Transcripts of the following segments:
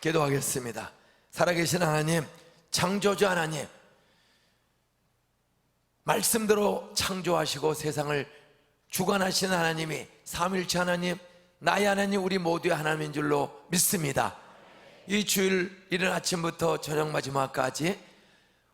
기도하겠습니다. 살아계신 하나님, 창조주 하나님, 말씀대로 창조하시고 세상을 주관하시는 하나님이 삼위일체 하나님, 나의 하나님, 우리 모두의 하나님인 줄로 믿습니다. 이 주일 이른 아침부터 저녁 마지막까지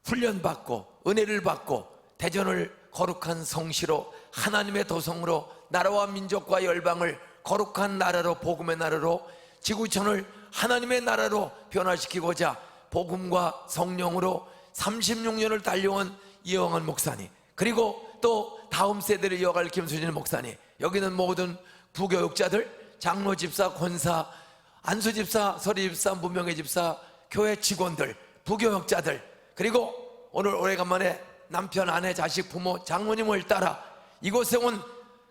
훈련받고 은혜를 받고 대전을 거룩한 성시로 하나님의 도성으로 나라와 민족과 열방을 거룩한 나라로, 복음의 나라로, 지구촌을 하나님의 나라로 변화시키고자 복음과 성령으로 36년을 달려온 이영환 목사님, 그리고 또 다음 세대를 이어갈 김수진 목사님, 여기는 모든 부교육자들, 장로 집사, 권사, 안수 집사, 서리 집사, 문명의 집사, 교회 직원들, 부교육자들, 그리고 오늘 오래간만에 남편, 아내, 자식, 부모, 장모님을 따라 이곳에 온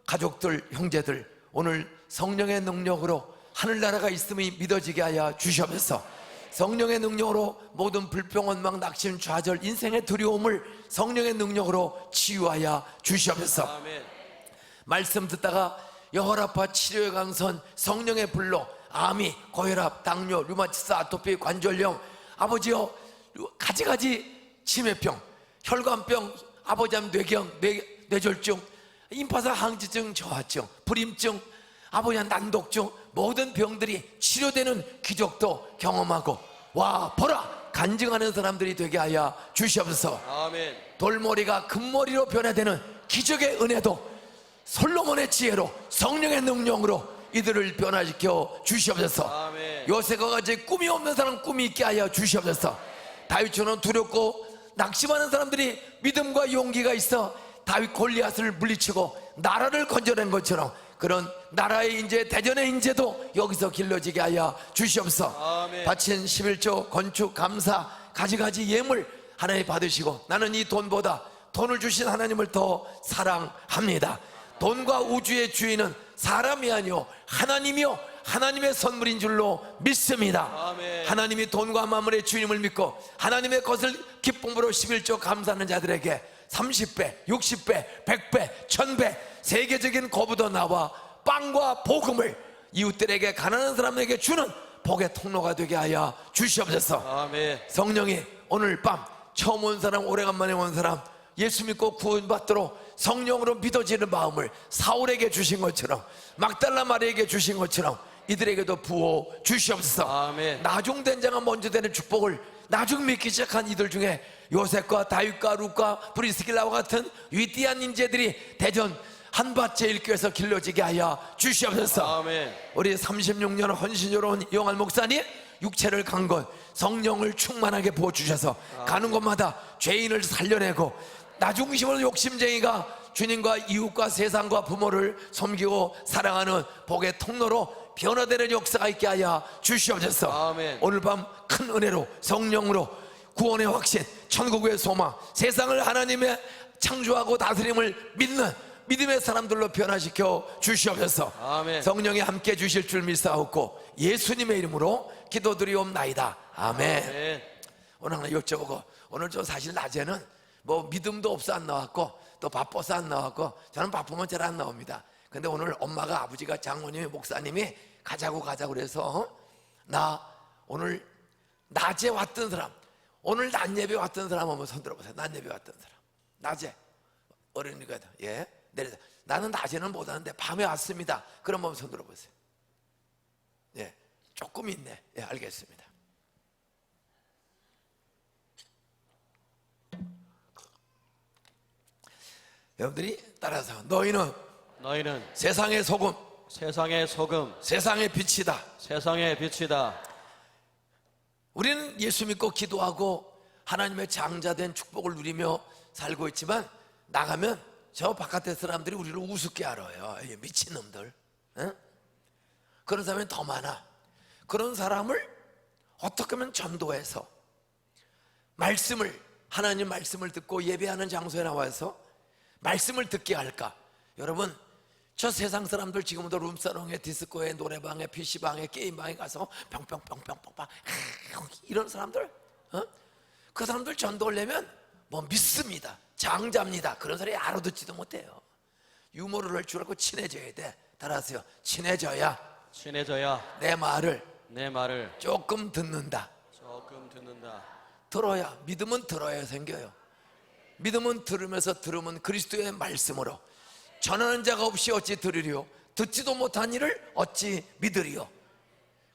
가족들, 형제들, 오늘 성령의 능력으로 하늘나라가 있음이 믿어지게 하여 주시옵소서. 성령의 능력으로 모든 불평, 원망, 낙심, 좌절, 인생의 두려움을 성령의 능력으로 치유하여 주시옵소서. 아멘. 말씀 듣다가 여혈압과 치료의 강선, 성령의 불로 암이, 고혈압, 당뇨, 류마티스, 아토피, 관절염, 아버지여 가지가지 치매병, 혈관병, 아버지암, 뇌경, 뇌졸중, 임파선 항지증, 저하증, 불임증, 아버지의 난독증, 모든 병들이 치료되는 기적도 경험하고, 와 보라 간증하는 사람들이 되게 하여 주시옵소서. 아멘. 돌머리가 금머리로 변화되는 기적의 은혜도 솔로몬의 지혜로 성령의 능력으로 이들을 변화시켜 주시옵소서. 아멘. 요새가 같이 꿈이 없는 사람 꿈이 있게 하여 주시옵소서. 다윗처럼 두렵고 낙심하는 사람들이 믿음과 용기가 있어 다윗 골리앗을 물리치고 나라를 건져낸 것처럼 그런 나라의 인재, 대전의 인재도 여기서 길러지게 하여 주시옵소서. 아멘. 바친 11조, 건축, 감사, 가지가지 예물 하나님 받으시고, 나는 이 돈보다 돈을 주신 하나님을 더 사랑합니다. 돈과 우주의 주인은 사람이 아니요 하나님이요 하나님의 선물인 줄로 믿습니다. 아멘. 하나님이 돈과 만물의 주님을 믿고 하나님의 것을 기쁨으로 11조 감사하는 자들에게 30배, 60배, 100배, 1000배 세계적인 거부도 나와 빵과 복음을 이웃들에게, 가난한 사람에게 주는 복의 통로가 되게 하여 주시옵소서. 아멘. 성령이 오늘 밤 처음 온 사람, 오래간만에 온 사람, 예수 믿고 구원받도록 성령으로 믿어지는 마음을 사울에게 주신 것처럼, 막달라 마리에게 주신 것처럼 이들에게도 부어 주시옵소서. 아멘. 나중된 자가 먼저 되는 축복을 나중 믿기 시작한 이들 중에 요셉과 다윗과 룻과 브리스길라와 같은 위대한 인재들이 대전 한밭제일교회에서 길러지게 하여 주시옵소서. 아멘. 우리 36년 헌신으로운 이영환 목사님, 육체를 간 것 성령을 충만하게 부어주셔서 가는 곳마다 죄인을 살려내고 나중심으로 욕심쟁이가 주님과 이웃과 세상과 부모를 섬기고 사랑하는 복의 통로로 변화되는 역사가 있게 하여 주시옵소서. 아멘. 오늘 밤 큰 은혜로 성령으로 구원의 확신, 천국의 소망, 세상을 하나님의 창조하고 다스림을 믿는 믿음의 사람들로 변화시켜 주시옵소서. 아멘. 성령이 함께 주실 줄 믿사옵고 예수님의 이름으로 기도드리옵나이다. 아멘. 아멘. 오늘 하나 여쭤보고, 오늘 저 사실 낮에는 뭐 믿음도 없어 안 나왔고 또 바빠서 안 나왔고, 저는 바쁘면 잘 안 나옵니다. 근데 오늘 엄마가, 아버지가, 장모님이, 목사님이 가자고 그래서 나 오늘 낮에 왔던 사람, 오늘 낮 예배 왔던 사람 한번 손 들어보세요. 낮 예배 왔던 사람, 낮에 어른이가 예 내려서 나는 낮에는 못 왔는데 밤에 왔습니다. 그럼 한번 손 들어보세요. 예, 조금 있네. 예, 알겠습니다. 여러분들이 따라서 너희는 세상의 소금, 세상의 소금, 세상의 빛이다. 세상의 빛이다. 우리는 예수 믿고 기도하고 하나님의 장자된 축복을 누리며 살고 있지만 나가면 저 바깥의 사람들이 우리를 우습게 알아요. 이 미친놈들. 응? 그런 사람이 더 많아. 그런 사람을 어떻게 하면 전도해서 말씀을, 하나님 말씀을 듣고 예배하는 장소에 나와서 말씀을 듣게 할까? 여러분, 저 세상 사람들 지금도 룸사롱에, 디스코에, 노래방에, PC방에, 게임방에 가서 평평평평평평 이런 사람들, 그 사람들 전도하려면 뭐 믿습니다, 장자입니다, 그런 사람이 알아듣지도 못해요. 유머를 할 줄 알고 친해져야 돼. 따라하세요. 친해져야 친해져야 내 말을 내 말을 조금 듣는다. 조금 듣는다. 들어야, 믿음은 들어야 생겨요. 믿음은 들으면 그리스도의 말씀으로 전하는 자가 없이 어찌 들으리요, 듣지도 못한 일을 어찌 믿으리요.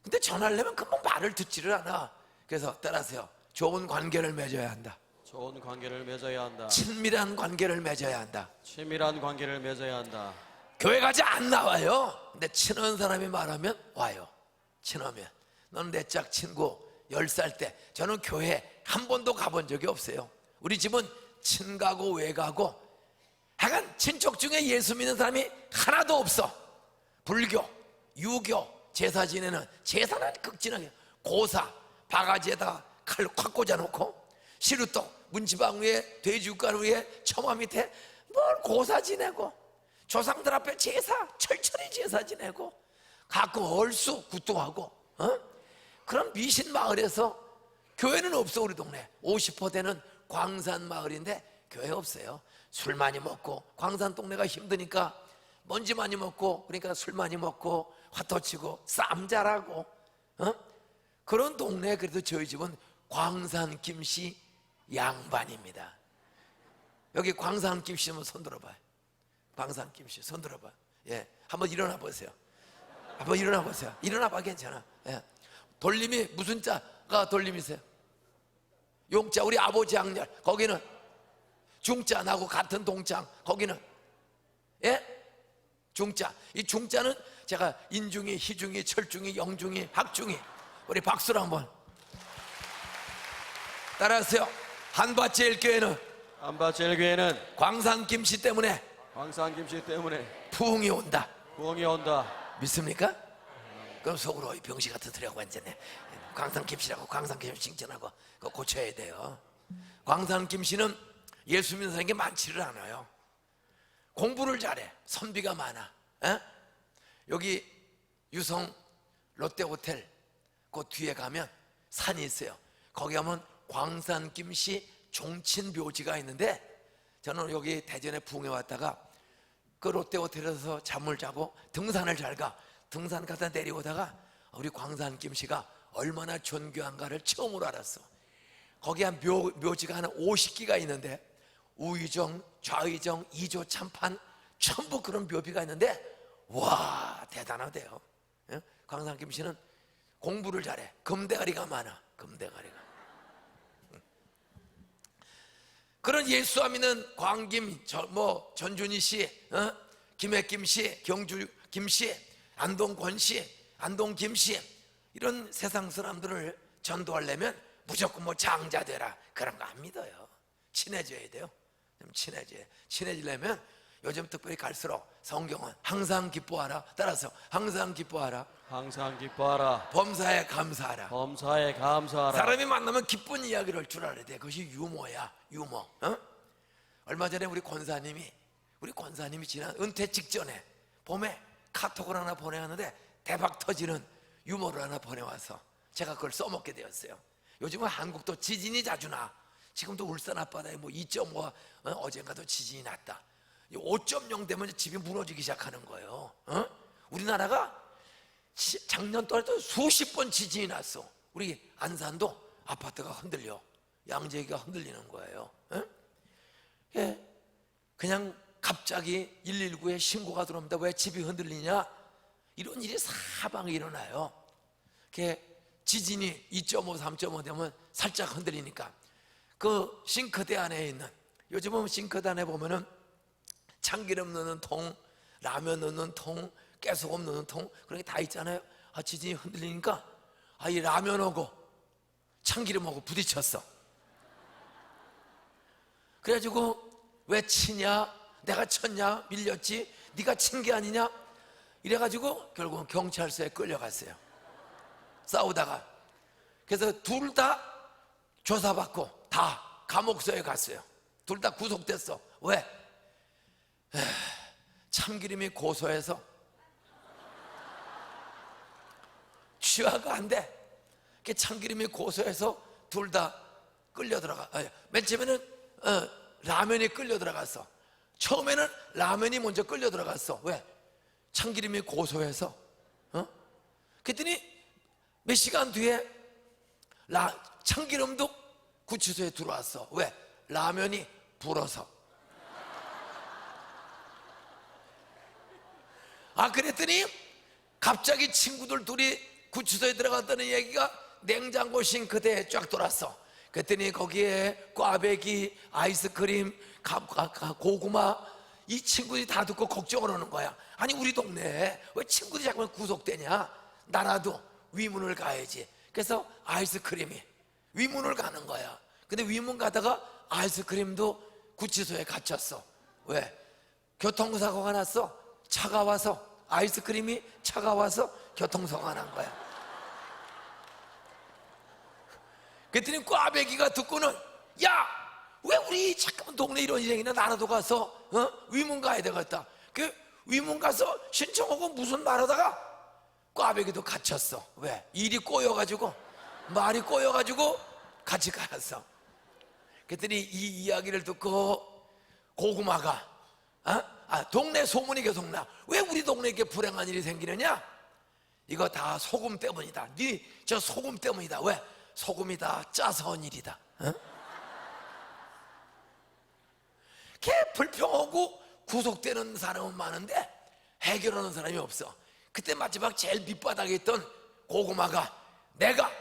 근데 전하려면 금방 말을 듣지를 않아. 그래서 따라서요, 좋은 관계를 맺어야 한다. 좋은 관계를 맺어야 한다. 친밀한 관계를 맺어야 한다. 친밀한 관계를 맺어야 한다. 교회 가지 안 나와요. 근데 친한 사람이 말하면 와요. 친하면. 너는 내 짝 친구. 10살 때 저는 교회 한 번도 가본 적이 없어요. 우리 집은 친가고 외가고 하여간 친척 중에 예수 믿는 사람이 하나도 없어. 불교, 유교, 제사 지내는, 제사는 극진하게 고사, 바가지에다 칼 콱 꽂아놓고 시루떡, 문지방 위에 돼지국간 위에 처마 밑에 뭘 고사 지내고, 조상들 앞에 제사, 철저히 제사 지내고, 가끔 얼쑤 굿동하고, 그런 미신 마을에서 교회는 없어. 우리 동네 50%대는 광산 마을인데 교회 없어요. 술 많이 먹고, 광산 동네가 힘드니까 먼지 많이 먹고, 그러니까 술 많이 먹고 화토 치고 싸움 잘하고, 그런 동네. 그래도 저희 집은 광산 김씨 양반입니다. 여기 광산 김씨면 손 들어봐요. 광산 김씨 손 들어봐. 예, 한번 일어나 보세요. 한번 일어나 보세요. 일어나봐, 괜찮아. 예. 돌림이 무슨 자가 돌림이세요? 용자, 우리 아버지 양렬. 거기는 중자, 나하고 같은 동창. 거기는 예? 중자. 이 중자는 제가 인중이, 희중이, 철중이, 영중이, 학중이. 우리 박수로 한번 따라하세요. 한밭제일교회는 한밭제일교회는 광산 김씨 때문에 광산 김씨 때문에 부흥이 온다. 부흥이 온다. 믿습니까? 그럼 속으로 이 병시 같은 소리하고 앉았네. 광산 김씨라고, 광산 김씨 칭찬하고 그거 고쳐야 돼요. 광산 김씨는 예수 믿는 사람이 많지를 않아요. 공부를 잘해. 선비가 많아. 에? 여기 유성 롯데호텔 그 뒤에 가면 산이 있어요. 거기 가면 광산 김씨 종친 묘지가 있는데, 저는 여기 대전에 부흥에 왔다가 그 롯데호텔에서 잠을 자고 등산을 잘 가. 등산 가다 내려오다가 우리 광산 김씨가 얼마나 존귀한가를 처음으로 알았어. 거기 한 묘지가 한 50기가 있는데, 우의정, 좌의정, 이조 참판 전부 그런 묘비가 있는데, 와, 대단하대요. 예? 광산 김씨는 공부를 잘해. 금대가리가 많아. 금대가리가. 그런 예수 믿는 광김, 전준희 씨, 김혜김 씨, 경주 김 씨, 안동권 씨, 안동 김 씨, 이런 세상 사람들을 전도하려면 무조건 뭐 장자 되라 그런 거 안 믿어요. 친해져야 돼요. 좀 친해지려면 요즘 특별히 갈수록 성경은 항상 기뻐하라. 따라서 항상 기뻐하라. 항상 기뻐하라. 범사에 감사하라. 범사에 감사하라. 사람이 만나면 기쁜 이야기를 줄 알아야 돼. 그것이 유머야, 유머. 얼마 전에 우리 권사님이 지난 은퇴 직전에 봄에 카톡을 하나 보내왔는데 대박 터지는 유머를 하나 보내와서 제가 그걸 써먹게 되었어요. 요즘은 한국도 지진이 자주 나. 지금도 울산 앞바다에 뭐 2.5, 어젠가도 지진이 났다. 5.0 되면 집이 무너지기 시작하는 거예요. 우리나라가 작년 동안에도 수십 번 지진이 났어. 우리 안산도 아파트가 흔들려. 양재기가 흔들리는 거예요. 예, 그냥 갑자기 119에 신고가 들어옵니다. 왜 집이 흔들리냐? 이런 일이 사방에 일어나요. 지진이 2.5, 3.5 되면 살짝 흔들리니까 그 싱크대 안에 있는, 요즘은 싱크대 안에 보면은 참기름 넣는 통, 라면 넣는 통, 깨소금 넣는 통, 그런 게 다 있잖아요. 지진이 흔들리니까 이 라면하고 참기름하고 부딪혔어. 그래가지고 왜 치냐? 내가 쳤냐? 밀렸지? 네가 친 게 아니냐? 이래가지고 결국은 경찰서에 끌려갔어요. 싸우다가. 그래서 둘 다 조사받고 다 감옥서에 갔어요. 둘 다 구속됐어. 왜? 참기름이 고소해서 취하가 안 돼. 참기름이 고소해서 둘 다 끌려 들어가. 맨 처음에는 라면이 끌려 들어갔어. 처음에는 라면이 먼저 끌려 들어갔어. 왜? 참기름이 고소해서 그랬더니 몇 시간 뒤에 참기름도 구치소에 들어왔어. 왜? 라면이 불어서. 그랬더니 갑자기 친구들 둘이 구치소에 들어갔다는 얘기가 냉장고 싱크대에 쫙 돌았어. 그랬더니 거기에 꽈배기, 아이스크림, 고구마, 이 친구들이 다 듣고 걱정을 하는 거야. 아니 우리 동네에 왜 친구들이 자꾸 구속되냐? 나라도 위문을 가야지. 그래서 아이스크림이 위문을 가는 거야. 근데 위문 가다가 아이스크림도 구치소에 갇혔어. 왜? 교통사고가 났어. 차가워서, 아이스크림이 차가워서 교통사고가 난 거야. 그랬더니 꽈배기가 듣고는, 야! 왜 우리 잠깐만 동네 이런 일이나 나라도 가서 위문 가야 되겠다. 그 위문 가서 신청하고 무슨 말하다가 꽈배기도 갇혔어. 왜? 일이 꼬여가지고, 말이 꼬여가지고 같이 가였어. 그랬더니 이 이야기를 듣고 고구마가 동네 소문이 계속 나. 왜 우리 동네에 이렇게 불행한 일이 생기느냐? 이거 다 소금 때문이다. 저 소금 때문이다. 왜? 소금이 다 짜서 한 일이다. 걔 불평하고 구속되는 사람은 많은데 해결하는 사람이 없어. 그때 마지막 제일 밑바닥에 있던 고구마가 내가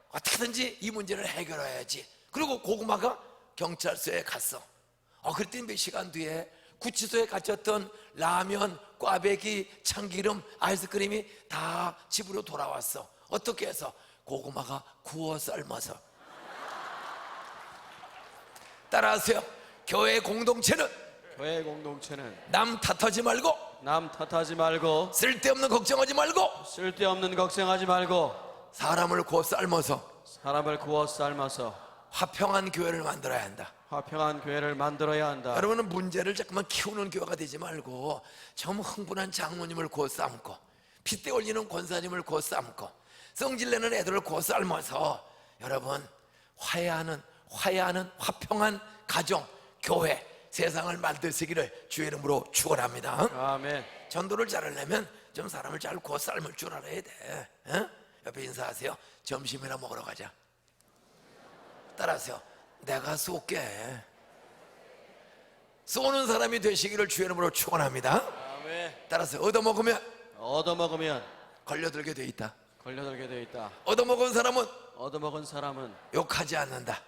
어떻게든지 이 문제를 해결해야지. 그리고 고구마가 경찰서에 갔어. 그랬더니 몇 시간 뒤에 구치소에 갇혔던 라면, 꽈배기, 참기름, 아이스크림이 다 집으로 돌아왔어. 어떻게 해서? 고구마가 구워 삶아서. 따라하세요. 교회 공동체는 남 탓하지 말고 쓸데없는 걱정하지 말고 사람을 구워 삶아서 화평한 교회를 만들어야 한다. 여러분은 문제를 자꾸만 키우는 교회가 되지 말고 좀 흥분한 장로님을 구워 삶고 핏대 올리는 권사님을 구워 삶고 성질내는 애들을 구워 삶아서 여러분 화해하는 화평한 가정, 교회, 세상을 만드시기를 주의 이름으로 축원합니다. 아멘. 전도를 잘하려면 좀 사람을 잘 구워 삶을 줄 알아야 돼. 옆에 인사하세요. 점심이나 먹으러 가자. 따라하세요. 내가 쏠게. 쏘는 사람이 되시기를 주의 이름으로 축원합니다. 아멘. 따라서 얻어먹으면 걸려들게 돼 있다. 얻어먹은 사람은 욕하지 않는다.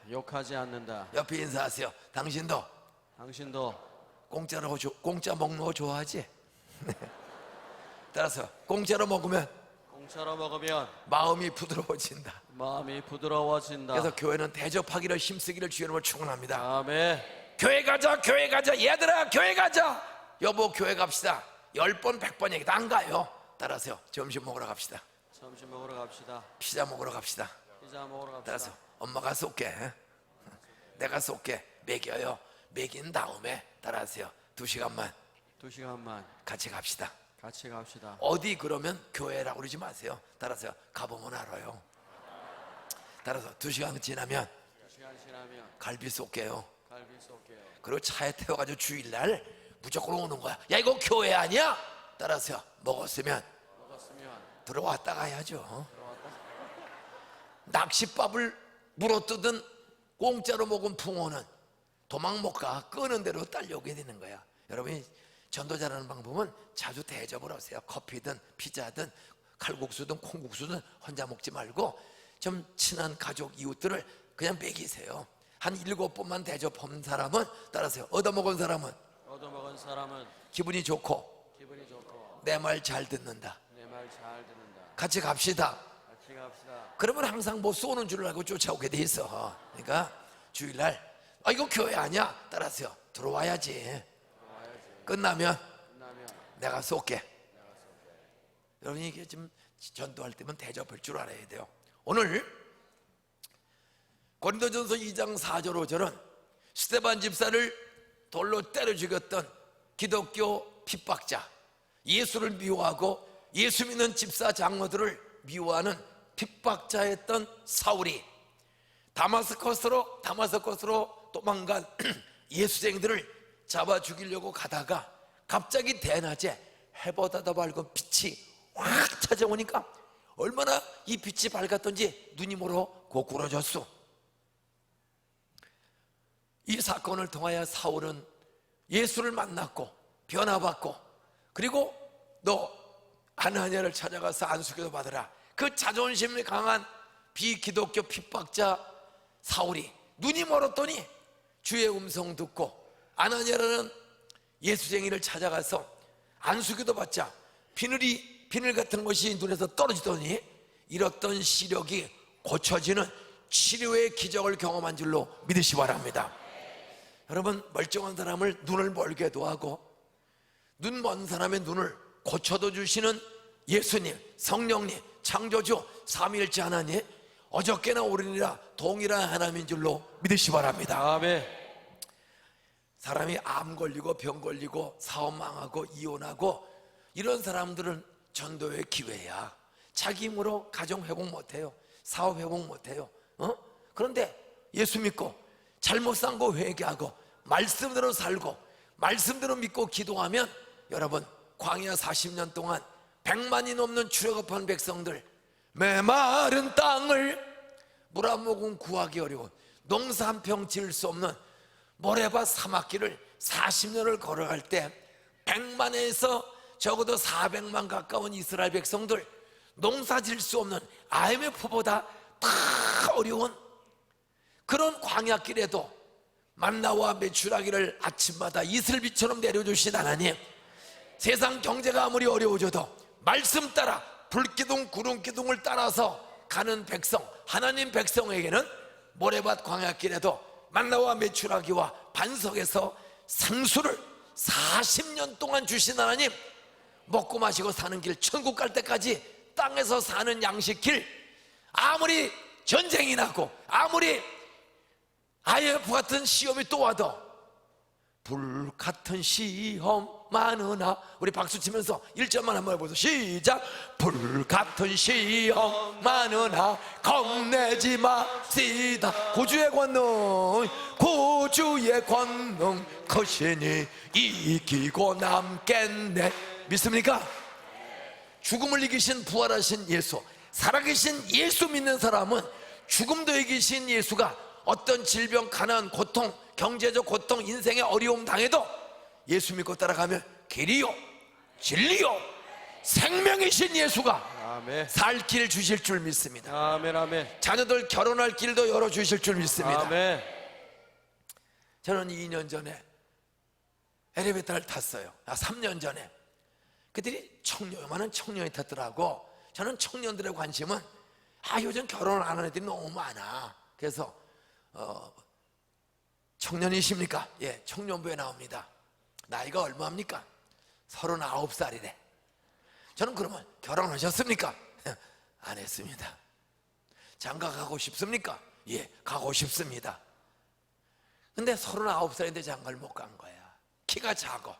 옆에 인사하세요. 당신도 공짜 먹는 거 좋아하지? 따라서 공짜로 먹으면 마음이 부드러워진다. 그래서 교회는 대접하기를 힘쓰기를 주의 이름으로 축원합니다. 아멘. 교회 가자 얘들아 교회 가자. 여보 교회 갑시다. 10번 100번 얘기도 안 가요. 따라서요. 점심 먹으러 갑시다. 피자 먹으러 갑시다. 따라서 엄마가 쏠게. 내가 쏠게. 먹여요. 먹인 다음에 따라하세요. 2시간만 같이 갑시다. 어디 그러면 교회라고 그러지 마세요. 따라서요. 가보면 알아요. 따라서 2시간 지나면 갈비 쏠게요. 그리고 차에 태워가지고 주일날 무조건 오는 거야. 야 이거 교회 아니야? 따라서요. 먹었으면 들어왔다 가야죠. 낚싯밥을 물어뜯은 공짜로 먹은 붕어는 도망 못 가. 끄는 대로 딸려오게 되는 거야. 여러분이 전도 잘하는 방법은 자주 대접을 하세요. 커피든 피자든 칼국수든 콩국수든 혼자 먹지 말고 좀 친한 가족 이웃들을 그냥 먹이세요. 한 7번만 대접한 사람은 따라서요. 얻어먹은 사람은 기분이 좋고 내 말 잘 듣는다. 같이 갑시다. 그러면 항상 뭐 쏘는 줄 알고 쫓아오게 돼 있어. 그러니까 주일날 이거 교회 아니야? 따라서요. 들어와야지. 끝나면 내가 쏠게. 여러분이 이게 지금 전도할 때면 대접할 줄 알아야 돼요. 오늘 고린도전서 2장 4절 5절은 스데반 집사를 돌로 때려 죽였던 기독교 핍박자, 예수를 미워하고 예수 믿는 집사 장로들을 미워하는 핍박자였던 사울이 다마스커스로 도망간 예수쟁이들을 잡아 죽이려고 가다가 갑자기 대낮에 해보다도 밝은 빛이 확 찾아오니까 얼마나 이 빛이 밝았던지 눈이 멀어 고꾸라졌어. 이 사건을 통하여 사울은 예수를 만났고 변화받고, 그리고 너 아나니아를 찾아가서 안수기도 받으라. 그 자존심이 강한 비기독교 핍박자 사울이 눈이 멀었더니 주의 음성 듣고 아나니아라는 예수쟁이를 찾아가서 안수기도 받자 비늘 같은 것이 눈에서 떨어지더니 잃었던 시력이 고쳐지는 치료의 기적을 경험한 줄로 믿으시 바랍니다. 여러분, 멀쩡한 사람을 눈을 멀게도 하고 눈 먼 사람의 눈을 고쳐도 주시는 예수님, 성령님, 창조주, 삼위일체 하나님, 어저께나 오르니라 동일한 하나님인 줄로 믿으시 바랍니다. 아멘. 사람이 암 걸리고 병 걸리고 사업 망하고 이혼하고 이런 사람들은 전도의 기회야. 자기 힘으로 가정 회복 못해요. 사업 회복 못해요. 그런데 예수 믿고 잘못 산 거 회개하고 말씀대로 살고 말씀대로 믿고 기도하면, 여러분, 광야 40년 동안 100만이 넘는 출애굽한 백성들, 메마른 땅을 물 한 모금 구하기 어려운, 농사 한 평 지을 수 없는 모래밭 사막길을 40년을 걸어갈 때 100만에서 적어도 400만 가까운 이스라엘 백성들, 농사 지을 수 없는 IMF보다 다 어려운 그런 광야길에도 만나와 메추라기를 아침마다 이슬비처럼 내려주신 하나님, 세상 경제가 아무리 어려워져도 말씀 따라 불기둥 구름기둥을 따라서 가는 백성, 하나님 백성에게는 모래밭 광야길에도 만나와 메추라기와 반석에서 생수를 40년 동안 주신 하나님, 먹고 마시고 사는 길, 천국 갈 때까지 땅에서 사는 양식길, 아무리 전쟁이 나고 아무리 IMF 같은 시험이 또 와도 불같은 시험 많으나, 우리 박수 치면서 1절만 한번 해보세요. 시작. 불같은 시험 많으나 겁내지 마시다. 구주의 권능, 구주의 권능 크시니 이기고 남겠네. 믿습니까? 죽음을 이기신 부활하신 예수, 살아계신 예수 믿는 사람은 죽음도 이기신 예수가 어떤 질병, 가난, 고통, 경제적 고통, 인생의 어려움 당해도 예수 믿고 따라가면 길이요 진리요 생명이신 예수가 아멘. 살 길 주실 줄 믿습니다. 아멘. 아멘. 자녀들 결혼할 길도 열어주실 줄 믿습니다. 아멘. 저는 2년 전에 엘리베이터를 탔어요. 3년 전에. 그들이 요만한 청년이 탔더라고. 저는 청년들의 관심은 요즘 결혼 안 하는 애들이 너무 많아. 그래서 청년이십니까? 예, 청년부에 나옵니다. 나이가 얼마입니까? 39살이래. 저는 그러면 결혼하셨습니까? 안 했습니다. 장가 가고 싶습니까? 예, 가고 싶습니다. 근데 39살인데 장가를 못 간 거야. 키가 작어.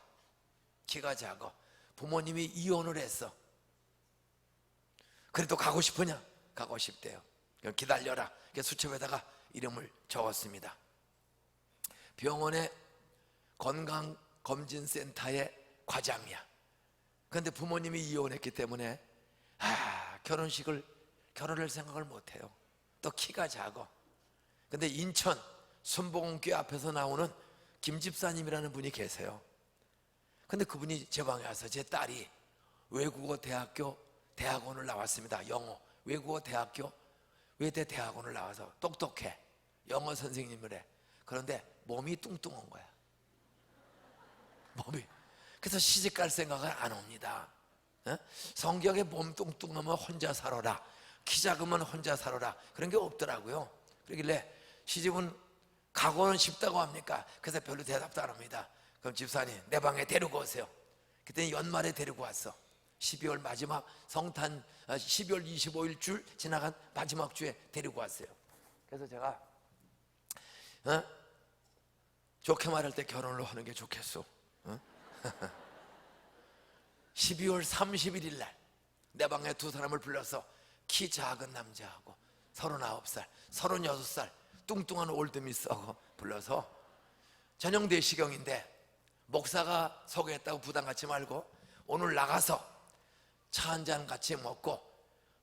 부모님이 이혼을 했어. 그래도 가고 싶으냐? 가고 싶대요. 그럼 기다려라. 그래서 수첩에다가 이름을 적었습니다. 병원의 건강검진센터의 과장이야. 그런데 부모님이 이혼했기 때문에 결혼을 생각을 못해요. 또 키가 작아. 근데 인천 순복음교회 앞에서 나오는 김집사님이라는 분이 계세요. 근데 그분이 제 방에 와서 제 딸이 외국어 대학원을 나왔습니다. 영어 외국어 외대 대학원을 나와서 똑똑해. 영어 선생님을 해. 그런데 몸이 뚱뚱한 거야. 그래서 시집 갈 생각은 안 옵니다. 성경에 몸 뚱뚱하면 혼자 살아라, 키 작으면 혼자 살아라, 그런 게 없더라고요. 그러길래 시집은 가고는 싶다고 합니까? 그래서 별로 대답도 안 합니다. 그럼 집사님 내 방에 데리고 오세요. 그때 연말에 데리고 왔어. 12월 마지막 12월 25일 줄 지나간 마지막 주에 데리고 왔어요. 그래서 제가 좋게 말할 때 결혼을 하는 게 좋겠어. 12월 31일 날 내 방에 두 사람을 불러서 키 작은 남자하고 39살, 36살 뚱뚱한 올드미스하고 불러서 저녁 4시경인데 목사가 소개했다고 부담 갖지 말고 오늘 나가서 차 한잔 같이 먹고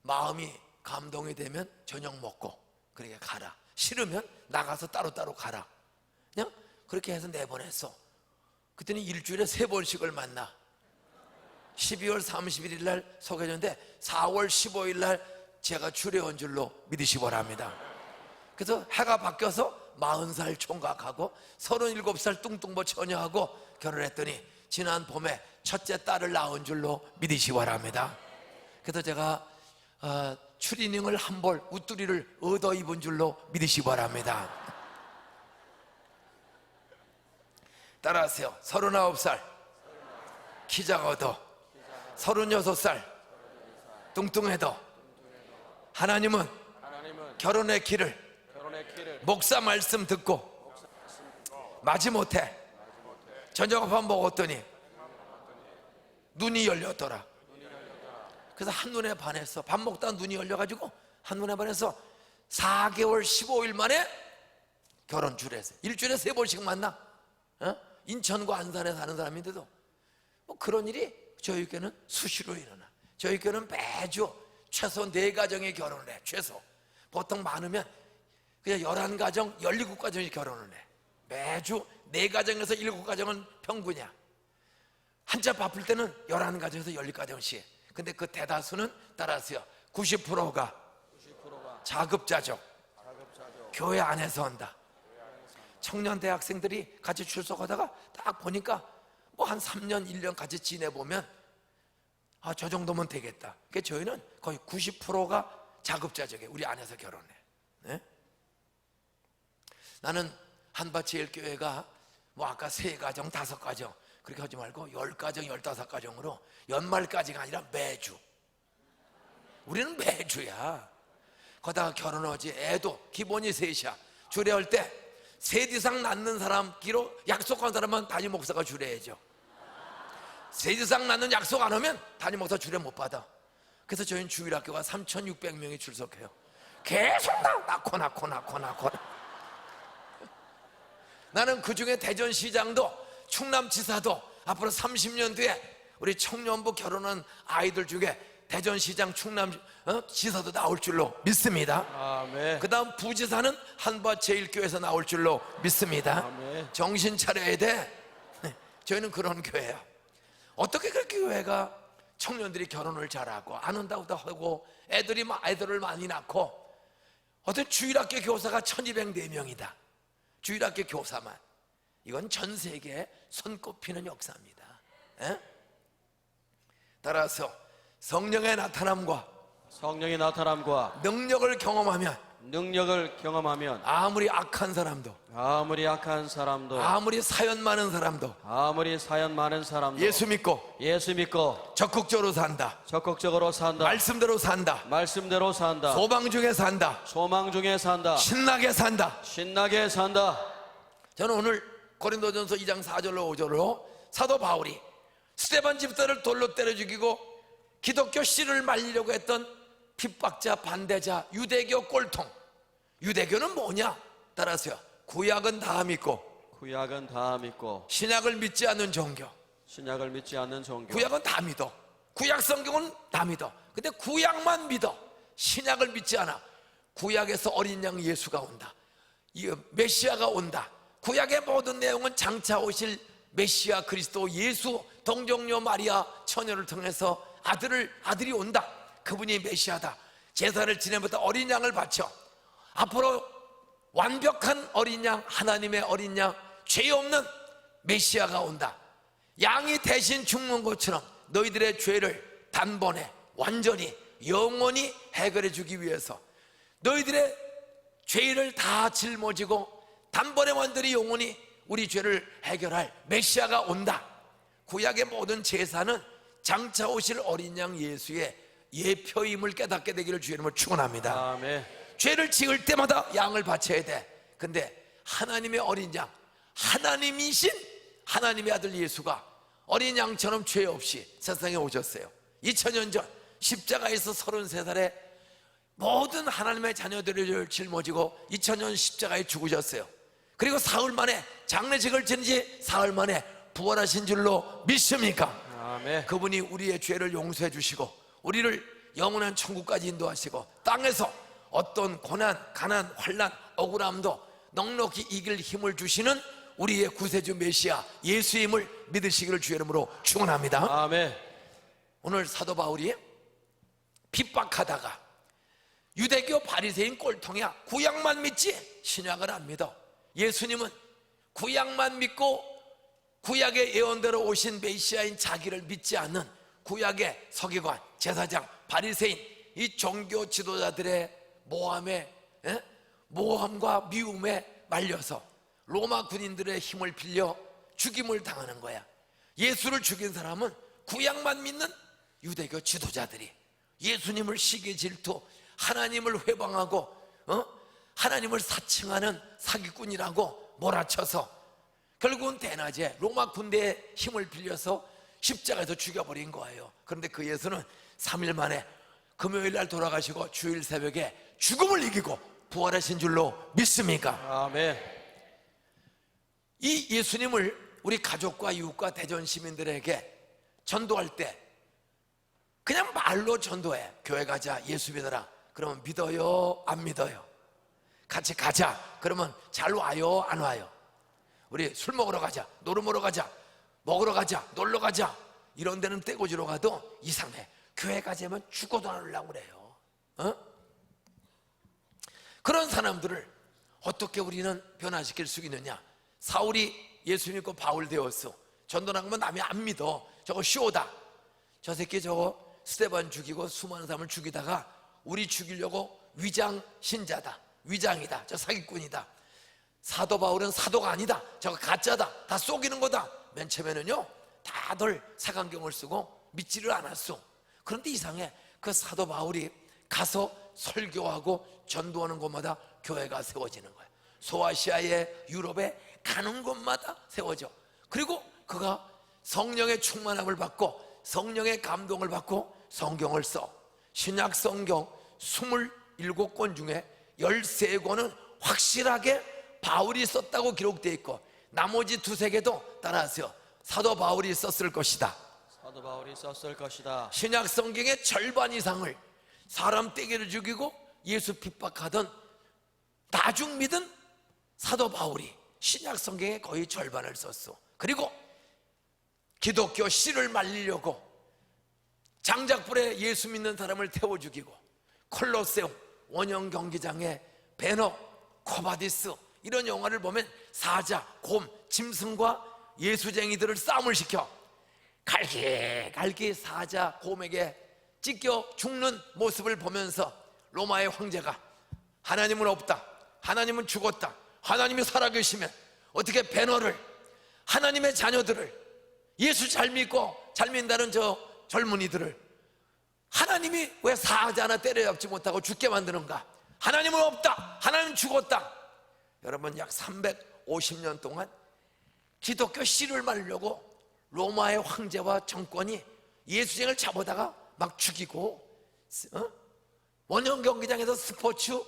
마음이 감동이 되면 저녁 먹고 그렇게 가라. 싫으면 나가서 따로따로 가라. 그냥 그렇게 해서 4번 했어. 그랬더니 일주일에 3번씩을 만나. 12월 31일 날 소개했는데 4월 15일 날 제가 주례원 줄로 믿으시 바랍니다. 그래서 해가 바뀌어서 40살 총각하고 37살 뚱뚱보 처녀하고 결혼했더니 지난 봄에 첫째 딸을 낳은 줄로 믿으시 바랍니다. 그래서 제가 추리닝을 한 벌, 웃두리를 얻어 입은 줄로 믿으시 바랍니다. 따라하세요. 39살 키 작아도 36살 뚱뚱해도 하나님은 결혼의 길을 목사 말씀 듣고 마지못해 저녁 밥 먹었더니 눈이 열렸더라. 그래서 한눈에 반했어. 밥 먹다가 눈이 열려가지고 한눈에 반해서 4개월 15일 만에 결혼 주례했어요. 일주일에 3번씩 만나. 인천과 안산에 사는 사람인데도 뭐 그런 일이 저희 교회는 수시로 일어나. 저희 교회는 매주 최소 4가정이 결혼을 해. 최소 보통 많으면 그냥 11가정, 17가정이 결혼을 해. 매주 4가정에서 7가정은 평균이야. 한자 바쁠 때는 11가정에서 12가정씩. 근데 그 대다수는 따라하세요. 90%가 자급자족, 교회 안에서 한다. 청년 대학생들이 같이 출석하다가 딱 보니까 뭐 한 3년, 1년 같이 지내보면 저 정도면 되겠다. 그러니까 저희는 거의 90%가 자급자족이에요. 우리 안에서 결혼해. 네? 나는 한밭제일교회가 뭐 아까 3가정, 5가정 그렇게 하지 말고 10가정, 15가정으로 연말까지가 아니라 매주. 우리는 매주야. 거다가 결혼하지. 애도 기본이 3이야. 주례할 때 3 이상 낳는 사람끼로 약속한 사람만 담임 목사가 주례해줘. 3 이상 낳는 약속 안 하면 담임 목사 주례 못 받아. 그래서 저희는 주일학교가 3,600명이 출석해요. 계속 낳고. 나는 그중에 대전시장도 충남지사도 앞으로 30년 뒤에 우리 청년부 결혼한 아이들 중에 대전시장, 충남지사도 나올 줄로 믿습니다. 아멘. 그 다음 부지사는 한밭제일교회에서 나올 줄로 믿습니다. 아멘. 정신 차려야 돼. 저희는 그런 교회야. 어떻게 그렇게 교회가 청년들이 결혼을 잘하고 안 한다고도 하고 애들을 많이 낳고 어떤 주일학교 교사가 1204명이다. 주일학교 교사만. 이건 전 세계에 손꼽히는 역사입니다. 따라서 성령의 나타남과 능력을 경험하면 아무리 악한 사람도 아무리 사연 많은 사람도 예수 믿고 적극적으로 산다. 말씀대로 산다. 소망 중에 산다. 신나게 산다. 저는 오늘 고린도전서 2장 4절로 5절로 사도 바울이 스데반 집사를 돌로 때려 죽이고 기독교 씨를 말리려고 했던 핍박자, 반대자, 유대교 꼴통. 유대교는 뭐냐? 따라서요. 구약은 다 믿고 신약을 믿지 않는 종교. 구약은 다 믿어. 구약 성경은 다 믿어. 근데 구약만 믿어. 신약을 믿지 않아. 구약에서 어린 양 예수가 온다. 메시아가 온다. 구약의 모든 내용은 장차 오실 메시아 그리스도 예수 동정녀 마리아 처녀를 통해서 아들이 온다. 그분이 메시아다. 제사를 지내부터 어린 양을 바쳐 앞으로 완벽한 어린 양, 하나님의 어린 양, 죄 없는 메시아가 온다. 양이 대신 죽는 것처럼 너희들의 죄를 단번에 완전히 영원히 해결해 주기 위해서 너희들의 죄를 다 짊어지고 단번에 완전히 영원히 우리 죄를 해결할 메시아가 온다. 구약의 모든 제사는 장차 오실 어린 양 예수의 예표임을 깨닫게 되기를 주의 이름으로 축원합니다. 아멘. 죄를 지을 때마다 양을 바쳐야 돼. 근데 하나님의 어린 양, 하나님이신 하나님의 아들 예수가 어린 양처럼 죄 없이 세상에 오셨어요. 2000년 전 십자가에서 33살에 모든 하나님의 자녀들을 짊어지고 2000년 십자가에 죽으셨어요. 그리고 사흘 만에 장례식을 지는 지 사흘 만에 부활하신 줄로 믿습니까? 아멘. 그분이 우리의 죄를 용서해 주시고 우리를 영원한 천국까지 인도하시고 땅에서 어떤 고난, 가난, 환난, 억울함도 넉넉히 이길 힘을 주시는 우리의 구세주 메시아 예수임을 믿으시기를 주의 이름으로 축원합니다. 아멘. 오늘 사도 바울이 핍박하다가 유대교 바리새인 꼴통이야, 구약만 믿지 신약을 안 믿어. 예수님은 구약만 믿고 구약의 예언대로 오신 메시아인 자기를 믿지 않는 구약의 서기관, 제사장, 바리새인, 이 종교 지도자들의 모함과 미움에 말려서 로마 군인들의 힘을 빌려 죽임을 당하는 거야. 예수를 죽인 사람은 구약만 믿는 유대교 지도자들이 예수님을 시기 질투, 하나님을 회방하고 하나님을 사칭하는 사기꾼이라고 몰아쳐서 결국은 대낮에 로마 군대의 힘을 빌려서 십자가에서 죽여버린 거예요. 그런데 그 예수는 3일 만에 금요일 날 돌아가시고 주일 새벽에 죽음을 이기고 부활하신 줄로 믿습니까? 아멘. 이 예수님을 우리 가족과 이웃과 대전 시민들에게 전도할 때 그냥 말로 전도해. 교회 가자, 예수 믿어라. 그러면 믿어요, 안 믿어요? 같이 가자. 그러면 잘 와요, 안 와요? 우리 술 먹으러 가자, 노름 먹으러 가자, 먹으러 가자, 놀러 가자, 이런 데는 떼고지로 가도 이상해. 교회 가자면 죽어도 안 오려고 그래요. 그런 사람들을 어떻게 우리는 변화시킬 수 있느냐? 사울이 예수 믿고 바울 되었어. 전도 나가면 남이 안 믿어. 저거 쇼다. 저 새끼 저거 스데반 죽이고 수많은 사람을 죽이다가 우리 죽이려고 위장 신자다, 위장이다, 저 사기꾼이다. 사도 바울은 사도가 아니다, 저거 가짜다, 다 속이는 거다. 맨 처음에는요 다들 사강경을 쓰고 믿지를 않았어. 그런데 이상해. 그 사도 바울이 가서 설교하고 전도하는 곳마다 교회가 세워지는 거야. 소아시아에, 유럽에 가는 곳마다 세워져. 그리고 그가 성령의 충만함을 받고 성령의 감동을 받고 성경을 써. 신약 성경 27권 중에 13권은 확실하게 바울이 썼다고 기록되어 있고 나머지 두세 개도 따라하세요. 사도 바울이 썼을 것이다. 사도 바울이 썼을 것이다. 신약 성경의 절반 이상을 사람 떼기를 죽이고 예수 핍박하던 나중 믿은 사도 바울이 신약 성경의 거의 절반을 썼어. 그리고 기독교 씨를 말리려고 장작불에 예수 믿는 사람을 태워 죽이고 콜로세움 원형 경기장에 배너, 코바디스 이런 영화를 보면 사자, 곰, 짐승과 예수쟁이들을 싸움을 시켜 갈기 사자, 곰에게 찢겨 죽는 모습을 보면서 로마의 황제가 하나님은 없다, 하나님은 죽었다, 하나님이 살아계시면 어떻게 배너를, 하나님의 자녀들을, 예수 잘 믿고 잘 믿는다는 저 젊은이들을 하나님이 왜 사자 하나 때려잡지 못하고 죽게 만드는가? 하나님은 없다, 하나님은 죽었다. 여러분, 약 350년 동안 기독교 씨를 말려고 로마의 황제와 정권이 예수쟁을 잡아다가 막 죽이고 원형 경기장에서 스포츠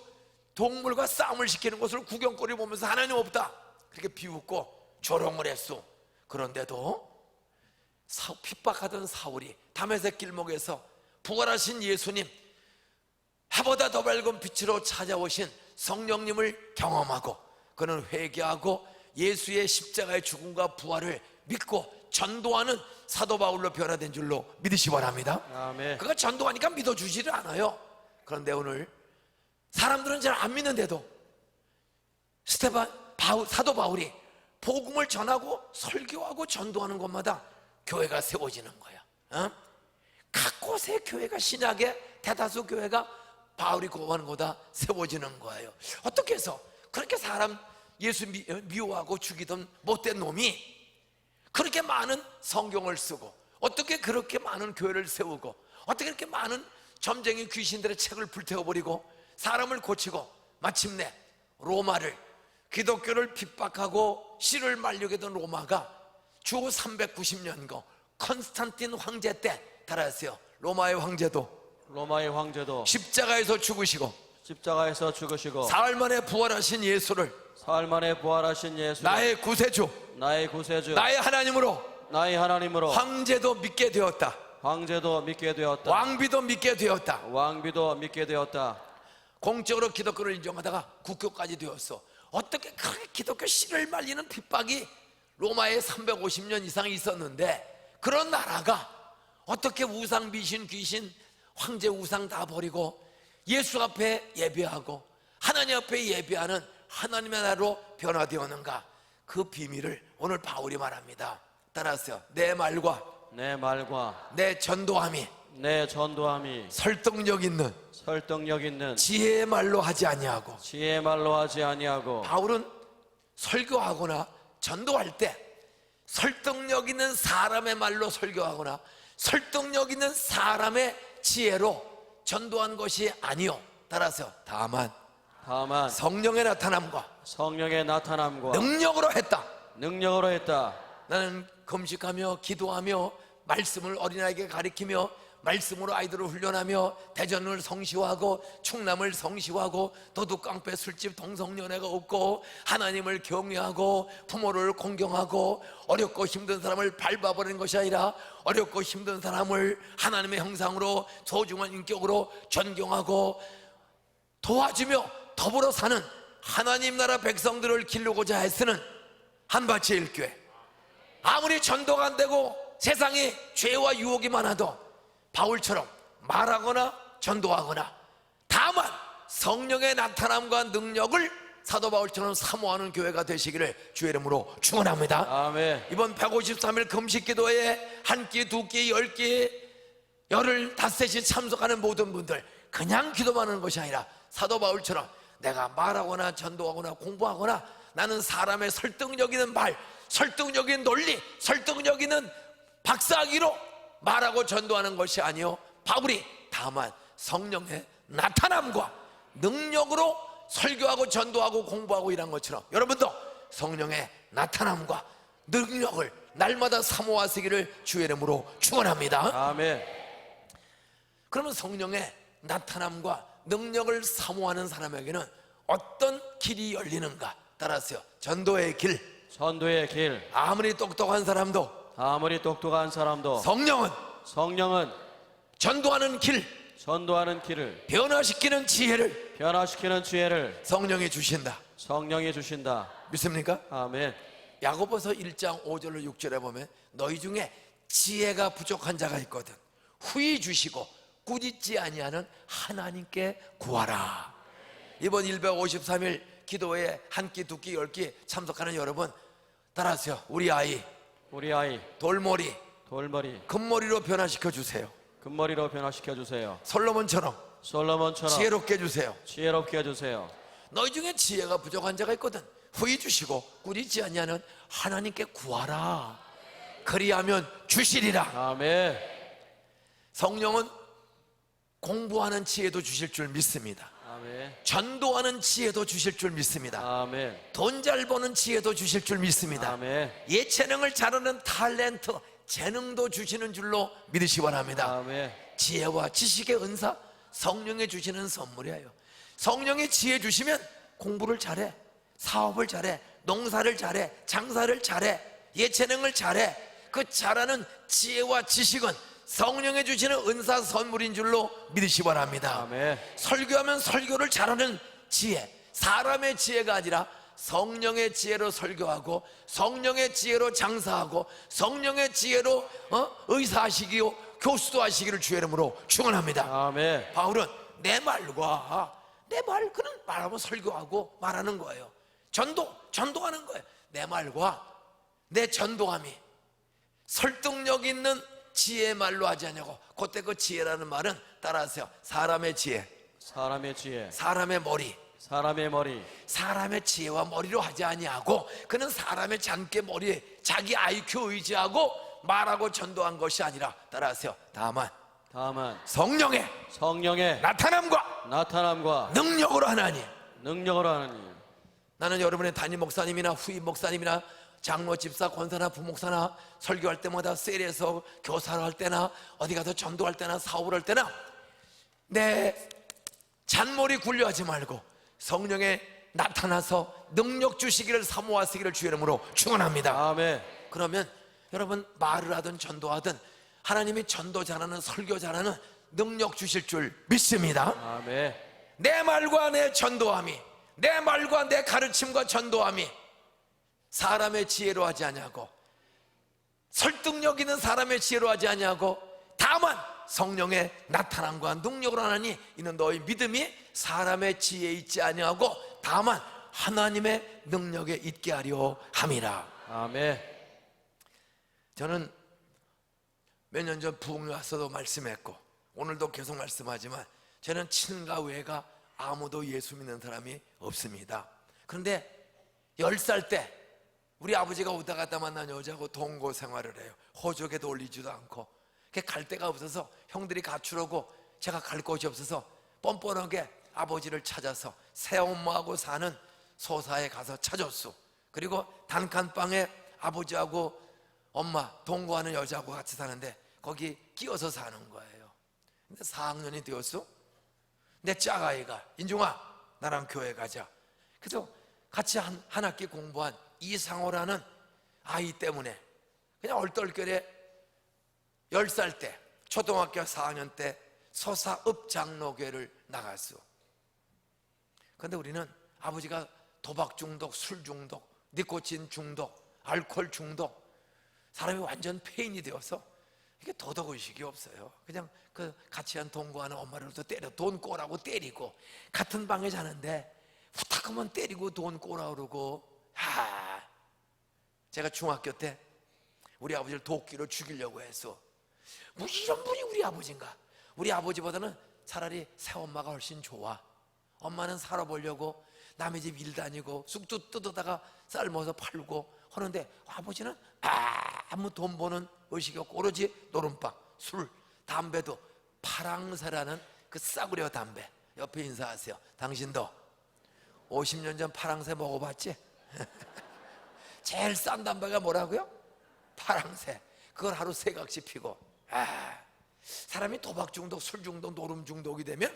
동물과 싸움을 시키는 것을 구경거리 보면서 하나님 없다 그렇게 비웃고 조롱을 했어. 그런데도 핍박하던 사울이 다메섹 길목에서 부활하신 예수님, 해보다 더 밝은 빛으로 찾아오신 성령님을 경험하고 그는 회개하고 예수의 십자가의 죽음과 부활을 믿고 전도하는 사도 바울로 변화된 줄로 믿으시 바랍니다. 아멘. 그가 전도하니까 믿어주지를 않아요. 그런데 오늘 사람들은 잘 안 믿는데도 사도 바울이 복음을 전하고 설교하고 전도하는 곳마다 교회가 세워지는 거야. 각 곳에 교회가, 신약의 대다수 교회가 바울이 거하는 곳다 세워지는 거예요. 어떻게 해서 그렇게 사람 예수 미워하고 죽이던 못된 놈이 그렇게 많은 성경을 쓰고, 어떻게 그렇게 많은 교회를 세우고, 어떻게 그렇게 많은 점쟁이 귀신들의 책을 불태워버리고 사람을 고치고 마침내 로마를, 기독교를 핍박하고 씨를 말리게 된 로마가 주 390년거 컨스탄틴 황제 때, 따라하세요, 로마의 황제도 십자가에서 죽으시고 사흘 만에 부활하신 예수를 나의 구세주, 나의 하나님으로 나의 하나님으로 황제도 믿게 되었다. 황제도 믿게 되었다. 왕비도 믿게 되었다. 왕비도 믿게 되었다. 공적으로 기독교를 인정하다가 국교까지 되었어. 어떻게 그렇게 기독교 씨를 말리는 핍박이 로마에 350년 이상 있었는데, 그런 나라가 어떻게 우상, 미신, 귀신, 황제 우상 다 버리고 예수 앞에 예배하고 하나님 앞에 예배하는 하나님의 나라로 변화되었는가? 그 비밀을 오늘 바울이 말합니다. 따라하세요. 내 말과 내 말과 내 전도함이 내 전도함이 설득력 있는 설득력 있는 지혜의 말로 하지 아니하고. 지혜의 말로 하지 아니하고 바울은 설교하거나 전도할 때 설득력 있는 사람의 말로 설교하거나 설득력 있는 사람의 지혜로 전도한 것이 아니요, 따라서 다만 성령의 나타남과 성령의 나타남과 능력으로 했다. 능력으로 했다. 나는 금식하며 기도하며 말씀을 어린아이에게 가르치며 말씀으로 아이들을 훈련하며 대전을 성시화하고 충남을 성시화하고 도둑 깡패 술집 동성연애가 없고 하나님을 경외하고 부모를 공경하고 어렵고 힘든 사람을 밟아버리는 것이 아니라 어렵고 힘든 사람을 하나님의 형상으로 소중한 인격으로 존경하고 도와주며 더불어 사는 하나님 나라 백성들을 기르고자 애쓰는 한밭제일교회. 아무리 전도가 안 되고 세상에 죄와 유혹이 많아도 바울처럼 말하거나 전도하거나 다만 성령의 나타남과 능력을 사도 바울처럼 사모하는 교회가 되시기를 주의 이름으로 축원합니다. 아멘. 이번 153일 금식 기도에 한 끼, 두 끼, 10끼, 열흘, 닷새씩 참석하는 모든 분들, 그냥 기도만 하는 것이 아니라 사도 바울처럼 내가 말하거나 전도하거나 공부하거나 나는 사람의 설득력 있는 말, 설득력 있는 논리, 설득력 있는 박사학위로 말하고 전도하는 것이 아니요, 바울이 다만 성령의 나타남과 능력으로 설교하고 전도하고 공부하고 일한 것처럼 여러분도 성령의 나타남과 능력을 날마다 사모하시기를 주의 이름으로 축원합니다. 아멘. 그러면 성령의 나타남과 능력을 사모하는 사람에게는 어떤 길이 열리는가? 따라하세요. 전도의 길. 전도의 길. 아무리 똑똑한 사람도 아무리 똑똑한 사람도 성령은 전도하는 길, 전도하는 길을 변화시키는 지혜를 변화시키는 지혜를 성령이 주신다. 성령이 주신다. 믿습니까? 아멘. 야고보서 1장 5절로 6절에 보면 너희 중에 지혜가 부족한 자가 있거든 후히 주시고 꾸짖지 아니하는 하나님께 구하라. 이번 153일 기도에 한 끼, 두 끼, 10끼 참석하는 여러분, 따라하세요. 우리 아이 돌머리 금머리로 변화시켜 주세요. 금머리로 변화시켜 주세요. 솔로몬처럼 지혜롭게 해주세요. 지혜롭게 해주세요. 너희 중에 지혜가 부족한 자가 있거든 후히 주시고 꾸짖지 아니하는 하나님께 구하라. 그리하면 주시리라. 아멘. 성령은 공부하는 지혜도 주실 줄 믿습니다. 아멘. 전도하는 지혜도 주실 줄 믿습니다. 아멘. 돈 잘 버는 지혜도 주실 줄 믿습니다. 아멘. 예체능을 잘하는 탤런트, 재능도 주시는 줄로 믿으시 바랍니다. 아멘. 지혜와 지식의 은사, 성령이 주시는 선물이에요. 성령이 지혜 주시면 공부를 잘해, 사업을 잘해, 농사를 잘해, 장사를 잘해, 예체능을 잘해. 그 잘하는 지혜와 지식은 성령이 주시는 은사 선물인 줄로 믿으시 바랍니다. 아멘. 설교하면 설교를 잘하는 지혜, 사람의 지혜가 아니라 성령의 지혜로 설교하고 성령의 지혜로 장사하고 성령의 지혜로 의사하시기요 교수도 하시기를 주의 이름으로 축원합니다. 아멘. 바울은 내 말과 그는 말하고 설교하고 말하는 거예요. 전도하는 거예요. 내 말과 내 전도함이 설득력 있는 지혜의 말로 하지 않냐고. 그때 그 지혜라는 말은 따라하세요. 사람의 지혜, 사람의 머리, 사람의 지혜와 머리로 하지 아니하고 그는 사람의 잔깨 머리에 자기 IQ 의지하고 말하고 전도한 것이 아니라 따라하세요. 다만 성령의 나타남과 능력으로 하나님. 나는 여러분의 담임 목사님이나 후임 목사님이나 장로, 집사, 권사나 부목사나 설교할 때마다 셀에서 교사를 할 때나 어디 가서 전도할 때나 사업을 할 때나 내 잔머리 굴려하지 말고 성령에 나타나서 능력 주시기를 사모하시기를 주의 이름으로 축원합니다. 아멘. 그러면 여러분 말을 하든 전도하든 하나님이 전도 잘하는, 설교 잘하는 능력 주실 줄 믿습니다. 아멘. 내 말과 내 전도함이, 내 말과 내 가르침과 전도함이 사람의 지혜로 하지 아니하고, 설득력 있는 사람의 지혜로 하지 아니하고, 다만 성령의 나타남과 능력으로 하나니 이는 너희 믿음이 사람의 지혜에 있지 아니하고 다만 하나님의 능력에 있게 하려 함이라. 아멘. 저는 몇 년 전 부흥회 와서도 말씀했고 오늘도 계속 말씀하지만 저는 친가 외가 아무도 예수 믿는 사람이 없습니다. 그런데 10살 때 우리 아버지가 오다 갔다 만난 여자하고 동거 생활을 해요. 호적에도 올리지도 않고 갈 데가 없어서 형들이 가출하고 제가 갈 곳이 없어서 뻔뻔하게 아버지를 찾아서 새엄마하고 사는 소사에 가서 찾았어. 그리고 단칸방에 아버지하고 엄마 동거하는 여자하고 같이 사는데 거기 끼어서 사는 거예요. 근데 4학년이 되었어. 내 짝아이가 인중아 나랑 교회 가자. 그래서 같이 한 학기 공부한 이상호라는 아이 때문에 그냥 얼떨결에 10살 때 초등학교 4학년 때 서사읍장로교회를 나갔어. 그런데 우리는 아버지가 도박 중독, 술 중독, 니코틴 중독, 알코올 중독, 사람이 완전 폐인이 되어서 이게 도덕의식이 없어요. 그냥 그 같이 한 동거하는 엄마를 또 때려 돈 꼬라고 때리고, 같은 방에 자는데 후딱하면 때리고 돈 꼬라 그러고. 제가 중학교 때 우리 아버지를 도끼로 죽이려고 했어. 뭐 이런 분이 우리 아버지인가? 우리 아버지보다는 차라리 새엄마가 훨씬 좋아. 엄마는 살아보려고 남의 집 일 다니고 쑥도 뜯어다가 삶아서 팔고 하는데 아버지는 아무 돈 버는 의식이 없고 오로지 노름방, 술, 담배도 파랑새라는 그 싸구려 담배. 옆에 인사하세요. 당신도 50년 전 파랑새 먹어봤지? 제일 싼 담배가 뭐라고요? 파랑새. 그걸 하루 3각씩 피고. 사람이 도박 중독, 술 중독, 노름 중독이 되면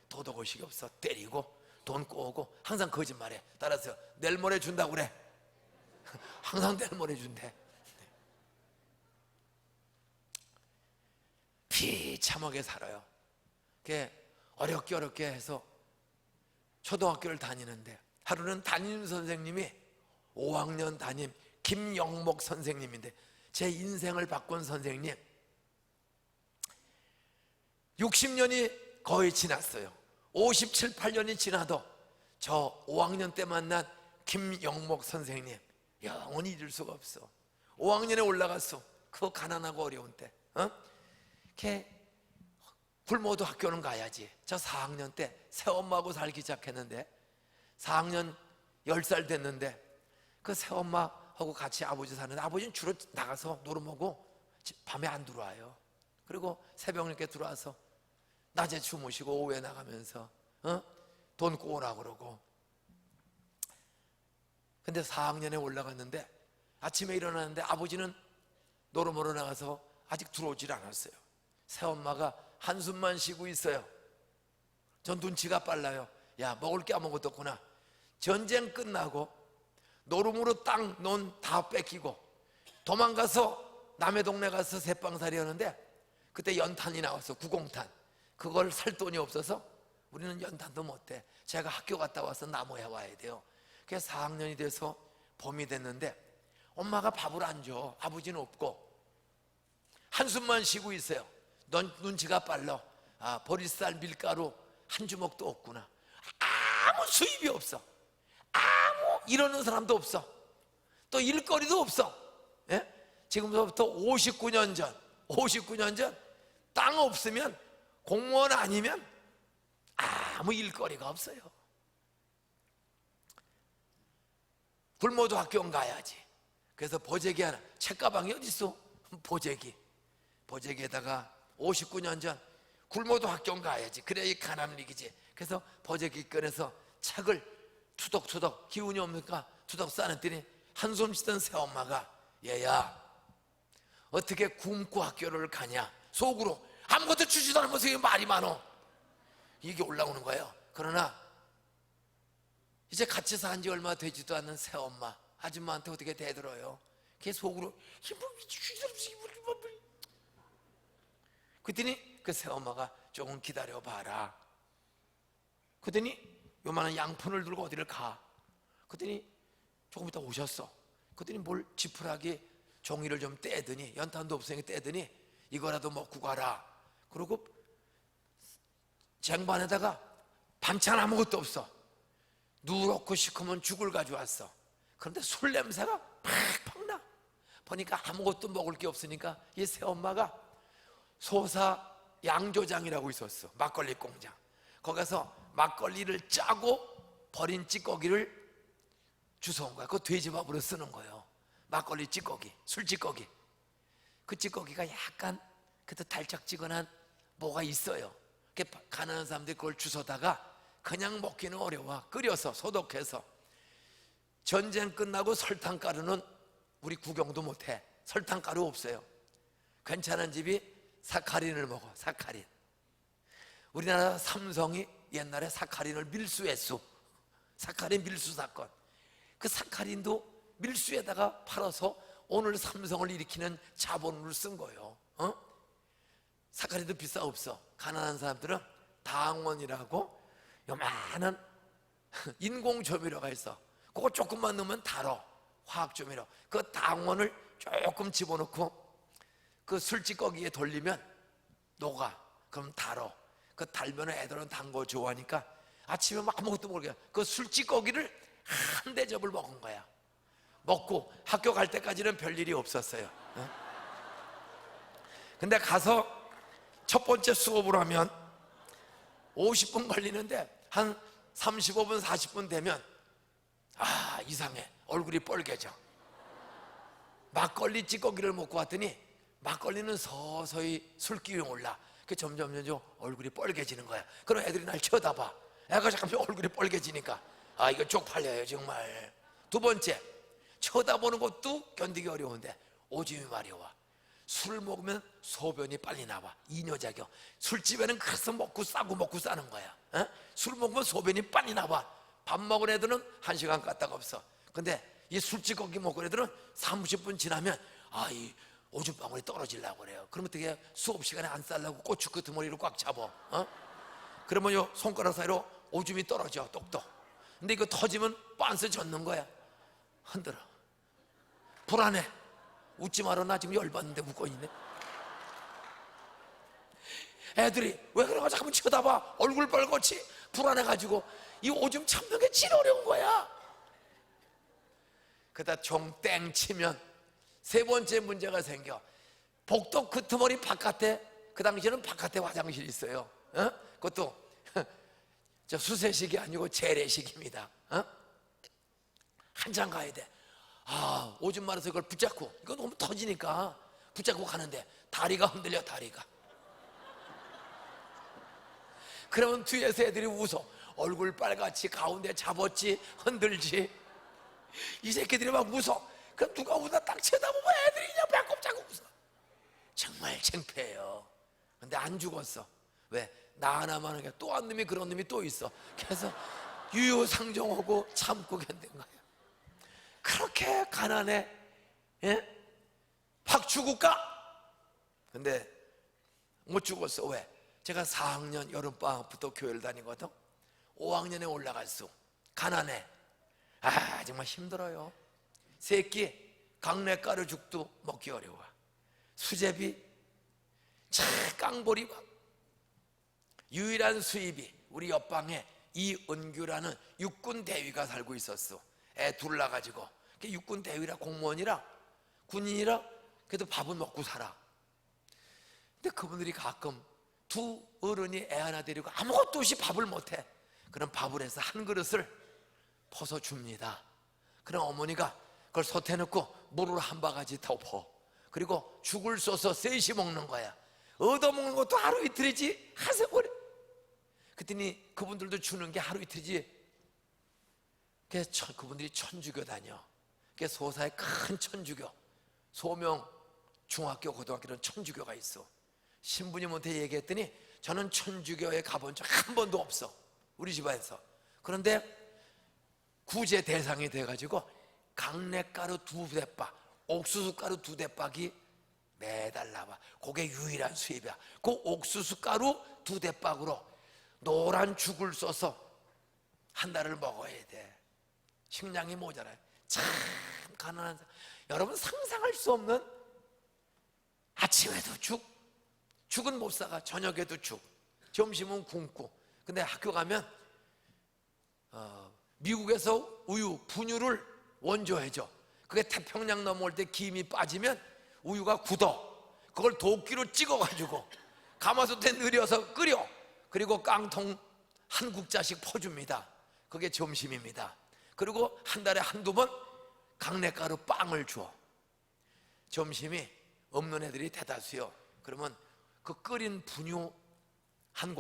도덕의식이 없어. 때리고 돈 꼬고 항상 거짓말해. 따라서 내일 모레 준다고 그래. 항상 내일 모레 준대. 비참하게 살아요. 어렵게 해서 초등학교를 다니는데 하루는 담임 선생님이 5학년 담임 김영목 선생님인데 제 인생을 바꾼 선생님. 60년이 거의 지났어요. 57, 8년이 지나도 저 5학년 때 만난 김영목 선생님 영원히 잊을 수가 없어. 5학년에 올라갔어. 그 가난하고 어려운 때. 굶어도 학교는 가야지. 저 4학년 때 새엄마하고 살기 시작했는데 4학년 10살 됐는데 그 새엄마하고 같이 아버지 사는데 아버지는 주로 나가서 노름하고 밤에 안 들어와요. 그리고 새벽 늦게 들어와서 낮에 주무시고 오후에 나가면서 돈 꼬으라 그러고. 근데 4학년에 올라갔는데 아침에 일어났는데 아버지는 노름으로 나가서 아직 들어오질 않았어요. 새엄마가 한숨만 쉬고 있어요. 전 눈치가 빨라요. 야, 먹을 게 아무것도 없구나. 전쟁 끝나고 노름으로 땅 논 다 뺏기고 도망가서 남의 동네 가서 새빵살이 하는데 그때 연탄이 나왔어. 구공탄. 그걸 살 돈이 없어서 우리는 연탄도 못해. 제가 학교 갔다 와서 나무에 와야 돼요. 그래서 4학년이 돼서 봄이 됐는데 엄마가 밥을 안 줘. 아버지는 없고 한숨만 쉬고 있어요. 넌 눈치가 빨라. 보리쌀 밀가루 한 주먹도 없구나. 아무 수입이 없어. 아무 이러는 사람도 없어. 또 일거리도 없어. 예? 지금부터 59년 전 땅 없으면 공무원 아니면 아무 일거리가 없어요. 굶어도 학교 가야지. 그래서 보재기 하나, 책가방이 어디 있어? 보재기에다가 59년 전 굶어도 학교 가야지. 그래야 이 가난을 이기지. 그래서 보재기 꺼내서 책을 투덕투덕 기운이 없으니까 투덕 싸냈더니 한숨 쉬던 새엄마가 얘야 어떻게 굶고 학교를 가냐. 속으로 아무것도 주지도 않으면서 왜 말이 많어. 이게 올라오는 거예요. 그러나 이제 같이 산 지 얼마 되지도 않는 새엄마 아줌마한테 어떻게 대들어요. 걔 속으로 그랬더니 그 새엄마가 조금 기다려봐라. 그랬더니 요만한 양푼을 들고 어디를 가. 그랬더니 조금 있다 오셨어. 그랬더니 뭘 지푸라기 종이를 좀 떼더니, 연탄도 없으니까 떼더니 이거라도 먹고 가라. 그리고 쟁반에다가 반찬 아무것도 없어. 누렇고 시커먼 죽을 가져왔어. 그런데 술 냄새가 팍팍 나. 보니까 아무것도 먹을 게 없으니까 이 새엄마가 소사 양조장이라고 있었어. 막걸리 공장. 거기 가서 막걸리를 짜고 버린 찌꺼기를 주워온 거야. 그거 돼지밥으로 쓰는 거예요. 막걸리 찌꺼기, 술 찌꺼기. 그 찌꺼기가 약간 그래도 달짝지근한 뭐가 있어요. 가난한 사람들이 그걸 주워다가 그냥 먹기는 어려워. 끓여서 소독해서. 전쟁 끝나고 설탕가루는 우리 구경도 못해. 설탕가루 없어요. 괜찮은 집이 사카린을 먹어. 사카린. 우리나라 삼성이 옛날에 사카린을 밀수했어. 사카린 밀수 사건. 그 사카린도 밀수에다가 팔아서 오늘 삼성을 일으키는 자본을 쓴 거예요. 사카린도 비싸 없어. 가난한 사람들은 당원이라고 요만한 인공 조미료가 있어. 그거 조금만 넣으면 달어. 화학 조미료. 그 당원을 조금 집어넣고 그 술찌꺼기에 돌리면 녹아. 그럼 달어. 그 달면 애들은 단 거 좋아하니까 아침에 뭐 아무것도 모르게 그 술찌꺼기를 한 대접을 먹은 거야. 먹고 학교 갈 때까지는 별일이 없었어요. 근데 가서 첫 번째 수업을 하면 50분 걸리는데 한 35분 40분 되면 이상해. 얼굴이 빨개져. 막걸리 찌꺼기를 먹고 왔더니 막걸리는 서서히 술기운이 올라. 그 점점 얼굴이 빨개지는 거야. 그럼 애들이 날 쳐다봐. 애가 잠깐 얼굴이 빨개지니까 이거 쪽팔려요 정말. 두 번째, 쳐다보는 것도 견디기 어려운데 오줌이 마려워. 술 먹으면 소변이 빨리 나와. 이뇨작용. 술집에는 그래서 먹고 싸고 먹고 싸는 거야. 술 먹으면 소변이 빨리 나와. 밥 먹은 애들은 1시간 갔다가 없어. 근데 이 술찌꺼기 먹은 애들은 30분 지나면 이 오줌방울이 떨어지려고 그래요. 그러면 어떻게 수업 시간에 안 싸려고 고추 끄트머리를 꽉 잡아. 그러면 요 손가락 사이로 오줌이 떨어져 똑똑. 근데 이거 터지면 빤스 젖는 거야. 흔들어. 불안해. 웃지 마라. 나 지금 열받는데 웃고 있네. 애들이 왜 그러고 잠깐만 쳐다봐. 얼굴 빨갛지. 불안해가지고 이 오줌 참는 게 제일 어려운 거야. 그러다 종 땡 치면 세 번째 문제가 생겨. 복도 끄트머리 바깥에, 그 당시에는 바깥에 화장실이 있어요. 그것도 저 수세식이 아니고 재래식입니다. 한참 가야 돼. 오줌 마려서 이걸 붙잡고, 이거 너무 터지니까 붙잡고 가는데 다리가 흔들려. 다리가. 그러면 뒤에서 애들이 웃어. 얼굴 빨갛지, 가운데 잡았지, 흔들지. 이 새끼들이 막 웃어. 그럼 누가 웃어 딱 쳐다보면 애들이 그냥 배꼽 잡고 웃어. 정말 창피해요. 근데 안 죽었어. 왜? 나 하나만 하니까 또 한 놈이, 그런 놈이 또 있어. 그래서 유효상종하고 참고 견딘 거야. 그렇게 가난해. 확 죽을까? 근데 못 죽었어. 왜? 제가 4학년 여름방학부터 교회를 다니거든. 5학년에 올라갔어. 가난해. 정말 힘들어요. 새끼 강내가루 죽도 먹기 어려워. 수제비, 깡보리밥. 유일한 수입이 우리 옆방에 이은규라는 육군 대위가 살고 있었어. 애 둘 낳아가지고. 육군 대위라, 공무원이라, 군인이라 그래도 밥은 먹고 살아. 근데 그분들이 가끔 두 어른이 애 하나 데리고 아무것도 없이 밥을 못해. 그럼 밥을 해서 한 그릇을 퍼서 줍니다. 그럼 어머니가 그걸 솥에 넣고 물을 한 바가지 덮어. 그리고 죽을 써서 셋이 먹는 거야. 얻어먹는 것도 하루 이틀이지 하세버려. 그랬더니 그분들도 주는 게 하루 이틀이지. 그래서 그분들이 천주교 다녀. 그래서 소사에 큰 천주교, 소명 중학교 고등학교는 천주교가 있어. 신부님한테 얘기했더니 저는 천주교에 가본 적 한 번도 없어, 우리 집안에서. 그런데 구제 대상이 돼가지고 강내가루 2대박, 옥수수가루 2대박이 매달 나와. 그게 유일한 수입이야. 그 옥수수 가루 2대박으로 노란 죽을 써서 한 달을 먹어야 돼. 식량이 모자라요. 참 가난한 사람. 여러분 상상할 수 없는, 아침에도 죽은 못 사가. 저녁에도 죽, 점심은 굶고. 근데 학교 가면 미국에서 우유, 분유를 원조해줘. 그게 태평양 넘어올 때 김이 빠지면 우유가 굳어. 그걸 도끼로 찍어가지고 가마솥에 늘여서 끓여. 그리고 깡통 한 국자씩 퍼줍니다. 그게 점심입니다. 그리고 한 달에 한두 번 강냉가루 빵을 줘. 점심이 없는 애들이 대다수요. 그러면 그 끓인 분유 한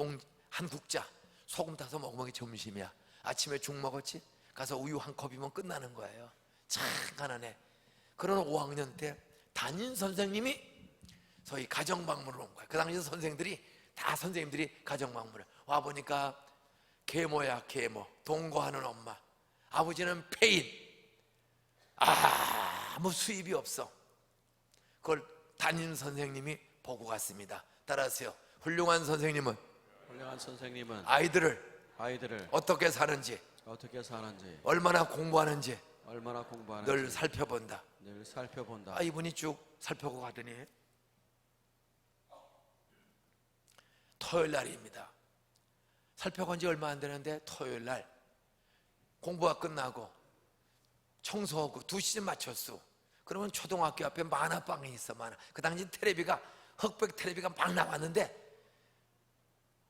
국자 소금 타서 먹으면 그게 점심이야. 아침에 죽 먹었지? 가서 우유 한 컵이면 끝나는 거예요. 참 가난해. 그런 5학년 때 담임 선생님이 소위 가정방문을 온 거야. 그 당시 선생들이 다 선생님들이 가정방문을 와보니까 계모야 계모, 동거하는 엄마. 아버지는 폐인. 아무 수입이 없어. 그걸 담임 선생님이 보고 갔습니다. 따라하세요. 훌륭한 선생님은 아이들을 어떻게 사는지, 얼마나 공부하는지 늘 살펴본다. 이분이 쭉 살펴보고 가더니 토요일 날입니다. 살펴본 지 얼마 안 되는데 토요일 날 공부가 끝나고 청소하고 2시쯤 맞췄어. 그러면 초등학교 앞에 만화방이 있어. 만화. 그 당시 텔레비가, 흑백 텔레비가 막 나왔는데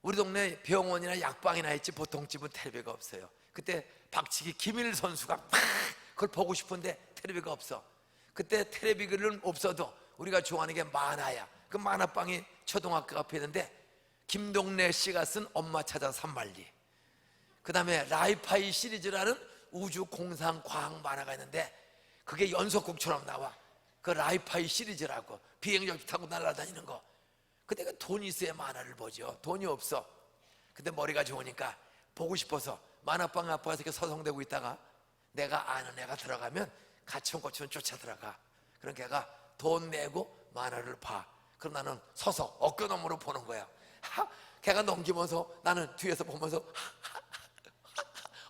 우리 동네 병원이나 약방이나 있지 보통 집은 텔레비가 없어요. 그때 박치기 김일 선수가 막 그걸 보고 싶은데 텔레비가 없어. 그때 텔레비는 없어도 우리가 좋아하는 게 만화야. 그 만화방이 초등학교 앞에 있는데 김동래 씨가 쓴 엄마 찾아 산말리, 그 다음에 라이파이 시리즈라는 우주 공상 과학 만화가 있는데 그게 연속극처럼 나와. 그 라이파이 시리즈라고 비행기 타고 날아다니는 거. 근데 그 돈이 있어야 만화를 보죠. 돈이 없어. 근데 머리가 좋으니까 보고 싶어서 만화방 앞에서 이렇게 서성대고 있다가 내가 아는 애가 들어가면 가천거천 쫓아 들어가. 그런 걔가 돈 내고 만화를 봐. 그럼 나는 서서 어깨너머로 보는 거야. 걔가 넘기면서 나는 뒤에서 보면서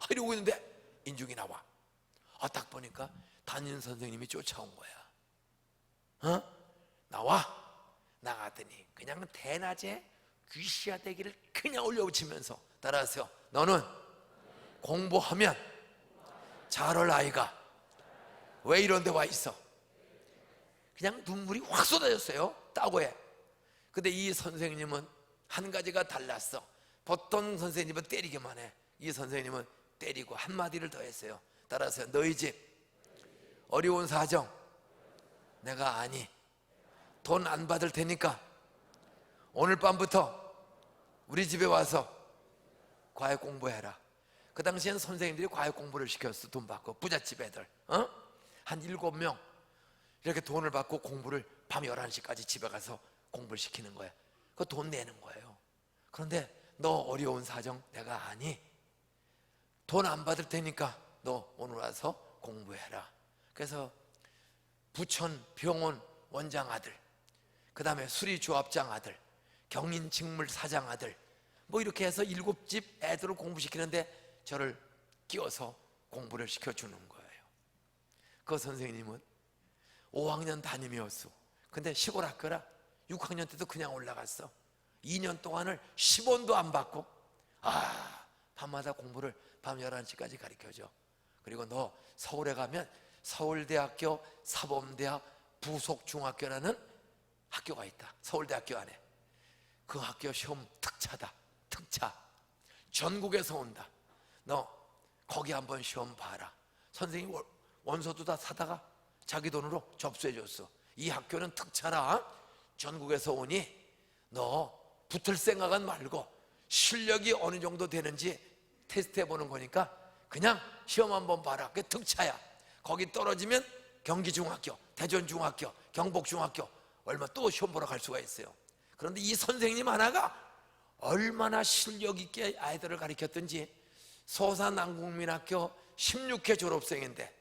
이러고 있는데 인중이 나와. 딱 보니까 담임 선생님이 쫓아온 거야. 나가더니 그냥 대낮에 귀시야대기를 그냥 올려붙이면서, 따라하세요. 너는 공부하면 잘할 아이가 왜 이런 데 와 있어? 그냥 눈물이 확 쏟아졌어요. 따고해. 근데 이 선생님은 한 가지가 달랐어. 보통 선생님은 때리기만 해. 이 선생님은 때리고 한마디를 더 했어요. 따라서 너희 집 어려운 사정 내가 아니. 돈 안 받을 테니까 오늘 밤부터 우리 집에 와서 과외 공부해라. 그 당시엔 선생님들이 과외 공부를 시켰어. 돈 받고. 부잣집 애들 한 7명 이렇게 돈을 받고 공부를 밤 11시까지 집에 가서 공부를 시키는 거야. 그 돈 내는 거예요. 그런데 너 어려운 사정 내가 아니. 돈 안 받을 테니까 너 오늘 와서 공부해라. 그래서 부천 병원 원장 아들, 그 다음에 수리조합장 아들, 경인직물 사장 아들, 뭐 이렇게 해서 7집 애들을 공부시키는데 저를 끼워서 공부를 시켜주는 거예요. 그 선생님은 5학년 담임이었어. 근데 시골 학교라 6학년 때도 그냥 올라갔어. 2년 동안을 10원도 안 받고 밤마다 공부를 밤 11시까지 가르쳐줘. 그리고 너 서울에 가면 서울대학교 사범대학 부속중학교라는 학교가 있다. 서울대학교 안에. 그 학교 시험 특차다. 특차. 전국에서 온다. 너 거기 한번 시험 봐라. 선생님 원서도 다 사다가 자기 돈으로 접수해줬어. 이 학교는 특차라. 전국에서 오니 너 붙을 생각은 말고 실력이 어느 정도 되는지 테스트해보는 거니까 그냥 시험 한번 봐라. 그게 특차야. 거기 떨어지면 경기중학교, 대전중학교, 경복중학교 얼마 또 시험 보러 갈 수가 있어요. 그런데 이 선생님 하나가 얼마나 실력 있게 아이들을 가르쳤던지 서산남국민학교 16회 졸업생인데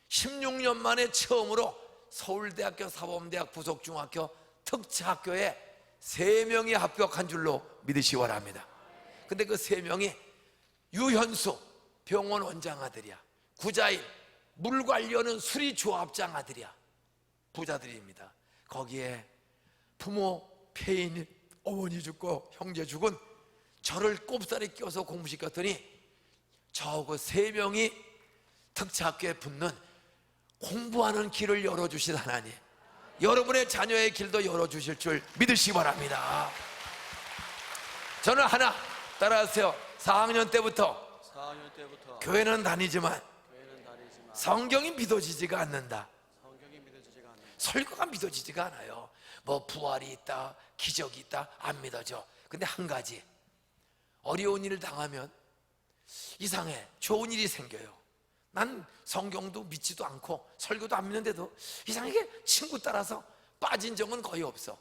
16년 만에 처음으로 서울대학교 사범대학 부속중학교 특차학교에 3명이 합격한 줄로 믿으시기 바랍니다. 근데 그 3명이 유현수 병원 원장 아들이야. 구자일 물 관리하는 수리조합장 아들이야. 부자들입니다. 거기에 부모 폐인, 어머니 죽고 형제 죽은 저를 꼽살에 끼워서 공부시켰더니 저그 3명이 특차학교에 붙는 공부하는 길을 열어주신 하나님, 여러분의 자녀의 길도 열어주실 줄 믿으시기 바랍니다. 저는 하나 따라하세요. 4학년 때부터 4학년 때부터 교회는 다니지만 교회는 다니지만 성경이 믿어지지가 않는다. 성경이 믿어지지가 않는다. 설교가 믿어지지가 않아요. 뭐 부활이 있다, 기적이 있다, 안 믿어져. 근데 한 가지, 어려운 일을 당하면 이상해, 좋은 일이 생겨요. 난 성경도 믿지도 않고 설교도 안 믿는데도 이상하게 친구 따라서 빠진 적은 거의 없어.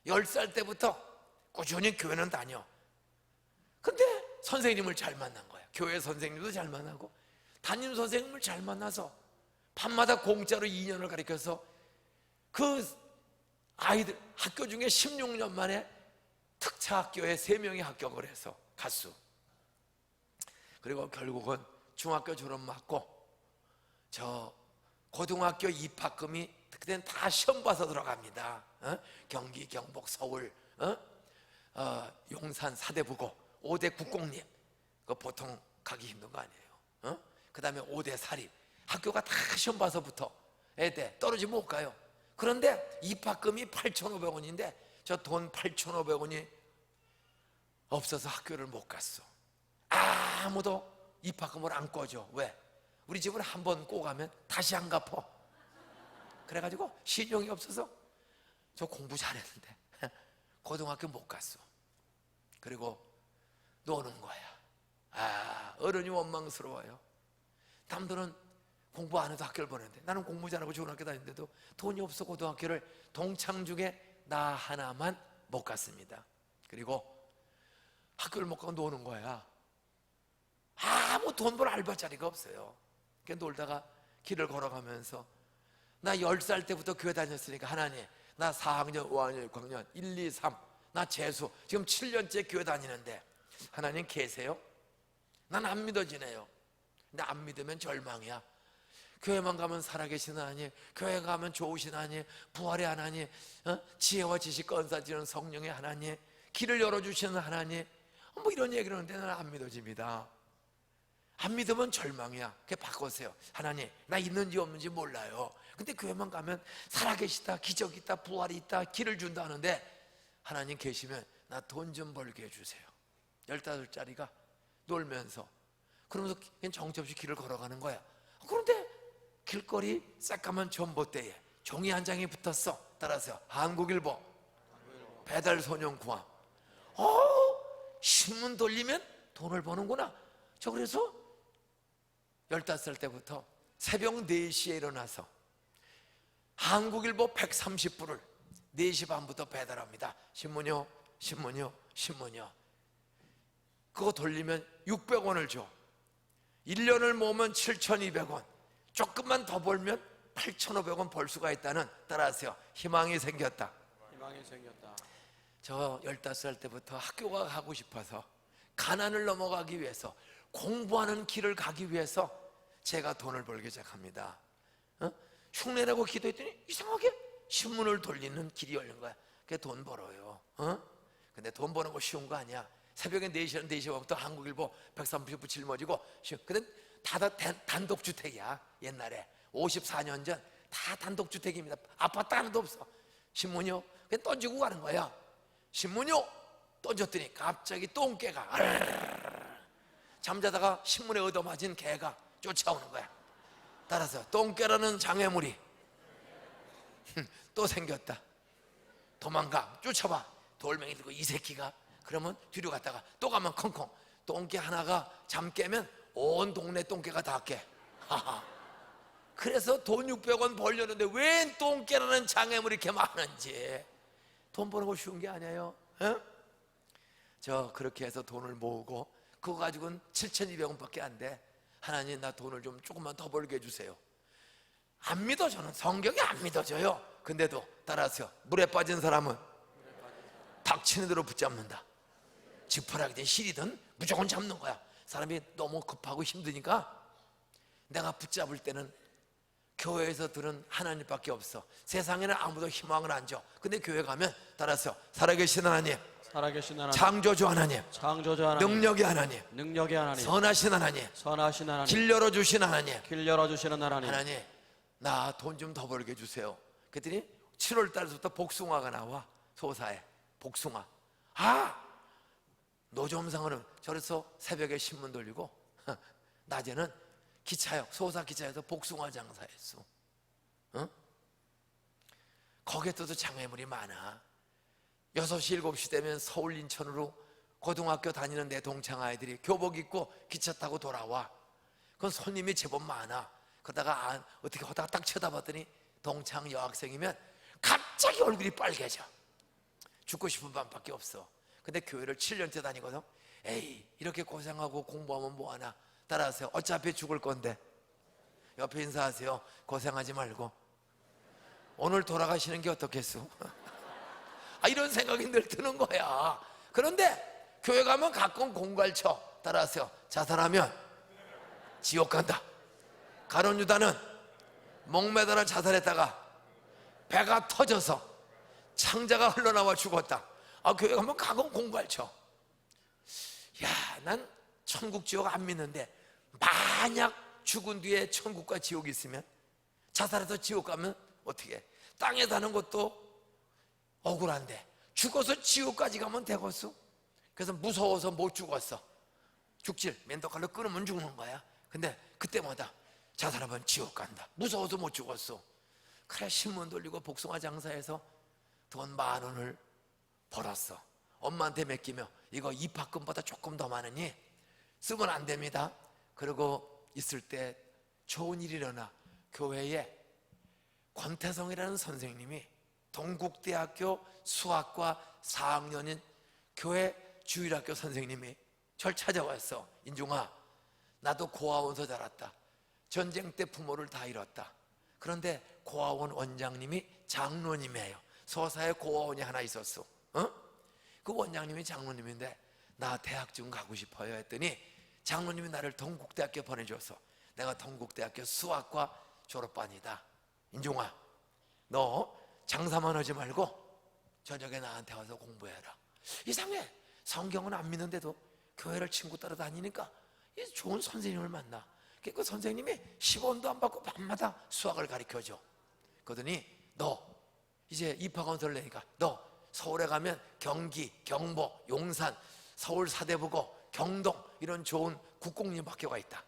10살 때부터 꾸준히 교회는 다녀. 근데 선생님을 잘 만난 거야. 교회 선생님도 잘 만나고 담임 선생님을 잘 만나서 밤마다 공짜로 2년을 가르쳐서 그 아이들 학교 중에 16년 만에 특차학교에 3명이 합격을 해서 갔어. 그리고 결국은 중학교 졸업 맞고 저 고등학교 입학금이 그때는 다 시험 봐서 들어갑니다. 경기, 경북, 서울, 용산, 사대부고 5대 국공립, 그 보통 가기 힘든 거 아니에요. 그 다음에 5대 사립, 학교가 다 시험 봐서 붙어. 애들 떨어지면 못 가요. 그런데 입학금이 8,500원인데 저 돈 8,500원이 없어서 학교를 못 갔어. 아무도 입학금을 안 꿔줘. 왜? 우리 집은 한 번 꼬가면 다시 안 갚어. 그래가지고 신용이 없어서 저 공부 잘했는데 고등학교 못 갔어. 그리고 노는 거야. 어른이 원망스러워요. 남들은 공부 안 해도 학교를 보내는데 나는 공부 잘하고 좋은 학교 다니는데도 돈이 없어 고등학교를 동창 중에 나 하나만 못 갔습니다. 그리고 학교를 못 가고 노는 거야. 아무 돈 벌 알바 자리가 없어요. 그러니까 놀다가 길을 걸어가면서 나 10살 때부터 교회 다녔으니까 하나님, 나 4학년, 5학년, 6학년, 1, 2, 3, 나 재수 지금 7년째 교회 다니는데 하나님 계세요? 난 안 믿어지네요. 근데 안 믿으면 절망이야. 교회만 가면 살아계신 하나님, 교회 가면 좋으신 하나님, 부활의 하나님, 지혜와 지식 건사지는 성령의 하나님, 길을 열어주시는 하나님, 뭐 이런 얘기를 하는데 나는 안 믿어집니다. 안 믿으면 절망이야. 그게 바꿔세요. 하나님, 나 있는지 없는지 몰라요. 근데 교회만 가면 살아계시다, 기적이 있다, 부활이 있다, 길을 준다 하는데 하나님 계시면 나 돈 좀 벌게 해주세요. 15살짜리가 놀면서 그러면서 그냥 정처없이 길을 걸어가는 거야. 그런데 길거리 새까만 전봇대에 종이 한 장이 붙었어. 따라서 한국일보 배달소년 구함. 신문 돌리면 돈을 버는구나. 저 그래서 15살 때부터 새벽 4시에 일어나서 한국일보 130부를 4시 반부터 배달합니다. 신문요, 신문요, 신문요. 그거 돌리면 600원을 줘. 1년을 모으면 7,200원. 조금만 더 벌면 8,500원 벌 수가 있다는, 따라하세요, 희망이 생겼다. 희망이 생겼다. 저 15살 때부터 학교가 가고 싶어서 가난을 넘어가기 위해서 공부하는 길을 가기 위해서 제가 돈을 벌기 시작합니다. 흉내내고 기도했더니 이상하게 신문을 돌리는 길이 열린 거야. 그게 돈 벌어요. 근데 돈 버는 거 쉬운 거 아니야. 새벽에 4시는 4시부터 한국일보 130부 짊어지고, 근데 다 단독주택이야. 옛날에 54년 전 다 단독주택입니다. 아파트 하나도 없어. 신문요, 그냥 던지고 가는 거야. 신문요 던졌더니 갑자기 똥개가 잠자다가 신문에 얻어맞은 개가 쫓아오는 거야. 따라서 똥개라는 장애물이 또 생겼다. 도망가. 쫓아봐. 돌멩이 들고 이 새끼가. 그러면 뒤로 갔다가 또 가면 컹컹. 똥개 하나가 잠 깨면 온 동네 똥개가 다 깨. 그래서 돈 600원 벌려는데 웬 똥개라는 장애물이 이렇게 많은지. 돈 버는 거 쉬운 게 아니에요. 저 그렇게 해서 돈을 모으고 그거 가지고는 7,200원밖에 안 돼. 하나님, 나 돈을 좀 조금만 더 벌게 해주세요. 안 믿어. 저는 성경이 안 믿어져요. 근데도 따라서 물에 빠진 사람은 닥치는 대로 붙잡는다. 지푸라기든 실이든 무조건 잡는 거야. 사람이 너무 급하고 힘드니까 내가 붙잡을 때는 교회에서 들은 하나님밖에 없어. 세상에는 아무도 희망을 안 줘. 근데 교회 가면 따라서 살아계신 하나님, 살아계신 하나님, 창조주 하나님, 창조주 하나님, 능력의 하나님, 능력의 하나님, 선하신 하나님, 선하신 하나님, 길 열어주신 하나님, 길 열어주시는 하나님. 하나님 나 돈 좀 더 벌게 해주세요. 그랬더니 7월 달부터 복숭아가 나와. 소사에 복숭아. 노점상으로 저래서 새벽에 신문 돌리고 낮에는 기차역, 소사 기차에서 복숭아 장사했어. 응? 거기에 또 장애물이 많아. 6시, 7시 되면 서울 인천으로 고등학교 다니는 내 동창 아이들이 교복 입고 기차 타고 돌아와. 그건 손님이 제법 많아. 그러다가 어떻게 하다가 딱 쳐다봤더니 동창 여학생이면 갑자기 얼굴이 빨개져. 죽고 싶은 밤밖에 없어. 근데 교회를 7년째 다니거든. 에이, 이렇게 고생하고 공부하면 뭐하나. 따라하세요. 어차피 죽을 건데. 옆에 인사하세요. 고생하지 말고 오늘 돌아가시는 게 어떻겠소? 이런 생각이 늘 드는 거야. 그런데 교회 가면 가끔 공갈쳐. 따라하세요. 자살하면 지옥 간다. 가룟 유다는 목매달아 자살했다가 배가 터져서 창자가 흘러나와 죽었다. 교회 가면 가끔 공갈쳐. 난 천국 지옥 안 믿는데 만약 죽은 뒤에 천국과 지옥이 있으면, 자살해서 지옥 가면 어떻게 해? 땅에 사는 것도 억울한데 죽어서 지옥까지 가면 되겠어? 그래서 무서워서 못 죽었어. 죽질 맨도칼로 끊으면 죽는 거야. 근데 그때마다 자살하면 지옥 간다. 무서워서 못 죽었어. 그래 신문 돌리고 복숭아 장사해서 돈 10,000원을 벌었어. 엄마한테 맡기며 이거 입학금보다 조금 더 많으니 쓰면 안 됩니다. 그러고 있을 때 좋은 일이 일어나. 교회에 권태성이라는 선생님이 동국대학교 수학과 4학년인 교회 주일학교 선생님이 절 찾아왔어. 인중아, 나도 고아원서 자랐다. 전쟁 때 부모를 다 잃었다. 그런데 고아원 원장님이 장로님이에요. 소사에 고아원이 하나 있었어. 그 원장님이 장로님인데 나 대학 좀 가고 싶어요 했더니 장로님이 나를 동국대학교 보내줘서 내가 동국대학교 수학과 졸업반이다. 인종아, 너 장사만 하지 말고 저녁에 나한테 와서 공부해라. 이상해. 성경은 안 믿는데도 교회를 친구 따라 다니니까 좋은 선생님을 만나. 그 선생님이 10원도 안 받고 밤마다 수학을 가르쳐줘. 그러더니 너 이제 입학원서를 내니까 너 서울에 가면 경기, 경북, 용산, 서울 사대부고, 경동 이런 좋은 국공립학교가 있다.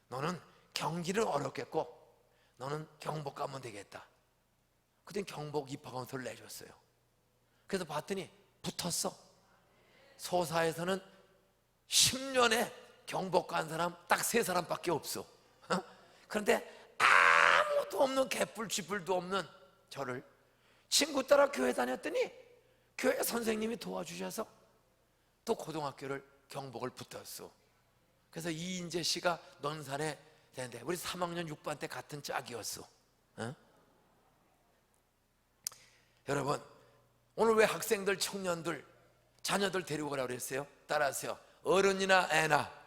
너는 경기는 어렵겠고 너는 경북 가면 되겠다. 그때 경북 입학원서를 내줬어요. 그래서 봤더니 붙었어. 소사에서는 10년에 경북 간 사람 딱 3사람밖에 없어. 그런데 아무도 없는 개뿔쥐뿔도 없는 저를 친구 따라 교회 다녔더니 교회 선생님이 도와주셔서 또 고등학교를 경북을 붙었어. 그래서 이인재 씨가 논산에 되는데 우리 3학년 6반 때 같은 짝이었어. 여러분, 오늘 왜 학생들, 청년들, 자녀들 데리고 가라고 그랬어요? 따라하세요. 어른이나 애나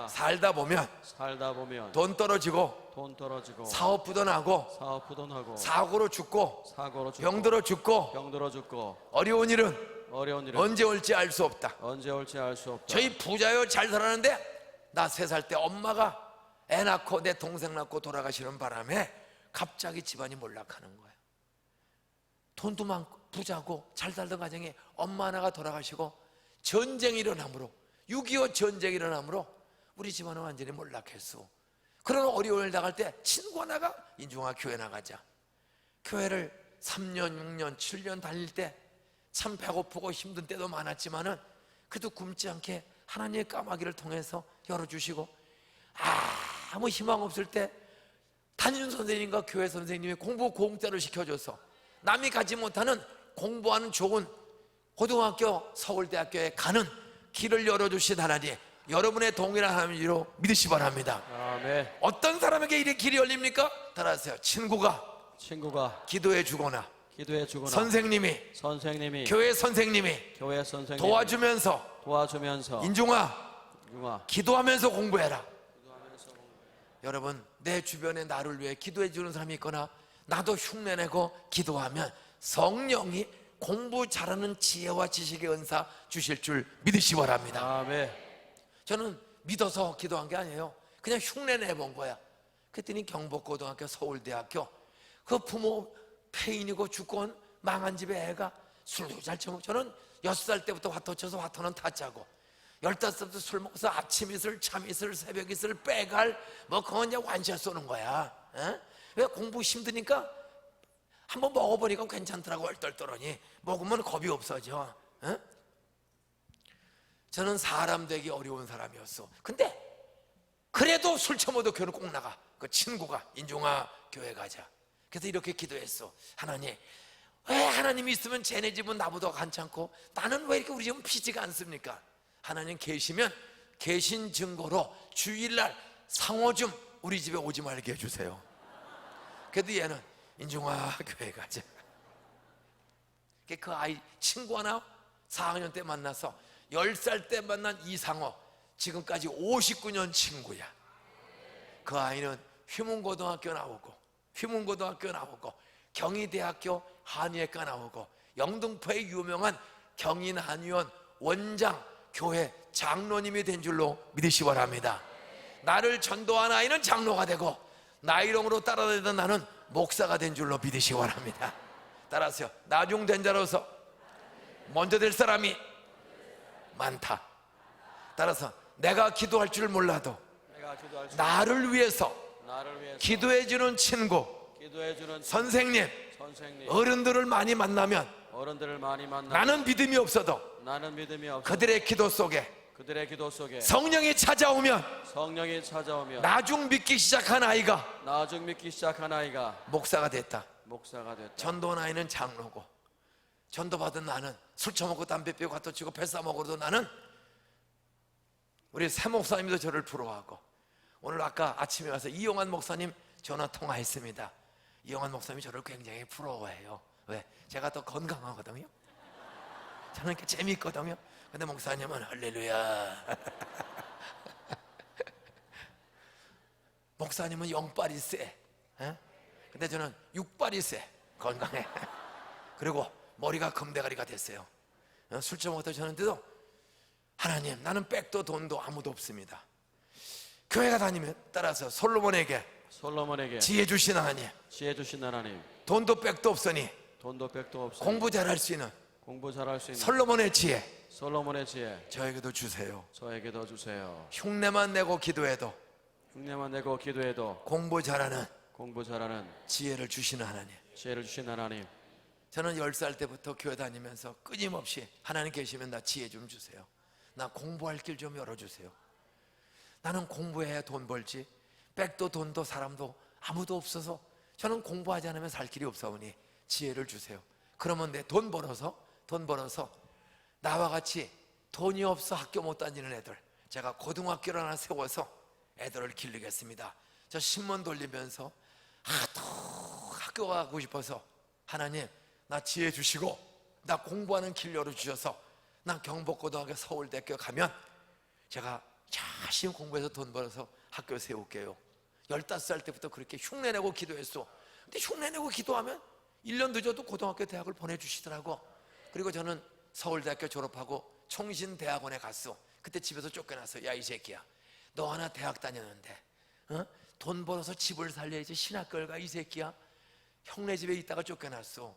살다 보면 돈 떨어지고 사업 부도나고 사고로 죽고 병들어 죽고 어려운 일은 언제 올지 알 수 없다. 저희 부자요 잘 살았는데 나 3살 때 엄마가 애 낳고 내 동생 낳고 돌아가시는 바람에 갑자기 집안이 몰락하는 거예요. 돈도 많고 부자고 잘 살던 가정에 엄마 하나가 돌아가시고 전쟁이 일어나므로 6.25 전쟁이 일어나므로 우리 집안은 완전히 몰락했어. 그런 어려움을 당할 때 친구 하나가 인중아 교회 나가자. 교회를 3년, 6년, 7년 다닐 때 참 배고프고 힘든 때도 많았지만은 그래도 굶지 않게 하나님의 까마귀를 통해서 열어주시고 아무 희망 없을 때 담임 선생님과 교회 선생님이 공부 공짜로 시켜줘서 남이 가지 못하는 공부하는 좋은 고등학교 서울대학교에 가는 길을 열어주신 하나님, 여러분의 동일한 하나님으로 믿으시 바랍니다. 아멘. 어떤 사람에게 이렇게 길이 열립니까? 따라하세요. 친구가 친구가 기도해 주거나 기도해 주거나 선생님이 선생님이 교회 선생님이 교회 선생님 도와주면서 인중아 인중아 기도하면서 공부해라. 여러분, 내 주변에 나를 위해 기도해 주는 사람이 있거나 나도 흉내내고 기도하면 성령이 공부 잘하는 지혜와 지식의 은사 주실 줄 믿으시 바랍니다. 아멘. 저는 믿어서 기도한 게 아니에요. 그냥 흉내내 본 거야. 그랬더니 경복고등학교, 서울대학교 그 부모 폐인이고 죽건 망한 집에 애가 술도 잘 처먹고, 저는 6살 때부터 화토 쳐서 화토는 타짜고 15살부터 술 먹어서 아침 이슬, 참 이슬, 새벽 이슬, 빼갈 뭐 그건 그냥 완샷 쏘는 거야. 에? 왜 공부 힘드니까 한번 먹어보니까 괜찮더라고. 얼떨떨하니 먹으면 겁이 없어져. 에? 저는 사람 되기 어려운 사람이었어. 근데 그래도 술 처먹어도 교회는 꼭 나가. 그 친구가 인중아 교회 가자. 그래서 이렇게 기도했어. 하나님, 왜 하나님이 있으면 쟤네 집은 나보다 괜찮고 나는 왜 이렇게 우리 집은 피지가 않습니까? 하나님 계시면 계신 증거로 주일날 상호 좀 우리 집에 오지 말게 해주세요. 그래도 얘는 인중아 교회 가자. 그 아이 친구 하나 4학년 때 만나서 10살 때 만난 이상호, 지금까지 59년 친구야. 그 아이는 휘문고등학교 나오고 경희대학교 한의학과 나오고 영등포의 유명한 경인한의원 원장 교회 장로님이 된 줄로 믿으시 바랍니다. 나를 전도한 아이는 장로가 되고 나이롱으로 따라다니던 나는 목사가 된 줄로 믿으시 바랍니다. 따라서요, 나중된 자로서 먼저 될 사람이 많다. 따라서 내가 기도할 줄 몰라도 나를 위해서 기도해 주는 친구, 선생님, 어른들을 많이 만나면 나는 믿음이 없어도 그들의 기도 속에 성령이 찾아오면 나중 믿기 시작한 아이가 목사가 됐다. 전도 나이는 장로고 전도받은 나는 술 처먹고 담배 피우고 갓도 치고 뱃사 먹어도 나는, 우리 새 목사님도 저를 부러워하고, 오늘 아까 아침에 와서 이용환 목사님 전화 통화했습니다. 이용환 목사님이 저를 굉장히 부러워해요. 왜? 제가 더 건강하거든요. 저는 이렇게 재미있거든요. 근데 목사님은 할렐루야. 목사님은 영빨이 세. 에? 근데 저는 육빨이 세. 건강해. 그리고 머리가 금대가리가 됐어요. 술 처먹었다 저는데도 하나님, 나는 백도 돈도 아무도 없습니다. 교회가 다니면 따라서 솔로몬에게 지혜 주신 하나님, 돈도 백도 없으니 공부 잘할 수 있는 솔로몬의 지혜 저에게도 주세요. 흉내만 내고 기도해도 공부 잘하는 지혜를 주시는 하나님. 저는 10살 때부터 교회 다니면서 끊임없이 하나님 계시면 나 지혜 좀 주세요. 나 공부할 길 좀 열어주세요. 나는 공부해야 돈 벌지 백도 돈도 사람도 아무도 없어서 저는 공부하지 않으면 살 길이 없사오니 지혜를 주세요. 그러면 내 돈 벌어서 나와 같이 돈이 없어 학교 못 다니는 애들, 제가 고등학교를 하나 세워서 애들을 기르겠습니다. 저 신문 돌리면서 하도 학교 가고 싶어서 하나님 나 지혜 주시고 나 공부하는 길 열어주셔서 나 경복고등학교 서울대학교 가면 제가 열심히 공부해서 돈 벌어서 학교 세울게요. 15살 때부터 그렇게 흉내내고 기도했어. 근데 흉내내고 기도하면 1년 늦어도 고등학교 대학을 보내주시더라고. 그리고 저는 서울대학교 졸업하고 총신대학원에 갔어. 그때 집에서 쫓겨났어. 야 이 새끼야, 너 하나 대학 다녔는데 돈 벌어서 집을 살려야지 신학교를 가 이 새끼야. 형네 집에 있다가 쫓겨났어.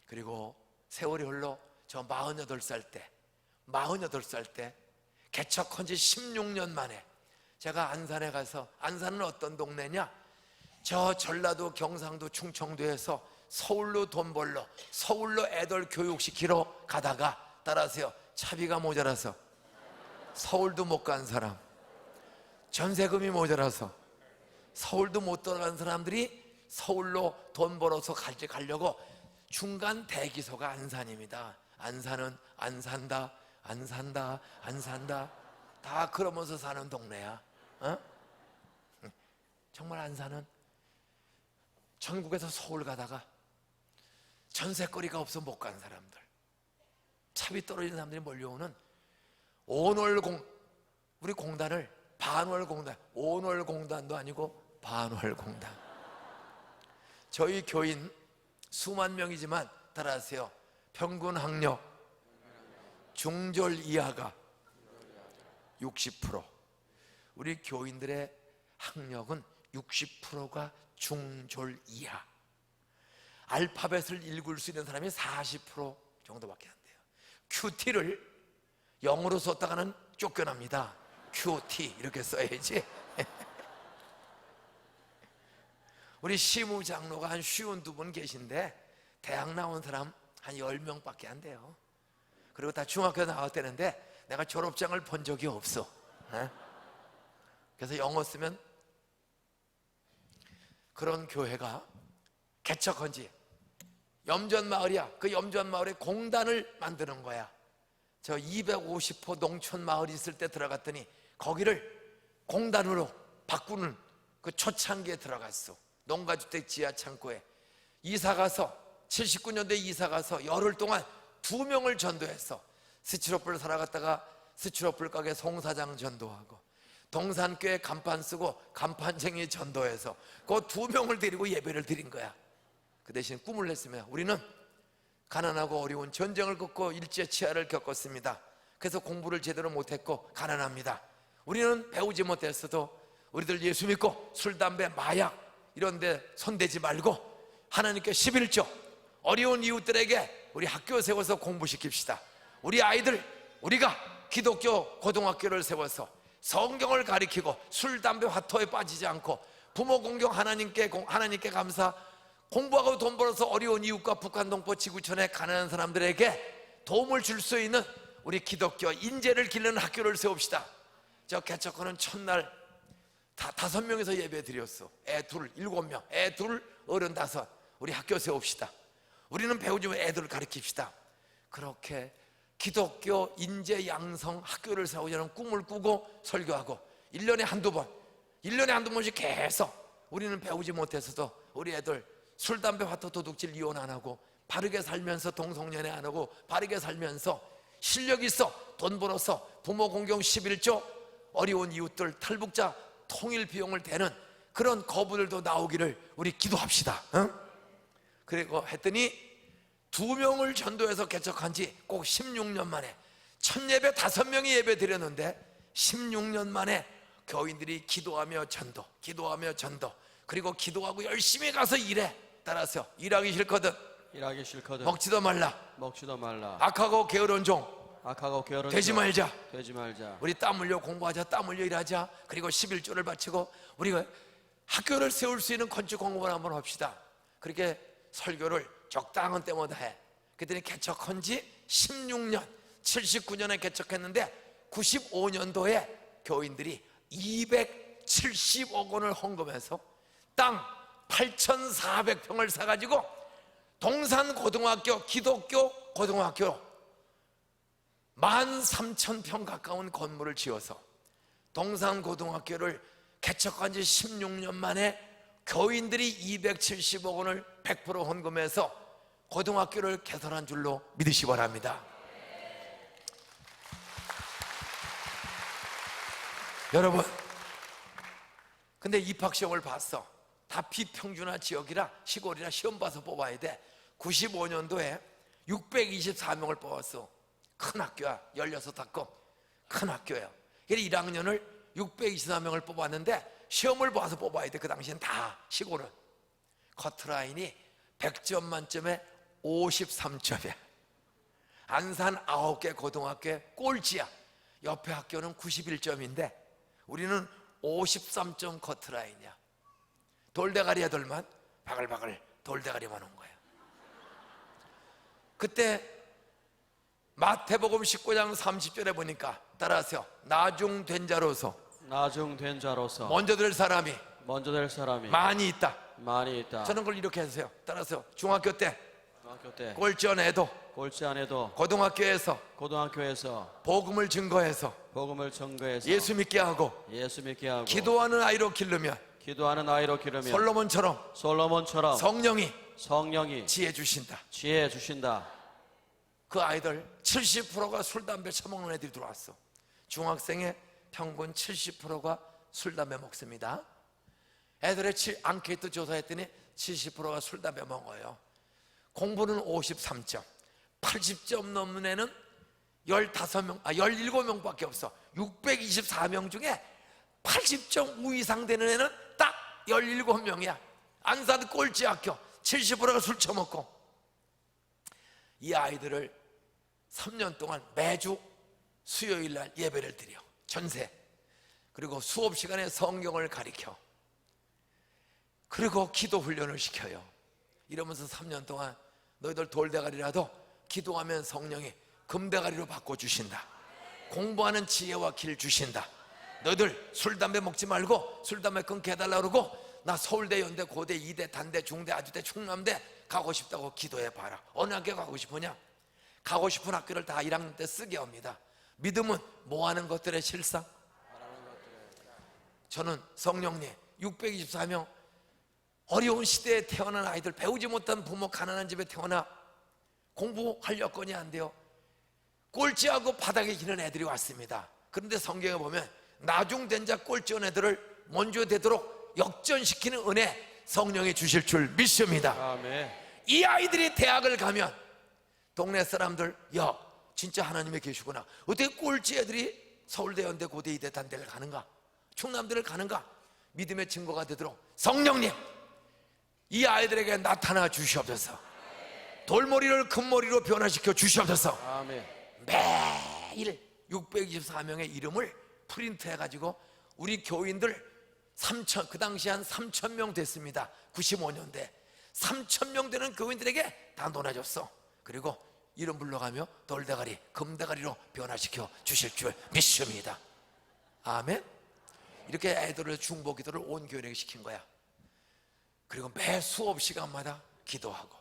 그리고 세월이 흘러 저 48살 때 개척한 지 16년 만에 제가 안산에 가서, 안산은 어떤 동네냐, 저 전라도 경상도 충청도에서 서울로 돈 벌러 서울로 애들 교육시키러 가다가 따라하세요, 차비가 모자라서 서울도 못 간 사람, 전세금이 모자라서 서울도 못 들어간 사람들이 서울로 돈 벌어서 가려고 중간 대기소가 안산입니다. 안산은 안 산다 다 그러면서 사는 동네야. 정말 안산은 전국에서 서울 가다가 전세거리가 없어 못 가는 사람들, 차비 떨어지는 사람들이 몰려오는 우리 공단을 반월공단, 온월공단도 아니고 반월공단. 저희 교인 수만 명이지만 따라하세요. 평균 학력 중졸 이하가 60%. 우리 교인들의 학력은 60%가 중졸 이하. 알파벳을 읽을 수 있는 사람이 40% 정도밖에 안 돼요. QT를 영어로 썼다가는 쫓겨납니다. QT 이렇게 써야지. 우리 시무 장로가 한 52분 계신데 대학 나온 사람 한 10명밖에 안 돼요. 그리고 다 중학교 나왔다는데 내가 졸업장을 본 적이 없어. 그래서 영어 쓰면, 그런 교회가 개척한 지 염전마을이야. 그 염전마을에 공단을 만드는 거야. 저 250호 농촌마을 있을 때 들어갔더니 거기를 공단으로 바꾸는 그 초창기에 들어갔어. 농가주택 지하 창고에 이사가서 79년도에 이사가서 열흘 동안 2명을 전도했어. 스티로폴 살아갔다가 스티로폴 가게 송사장 전도하고, 동산교회 간판 쓰고 간판쟁이 전도해서 그 2명을 데리고 예배를 드린 거야. 그 대신 꿈을 냈으면 우리는 가난하고 어려운 전쟁을 겪고 일제치하를 겪었습니다. 그래서 공부를 제대로 못했고 가난합니다. 우리는 배우지 못했어도 우리들 예수 믿고 술, 담배, 마약 이런 데 손대지 말고 하나님께 11조, 어려운 이웃들에게 우리 학교 세워서 공부시킵시다. 우리 아이들, 우리가 기독교 고등학교를 세워서 성경을 가리키고 술, 담배, 화토에 빠지지 않고 부모 공경, 하나님께 감사, 공부하고 돈 벌어서 어려운 이웃과 북한 동포 지구촌에 가난한 사람들에게 도움을 줄 수 있는 우리 기독교 인재를 기르는 학교를 세웁시다. 저 개척하는 첫날 5명에서 예배 드렸어. 애 둘, 7명, 애 둘, 어른 5. 우리 학교 세웁시다. 우리는 배우지 말고 애들을 가르칩시다. 그렇게 기독교 인재 양성 학교를 세우자는 꿈을 꾸고 설교하고 1년에 한두 번씩 계속, 우리는 배우지 못해서도 우리 애들 술, 담배, 화토, 도둑질, 이혼 안 하고 바르게 살면서 동성연애 안 하고 바르게 살면서 실력 있어 돈 벌어서 부모 공경 11조, 어려운 이웃들, 탈북자 통일 비용을 대는 그런 거부들도 나오기를 우리 기도합시다. 그리고 했더니 2명을 전도해서 개척한 지 꼭 16년 만에 첫 예배 5명이 예배 드렸는데 16년 만에 교인들이 기도하며 전도, 그리고 기도하고 열심히 가서 일해. 따라서 일하기 싫거든 먹지도 말라. 악하고 게으른 종 되지 말자. 우리 땀 흘려 공부하자, 땀 흘려 일하자. 그리고 11조를 바치고 우리가 학교를 세울 수 있는 건축 공부를 한번 합시다. 그렇게 설교를 적당한 때마다 해. 그랬더니 개척한 지 16년, 79년에 개척했는데 95년도에 교인들이 270억 원을 헌금해서 땅 8,400평을 사가지고 동산고등학교, 기독교 고등학교로 13,000평 가까운 건물을 지어서 동산고등학교를 개척한 지 16년 만에 교인들이 270억 원을 100% 헌금해서 고등학교를 개설한 줄로 믿으시 바랍니다. 여러분, 근데 입학시험을 봤어. 다 비평준화 지역이라 시골이라 시험 봐서 뽑아야 돼. 95년도에 624명을 뽑았어. 큰 학교야. 16학급 큰 학교야. 그래서 1학년을 624명을 뽑았는데 시험을 봐서 뽑아야 돼. 그 당시엔 다 시골은. 커트라인이 100점 만점에 53점이야. 안산 9개 고등학교에 꼴찌야. 옆에 학교는 91점인데 우리는 53점 커트라인이야. 돌대가리 애들만 바글바글 돌대가리만 온 거야. 그때 마태복음 19장 30절에 보니까 따라하세요. 나중된 자로서 먼저 될 사람이 많이 있다. 저는 그걸 이렇게 해주세요. 따라서 중학교 때 꼴찌 안 해도 고등학교에서 복음을 증거해서 예수 믿게 하고 기도하는 아이로 기르면 기도하는 아이로 기르며 솔로몬처럼 솔로몬처럼 성령이 성령이 지혜 주신다. 지혜 주신다. 그 아이들 70%가 술 담배 처먹는 애들이 들어왔어. 중학생의 평균 70%가 술 담배 먹습니다. 애들의 앙케이트 조사했더니 70%가 술 담배 먹어요. 공부는 53점, 80점 넘는 애는 17명밖에 없어. 624명 중에 80점 이상 되는 애는 딱 17명이야. 안산 꼴찌 학교. 70%가 술 처먹고. 이 아이들을 3년 동안 매주 수요일 날 예배를 드려. 전세. 그리고 수업 시간에 성경을 가르쳐. 그리고 기도 훈련을 시켜요. 이러면서 3년 동안 너희들 돌대가리라도 기도하면 성령이 금대가리로 바꿔주신다. 공부하는 지혜와 길 주신다. 너희들 술 담배 먹지 말고 술 담배 끊게 해달라고 그러고 나 서울대, 연대, 고대, 이대, 단대, 중대, 아주대, 충남대 가고 싶다고 기도해봐라. 어느 학교 가고 싶으냐? 가고 싶은 학교를 다 1학년 때 쓰게 합니다. 믿음은 뭐하는 것들의 실상? 저는 성령님 624명 어려운 시대에 태어난 아이들, 배우지 못한 부모, 가난한 집에 태어나 공부할 여건이 안 돼요. 꼴찌하고 바닥에 기는 애들이 왔습니다. 그런데 성경에 보면 나중된 자 꼴찌한 애들을 먼저 되도록 역전시키는 은혜 성령이 주실 줄 믿습니다. 아멘. 이 아이들이 대학을 가면 동네 사람들, 야 진짜 하나님이 계시구나. 어떻게 꼴찌 애들이 서울대, 연대, 고대, 이대, 단대를 가는가? 충남대를 가는가? 믿음의 증거가 되도록 성령님 이 아이들에게 나타나 주시옵소서. 돌머리를 금머리로 변화시켜 주시옵소서. 아멘. 매일 624명의 이름을 프린트해가지고 우리 교인들 3천, 그 당시 한 3,000명 됐습니다. 95년대 3,000명 되는 교인들에게 다 논해줬어. 그리고 이름 불러가며 돌대가리, 금대가리로 변화시켜 주실 줄 믿습니다. 아멘. 이렇게 애들을 중보기도를 온 교인에게 시킨 거야. 그리고 매 수업 시간마다 기도하고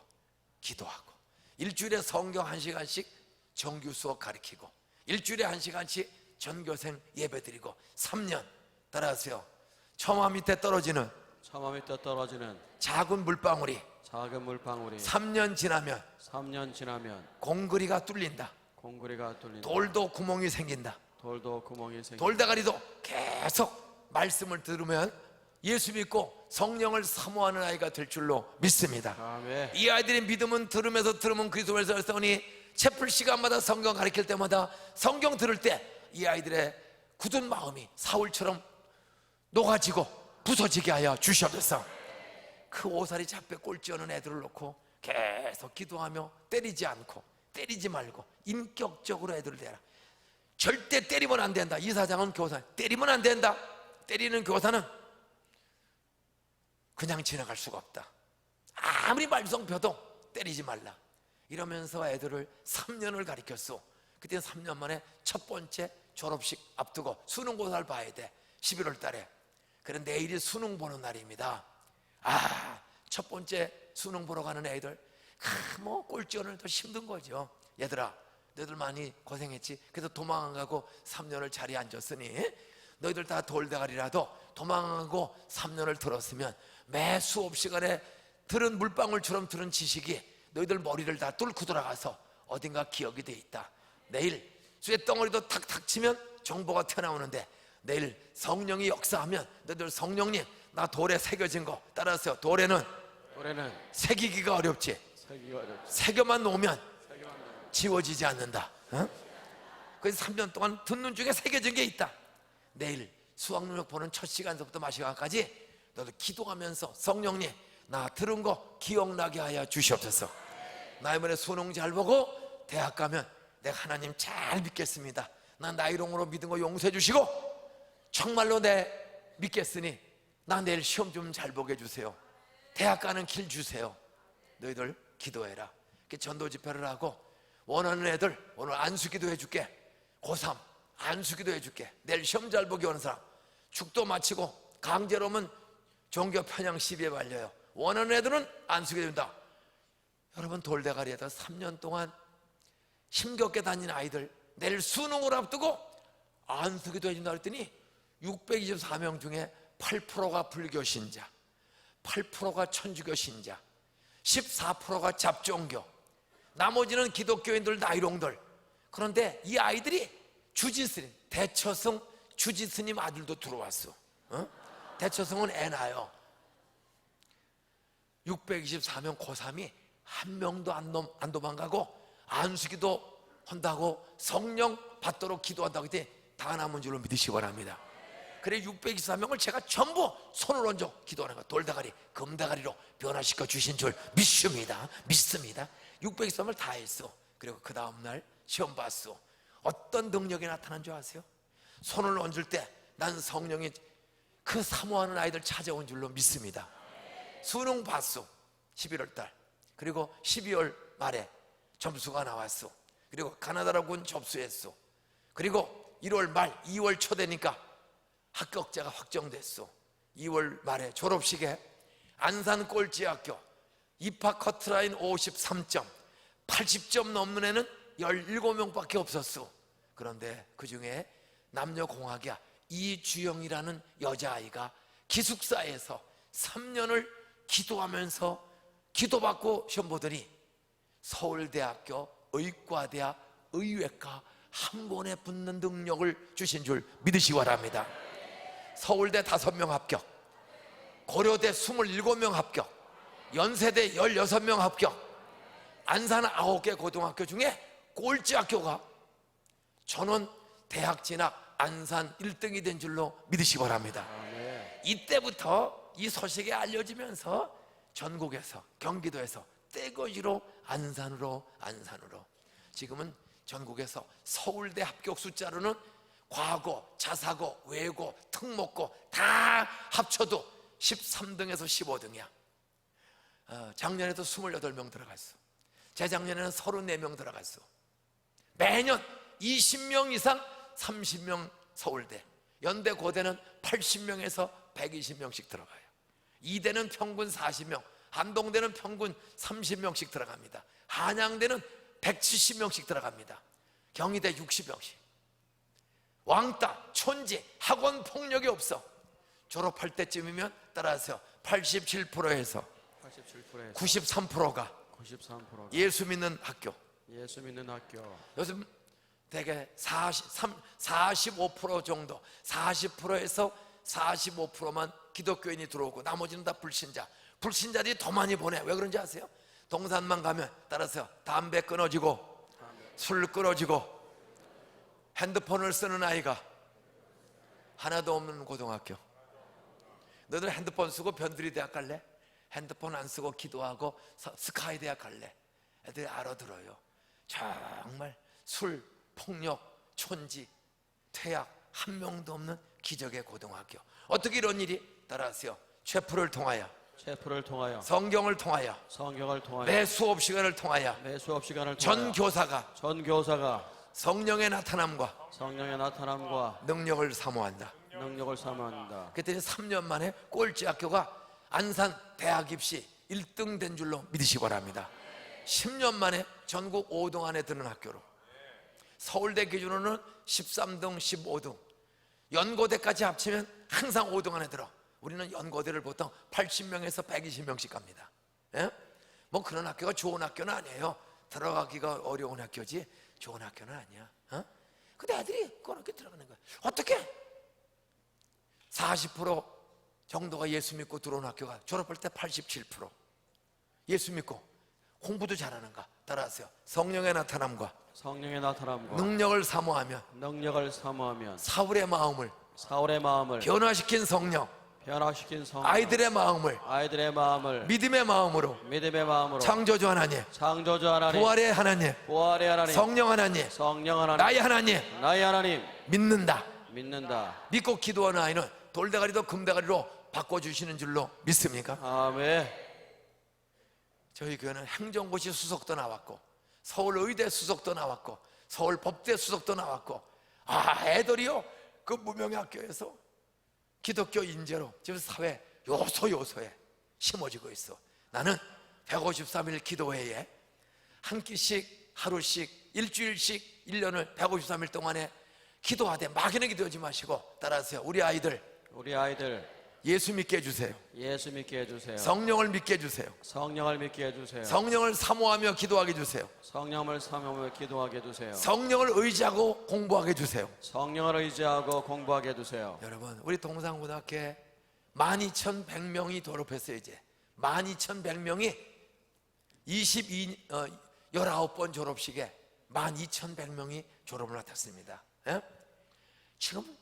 일주일에 성경 1시간씩 정규 수업 가르치고 일주일에 1시간씩 전교생 예배 드리고 3년 따라하세요. 처마 밑에 떨어지는 처마 밑에 떨어지는 작은 물방울이 작은 물방울이 3년 지나면 3년 지나면 공그리가 뚫린다. 공구리가 뚫린다. 돌도 구멍이 생긴다. 돌도 구멍이 생긴다. 돌대가리도 계속 말씀을 들으면 예수 믿고 성령을 사모하는 아이가 될 줄로 믿습니다. 아멘. 이 아이들의 믿음은 들으면서 그리스도에서 살았으니 채플 시간마다 성경 가르칠 때마다 성경 들을 때 이 아이들의 굳은 마음이 사울처럼 녹아지고 부서지게 하여 주시옵소서. 그 오사리 잡배 꼴찌하는 애들을 놓고 계속 기도하며 때리지 않고 때리지 말고 인격적으로 애들을 대라. 절대 때리면 안 된다. 이사장은 교사 때리면 안 된다. 때리는 교사는 그냥 지나갈 수가 없다. 아무리 말썽 펴도 때리지 말라. 이러면서 애들을 3년을 가르쳤어. 그때 3년 만에 첫 번째 졸업식 앞두고 수능고사를 봐야 돼. 11월 달에. 그래 내일이 수능 보는 날입니다. 첫 번째 수능 보러 가는 애들 뭐 꼴찌는 더 힘든 거죠. 얘들아 너희들 많이 고생했지. 그래서 도망 안 가고 3년을 자리에 앉았으니 너희들 다 돌대가리라도 도망하고 3년을 들었으면 매 수업 시간에 들은 물방울처럼 들은 지식이 너희들 머리를 다 뚫고 들어가서 어딘가 기억이 돼 있다. 내일 쇳덩어리도 탁탁 치면 정보가 튀어나오는데 내일 성령이 역사하면 너희들 성령님 나 돌에 새겨진 거 따라서 돌에는 새기기가 어렵지. 새겨만 놓으면 지워지지 않는다. 그래서 3년 동안 듣는 중에 새겨진 게 있다. 내일 수학 능력 보는 첫 시간서부터 마지막까지 너도 기도하면서 성령님 나 들은 거 기억나게 하여 주시옵소서. 나 이번에 수능 잘 보고 대학 가면 내가 하나님 잘 믿겠습니다. 나 나이롱으로 믿은 거 용서해 주시고 정말로 내 믿겠으니 나 내일 시험 좀 잘 보게 해주세요. 대학 가는 길 주세요. 너희들 기도해라. 전도 집회를 하고 원하는 애들 오늘 안수기도 해줄게. 고3 안수기도 해줄게. 내일 시험 잘 보기 오는 사람 축도 마치고 강제로 오면 종교 편향 시비에 말려요. 원하는 애들은 안수기도 해준다. 여러분 돌대가리에다 3년 동안 힘겹게 다닌 아이들 내일 수능을 앞두고 안수기도 해준다 그랬더니 624명 중에 8%가 불교 신자, 8%가 천주교 신자, 14%가 잡종교, 나머지는 기독교인들, 나이롱들. 그런데 이 아이들이 주지스님, 대처성 주지스님 아들도 들어왔어. 대처성은 애 낳아요. 624명 고3이 한 명도 안 도망가고 안수기도 한다고 성령 받도록 기도한다고 했더니 다 남은 줄로 믿으시기 바랍니다. 그래 624명을 제가 전부 손을 얹어 기도하는 거, 돌다가리, 금다가리로 변화시켜 주신 줄 믿습니다. 624명을 다 했어. 그리고 그 다음날 시험 봤어. 어떤 능력이 나타난 줄 아세요? 손을 얹을 때 난 성령이 그 사모하는 아이들 찾아온 줄로 믿습니다. 수능 봤어. 11월 달. 그리고 12월 말에 점수가 나왔어. 그리고 가나다라군 접수했어. 그리고 1월 말 2월 초 되니까 합격자가 확정됐어. 2월 말에 졸업식에 안산 꼴찌학교 입학 커트라인 53점, 80점 넘는 애는 17명밖에 없었어. 그런데 그 중에 남녀공학이야 이주영이라는 여자아이가 기숙사에서 3년을 기도하면서 기도받고 시험 보더니 서울대학교 의과대학 의외과 한 번에 붙는 능력을 주신 줄 믿으시기 바랍니다. 서울대 5명 합격, 고려대 27명 합격, 연세대 16명 합격, 안산 9개 고등학교 중에 꼴찌 학교가 전원 대학 진학 안산 1등이 된 줄로 믿으시기 바랍니다. 이때부터 이 소식이 알려지면서 전국에서, 경기도에서 떼거지로 안산으로 지금은 전국에서 서울대 합격 숫자로는 과고, 자사고, 외고, 특목고 다 합쳐도 13등에서 15등이야. 작년에도 28명 들어갔어. 재작년에는 34명 들어갔어. 매년 20명 이상 30명 서울대, 연대 고대는 80명에서 120명씩 들어가요. 이대는 평균 40명, 한동대는 평균 30명씩 들어갑니다. 한양대는 170명씩 들어갑니다. 경희대 60명씩. 왕따, 촌지, 학원 폭력이 없어. 졸업할 때쯤이면 따라서 87%에서 93%가 예수 믿는 학교. 요즘 대개 45% 정도, 40%에서 45%만 기독교인이 들어오고 나머지는 다 불신자들이 더 많이 보내. 왜 그런지 아세요? 동산만 가면 따라서 담배 끊어지고 술 끊어지고 핸드폰을 쓰는 아이가 하나도 없는 고등학교. 너들 핸드폰 쓰고 변두리 대학 갈래? 핸드폰 안 쓰고 기도하고 스카이 대학 갈래? 애들이 알아들어요. 정말 술, 폭력, 촌지, 퇴학 한 명도 없는 기적의 고등학교. 어떻게 이런 일이? 따라하세요. 체프를 통하여, 성경을 통하여, 매 수업 시간을 통하여 전 교사가 성령의 나타남과 능력을 사모한다. 그랬더니 3년 만에 꼴찌 학교가 안산 대학 입시 1등 된 줄로 믿으시기 바랍니다. 10년 만에 전국 5등 안에 드는 학교로. 서울대 기준으로는 13등, 15등, 연고대까지 합치면 항상 5등 안에 들어. 우리는 연고대를 보통 80명에서 120명씩 갑니다. 예? 뭐 그런 학교가 좋은 학교는 아니에요. 들어가기가 어려운 학교지 좋은 학교는 아니야. 근데 애들이 그렇게 들어가는 거야. 어떻게 40% 정도가 예수 믿고 들어온 학교가 졸업할 때 87% 예수 믿고 공부도 잘하는가? 따라하세요. 성령의 나타남과 능력을 사모하면 사울의 마음을 변화시킨 성령, 아이들의 마음을 믿음의 마음으로 창조주 하나님, 부활의 하나님, 성령 하나님, 나의 하나님 믿는다. 믿고 기도하는 아이는 돌대가리도 금대가리로 바꿔주시는 줄로 믿습니까? 아멘. 저희 교회는 행정고시 수석도 나왔고 서울의대 수석도 나왔고 서울법대 수석도 나왔고 애들이요 그 무명의 학교에서 기독교 인재로 지금 사회 요소에 심어지고 있어. 나는 153일 기도회에 한 끼씩 하루씩 일주일씩 1년을 153일 동안에 기도하되 막연히 기도하지 마시고 따라하세요. 우리 아이들 예수 믿게 해주세요. 예수 믿게 해주세요. 성령을 믿게 해주세요. 성령을 믿게 해주세요. 성령을 사모하며 기도하게 해주세요. 성령을 사모하며 기도하게 해주세요. 성령을 의지하고 공부하게 해주세요. 성령을 의지하고 공부하게 해주세요. 여러분, 우리 동산고등학교에 12,100명이 졸업했어요. 이제 12,100명이 19번 졸업식에 12,100명이 졸업을 맡았습니다. 예? 지금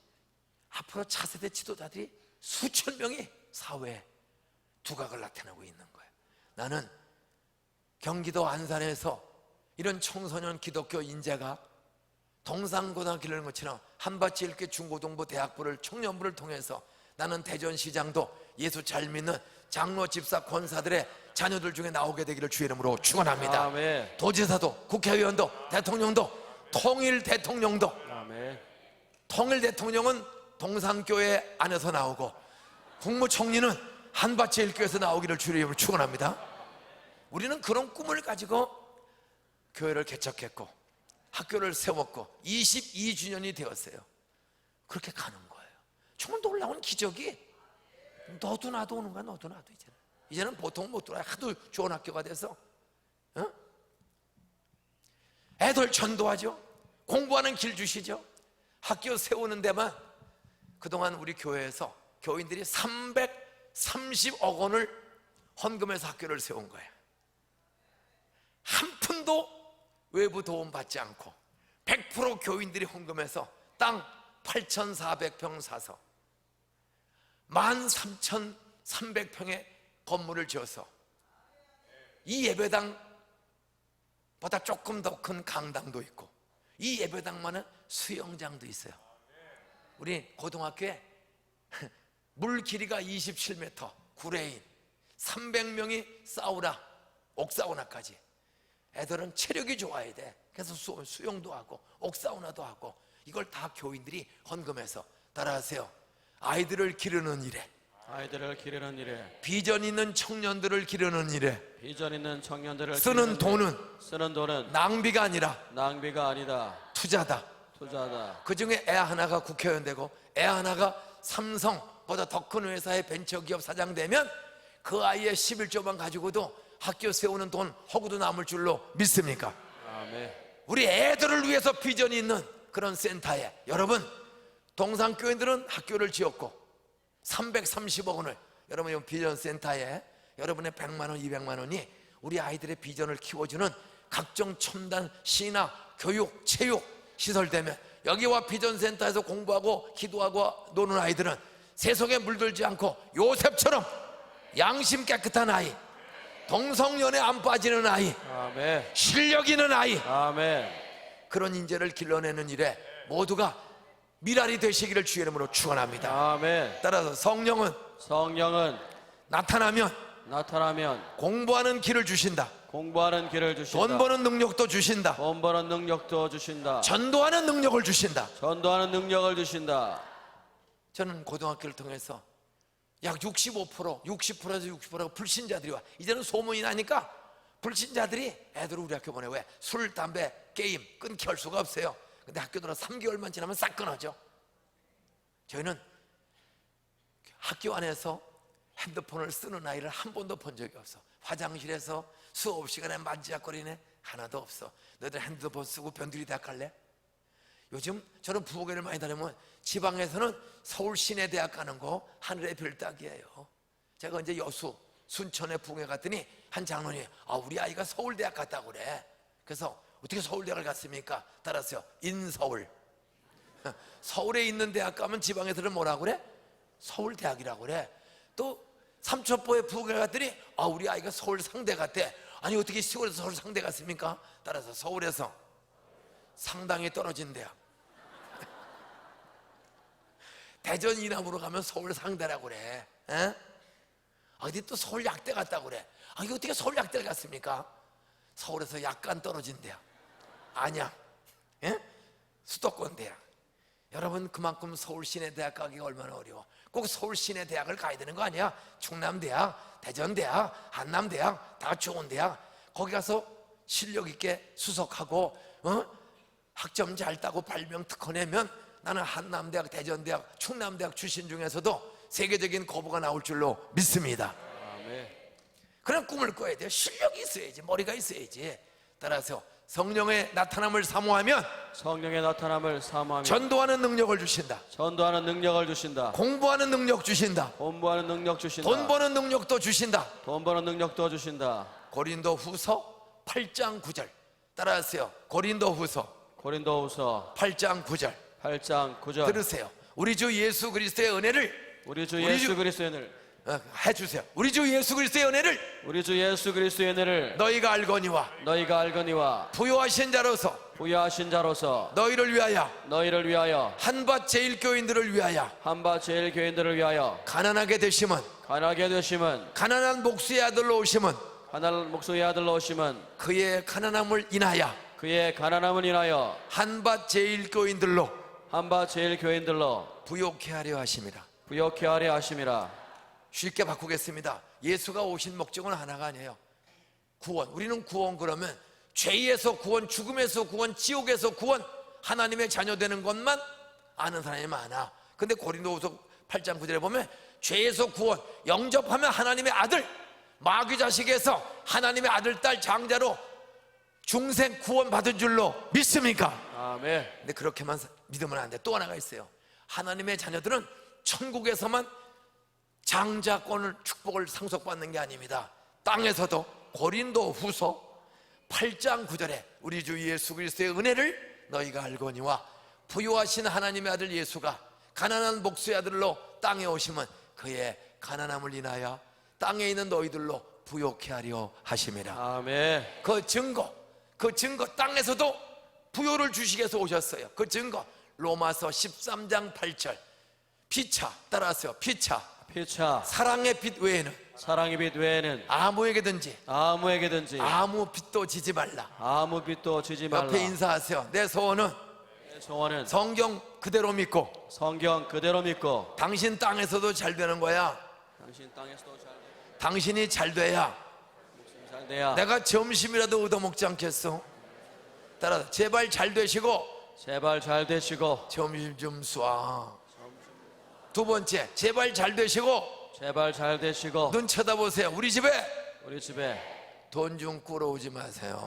앞으로 차세대 지도자들이 수천 명이 사회에 두각을 나타내고 있는 거예요. 나는 경기도 안산에서 이런 청소년 기독교 인재가 동산고등학교를 이런 것처럼 한밭일교 중고등부 대학부를 청년부를 통해서 나는 대전시장도 예수 잘 믿는 장로 집사 권사들의 자녀들 중에 나오게 되기를 주의 이름으로 축원합니다. 아멘. 도지사도 국회의원도 대통령도 통일 대통령도 아멘. 통일 대통령은 동산교회 안에서 나오고 국무총리는 한밭제일교회에서 나오기를 주의 이름으로 축원합니다. 우리는 그런 꿈을 가지고 교회를 개척했고 학교를 세웠고 22주년이 되었어요. 그렇게 가는 거예요. 정말 놀라운 기적이 너도 나도 오는 거야. 너도 나도 이제는 보통 못 들어요. 하도 좋은 학교가 돼서 애들 전도하죠. 공부하는 길 주시죠. 학교 세우는 데만 그동안 우리 교회에서 교인들이 330억 원을 헌금해서 학교를 세운 거예요. 한 푼도 외부 도움 받지 않고 100% 교인들이 헌금해서 땅 8,400평 사서 13,300평의 건물을 지어서 이 예배당보다 조금 더 큰 강당도 있고 이 예배당만은 수영장도 있어요. 우리 고등학교에 물 길이가 27m, 구레인 300명이 사우나, 옥사우나까지. 애들은 체력이 좋아야 돼. 그래서 수영도 하고 옥사우나도 하고 이걸 다 교인들이 헌금해서 따라하세요. 아이들을 기르는 일에, 아이들을 기르는 일에, 비전 있는 청년들을 기르는 일에 비전 있는 청년들을 쓰는 기르는 일에, 돈은 쓰는 돈은 낭비가 아니라 낭비가 아니다. 투자다. 투자다. 그 중에 애 하나가 국회의원 되고 애 하나가 삼성보다 더 큰 회사의 벤처기업 사장 되면 그 아이의 11조만 가지고도 학교 세우는 돈 허구도 남을 줄로 믿습니까? 아멘. 우리 애들을 위해서 비전이 있는 그런 센터에 여러분 동산교인들은 학교를 지었고 330억 원을 여러분 비전 센터에 여러분의 100만 원, 200만 원이 우리 아이들의 비전을 키워주는 각종 첨단 신화, 교육, 체육 시설되면 여기와 비전센터에서 공부하고 기도하고 노는 아이들은 세속에 물들지 않고 요셉처럼 양심 깨끗한 아이, 동성연애 안 빠지는 아이, 아멘. 실력 있는 아이, 아멘. 그런 인재를 길러내는 일에 모두가 미랄이 되시기를 주의 이름으로 축원합니다. 아멘. 따라서 성령은 나타나면 공부하는 길을 주신다. 공부하는 길을 주신다. 돈 버는 능력도 주신다. 돈 버는 능력도 주신다. 전도하는 능력을 주신다. 전도하는 능력을 주신다. 저는 고등학교를 통해서 약 65%, 60%에서 60%가 불신자들이 와. 이제는 소문이 나니까 불신자들이 애들을 우리 학교 보내. 왜? 술, 담배, 게임 끊기 할 수가 없어요. 근데 학교 들어 3개월만 지나면 싹 끊어져. 저희는 학교 안에서 핸드폰을 쓰는 아이를 한 번도 본 적이 없어. 화장실에서 수업 시간에 만지작거리네 하나도 없어. 너희들 핸드폰 쓰고 변두리 대학 갈래? 요즘 저는 부엌에를 많이 다니면 지방에서는 서울 시내대학 가는 거 하늘의 별 따기예요. 제가 이제 여수 순천에 부흥회 갔더니 한 장로님이 우리 아이가 서울대학 갔다고 그래. 그래서 어떻게 서울대학을 갔습니까? 따라서요, 인서울. 서울에 있는 대학 가면 지방에서는 뭐라고 그래? 서울대학이라고 그래. 또 삼천포에 부흥회 갔더니 우리 아이가 서울 상대 갔대. 아니 어떻게 시골에서 서울 상대 갔습니까? 따라서 서울에서 상당히 떨어진 대학. 대전 이남으로 가면 서울 상대라고 그래. 에? 어디 또 서울 약대 갔다고 그래. 이거 어떻게 서울 약대를 갔습니까? 서울에서 약간 떨어진 대학. 안양, 예? 수도권 대학. 여러분 그만큼 서울 시내대학 가기가 얼마나 어려워. 꼭 서울 시내대학을 가야 되는 거 아니야. 충남대학, 대전대학, 한남대학 다 좋은 대학. 거기 가서 실력 있게 수석하고 학점 잘 따고 발명 특허 내면 나는 한남대학, 대전대학, 충남대학 출신 중에서도 세계적인 거부가 나올 줄로 믿습니다. 아멘. 그런 꿈을 꿔야 돼요. 실력이 있어야지, 머리가 있어야지. 따라서 성령의 나타남을 사모하면 성령의 나타남을 사모하며 전도하는 능력을 주신다. 전도하는 능력을 주신다. 공부하는 능력 주신다. 공부하는 능력 주신다. 돈 버는 능력도 주신다. 돈 버는 능력도 주신다. 고린도 후서 8장 9절 따라하세요. 고린도 후서 고린도후서 8장 9절 8장 9절. 들으세요. 우리 주 예수 그리스도의 은혜를 우리 주 우리 예수 주- 그리스도의 은혜를 해주세요. 우리 주 예수 그리스도의 은혜를 우리 주 예수 그리스도의 은혜를 너희가 알거니와 너희가 알거니와 부요하신 자로서 부여하신 자로서 너희를 위하여 너희를 위하여 한밭 제일교인들을 위하여 한바 제일 교인들을 위하여 가난하게 되심은 가난하게 되심은 가난한 목수의 아들로 오심은 가난한 목소의 아들로 오심은 그의 가난함을 인하여 그의 가난함을 인하여 한밭 제일교인들로 한바 제일 교인들로 부요케 하려 하심이라. 부욕케 하려 하심이라. 쉽게 바꾸겠습니다. 예수가 오신 목적은 하나가 아니에요. 구원. 우리는 구원 그러면 죄에서 구원, 죽음에서 구원, 지옥에서 구원, 하나님의 자녀 되는 것만 아는 사람이 많아. 근데 고린도후서 8장 9절에 보면 죄에서 구원, 영접하면 하나님의 아들, 마귀 자식에서 하나님의 아들, 딸, 장자로 중생 구원 받은 줄로 믿습니까? 아멘. 근데 그렇게만 믿으면 안 돼. 또 하나가 있어요. 하나님의 자녀들은 천국에서만 장자권을, 축복을 상속받는 게 아닙니다. 땅에서도 고린도 후서 8장 9절에 우리 주 예수 그리스도의 은혜를 너희가 알거니와 부요하신 하나님의 아들 예수가 가난한 목수의 아들로 땅에 오시면 그의 가난함을 인하여 땅에 있는 너희들로 부요케 하려 하심이라. 아멘. 그 증거 땅에서도 부요를 주시기 위해서 오셨어요. 그 증거 로마서 13장 8절 피차 따라하세요. 피차 피차 사랑의 빛 외에는 사랑의 빛 외에는 아무에게든지 아무에게든지 아무 빛도 지지 말라. 아무 빛도 지지 말라. 옆에 인사하세요. 내 소원은 내 소원은 성경 그대로 믿고 성경 그대로 믿고 당신 땅에서도 잘 되는 거야. 당신 땅에서도 잘 당신이 잘 돼야 잘 돼야 내가 점심이라도 얻어먹지 않겠어. 따라서 제발 잘 되시고 제발 잘 되시고 점심 좀 쏴. 두 번째 제발 잘 되시고 제발 잘 되시고 눈 쳐다보세요. 우리 집에 우리 집에 돈 좀 끌어오지 마세요.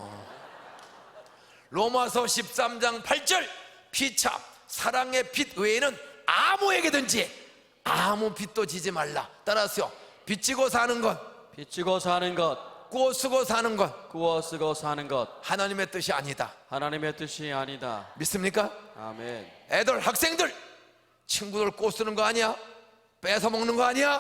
로마서 13장 8절 피차 사랑의 빛 외에는 아무에게든지 아무 빛도 지지 말라. 따라서요. 빚지고 사는 것, 빚지고 사는 것 꾸어 쓰고 사는 것 구워 쓰고 사는 것 하나님의 뜻이 아니다. 하나님의 뜻이 아니다. 믿습니까? 아멘. 애들 학생들 친구들 꼬 쓰는 거 아니야? 뺏어 먹는 거 아니야?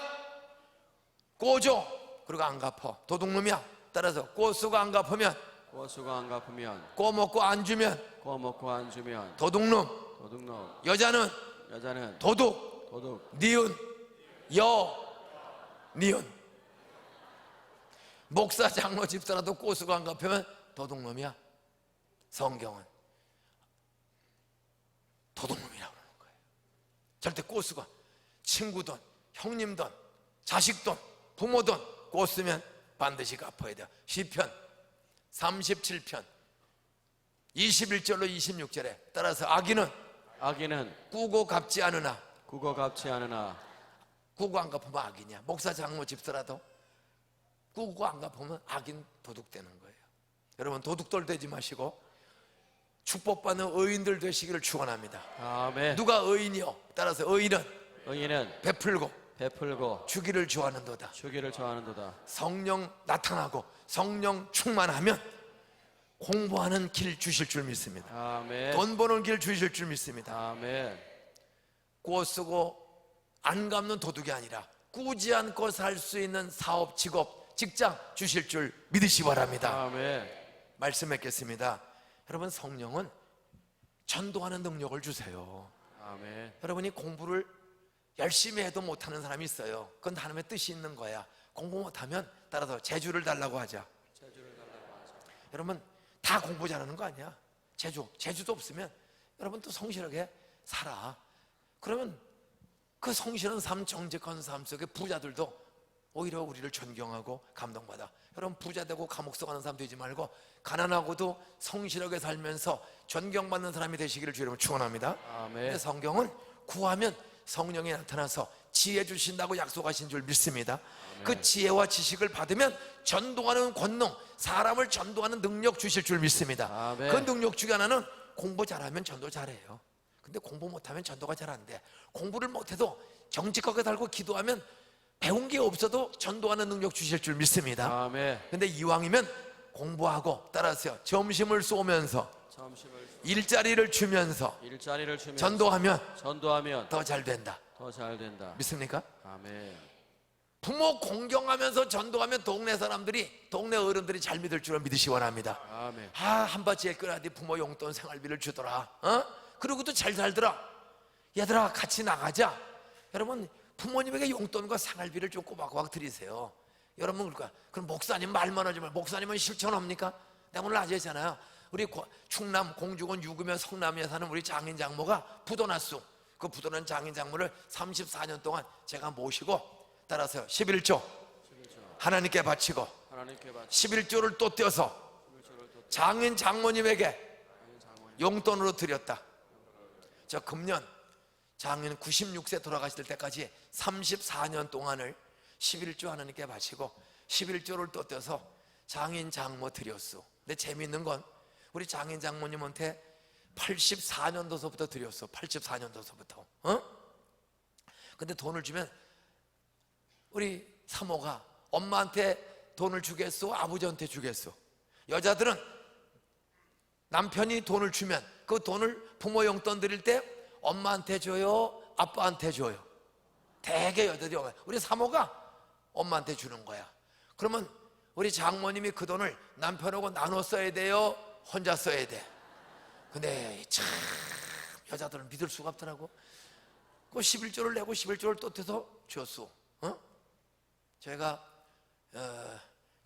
꼬줘. 그리고 안 갚어. 도둑놈이야. 따라서 꼬 쓰고 안 갚으면, 구워 쓰고 안 갚으면 꼬 먹고 안 주면 구워 먹고 안 주면 도둑놈. 도둑놈. 여자는 여자는 도둑. 도둑. 니은 니은. 목사 장로 집사라도 꼬 쓰고 안 갚으면 도둑놈이야. 성경은 도둑놈이라고 그러는 거예요. 절대 꼬 쓰고 친구 돈, 형님 돈, 자식 돈, 부모 돈 꼬 쓰면 반드시 갚아야 돼요. 시편 37편 21절로 26절에 따라서 악인은 꾸고 갚지 않으나 꾸고 갚지 않으나 꾸고 안 갚으면 악인이야. 목사 장로 집사라도 꾸고 안 갚으면 악인 도둑 되는 거예요. 여러분 도둑들 되지 마시고 축복받는 의인들 되시기를 축원합니다. 아멘. 누가 의인이요? 따라서 의인은 의인은 베풀고 베풀고 주기를 좋아하는도다. 주기를 좋아하는도다. 성령 나타나고 성령 충만하면 공부하는 길 주실 줄 믿습니다. 아멘. 돈 버는 길 주실 줄 믿습니다. 아멘. 꾸어 쓰고 안 갚는 도둑이 아니라 꾸지 않고 살 수 있는 사업, 직업, 직장 주실 줄 믿으시 바랍니다. 아멘. 말씀했겠습니다. 여러분 성령은 전도하는 능력을 주세요. 아멘. 여러분이 공부를 열심히 해도 못하는 사람이 있어요. 그건 하나님의 뜻이 있는 거야. 공부 못하면 따라서 재주를 달라고 하자. 여러분 다 공부 잘하는 거 아니야. 재주도 없으면 여러분 또 성실하게 살아. 그러면 그 성실한 삶, 정직한 삶 속에 부자들도 오히려 우리를 존경하고 감동받아. 여러분 부자 되고 감옥 썩어가는 사람 되지 말고 가난하고도 성실하게 살면서 존경받는 사람이 되시기를 주여 여러분 축원합니다. 아멘. 근데 성경은 구하면 성령이 나타나서 지혜 주신다고 약속하신 줄 믿습니다. 그 지혜와 지식을 받으면 전도하는 권능, 사람을 전도하는 능력 주실 줄 믿습니다. 아멘. 그 능력 중에 하나는 공부 잘하면 전도 잘해요. 근데 공부 못하면 전도가 잘 안 돼. 공부를 못해도 정직하게 살고 기도하면 배운 게 없어도 전도하는 능력 주실 줄 믿습니다. 아멘. 근데 이왕이면 공부하고, 따라서요, 점심을 쏘면서 점심을 일자리를 주면서 일자리를 주면 전도하면 더 잘 된다. 더 잘 된다. 믿습니까? 아멘. 부모 공경하면서 전도하면 동네 사람들이, 동네 어른들이 잘 믿을 줄은 믿으시 원합니다. 아멘. 한바지에 끓여야지 부모 용돈 생활비를 주더라. 그러고도 잘 살더라. 얘들아 같이 나가자. 여러분, 부모님에게 용돈과 생활비를 좀 꼬박꼬박 드리세요. 여러분, 그럴까? 그럼 목사님 말만 하지 말고, 목사님은 실천합니까? 내가 오늘 낮에 했잖아요. 우리 충남 공주군 유금면 성남에 사는 우리 장인 장모가 부도났어. 그 부도난 장인 장모를 34년 동안 제가 모시고, 따라서 11조 하나님께 바치고, 하나님께 받 11조를 또 떼어서 장인 장모님에게 용돈으로 드렸다. 저 금년 장인 96세 돌아가실 때까지 34년 동안을 11조 하나님께 바치고 11조를 또 떼어서 장인 장모 드렸어. 근데 재미있는 건 우리 장인 장모님한테 84년도서부터 드렸어. 84년도서부터. 근데 돈을 주면 우리 사모가 엄마한테 돈을 주겠어? 아버지한테 주겠어? 여자들은 남편이 돈을 주면 그 돈을 부모 용돈 드릴 때 엄마한테 줘요? 아빠한테 줘요? 대개 여자들이 우리 사모가 엄마한테 주는 거야. 그러면 우리 장모님이 그 돈을 남편하고 나눠 써야 돼요? 혼자 써야 돼? 근데 참 여자들은 믿을 수가 없더라고. 그 11조를 내고 11조를 또 떼서 줬어. 제가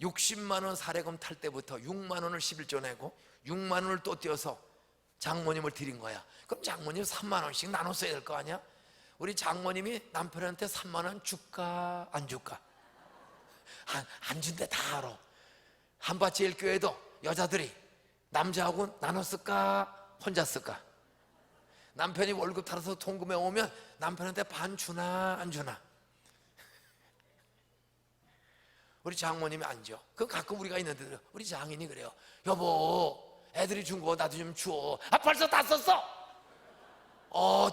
60만 원 사례금 탈 때부터 6만 원을 11조 내고 6만 원을 또 떼어서 장모님을 드린 거야. 그럼 장모님 3만 원씩 나눠 써야 될 거 아니야? 우리 장모님이 남편한테 3만 원 줄까 안 줄까? 안 준대. 다 알아. 한밭제일교회도 여자들이 남자하고 나눠 쓸까 혼자 쓸까? 남편이 월급 타서 통금해 오면 남편한테 반 주나 안 주나? 우리 장모님이 안 줘. 그 가끔 우리가 있는데 우리 장인이 그래요. 여보, 애들이 준 거 나도 좀 줘. 벌써 다 썼어?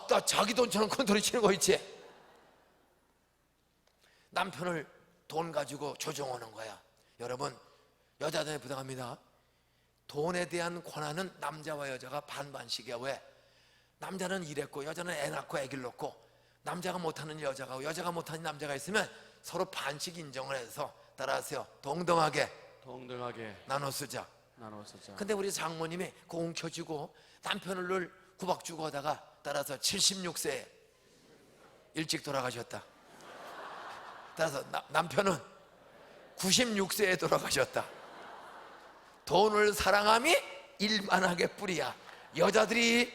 또 자기 돈처럼 컨트롤 치는 거 있지? 남편을 돈 가지고 조종하는 거야. 여러분, 여자들에 부탁합니다. 돈에 대한 권한은 남자와 여자가 반반씩이야. 왜? 남자는 일했고 여자는 애 낳고 애기를 낳고, 남자가 못하는 여자가 여자가 못하는 남자가 있으면 서로 반씩 인정을 해서, 따라하세요, 동등하게 나눠 쓰자. 근데 우리 장모님이 공 켜주고 남편을 늘 구박 주고 하다가 따라서 76세에 일찍 돌아가셨다. 따라서 남편은 96세에 돌아가셨다. 돈을 사랑함이 일만하게 뿌리야. 여자들이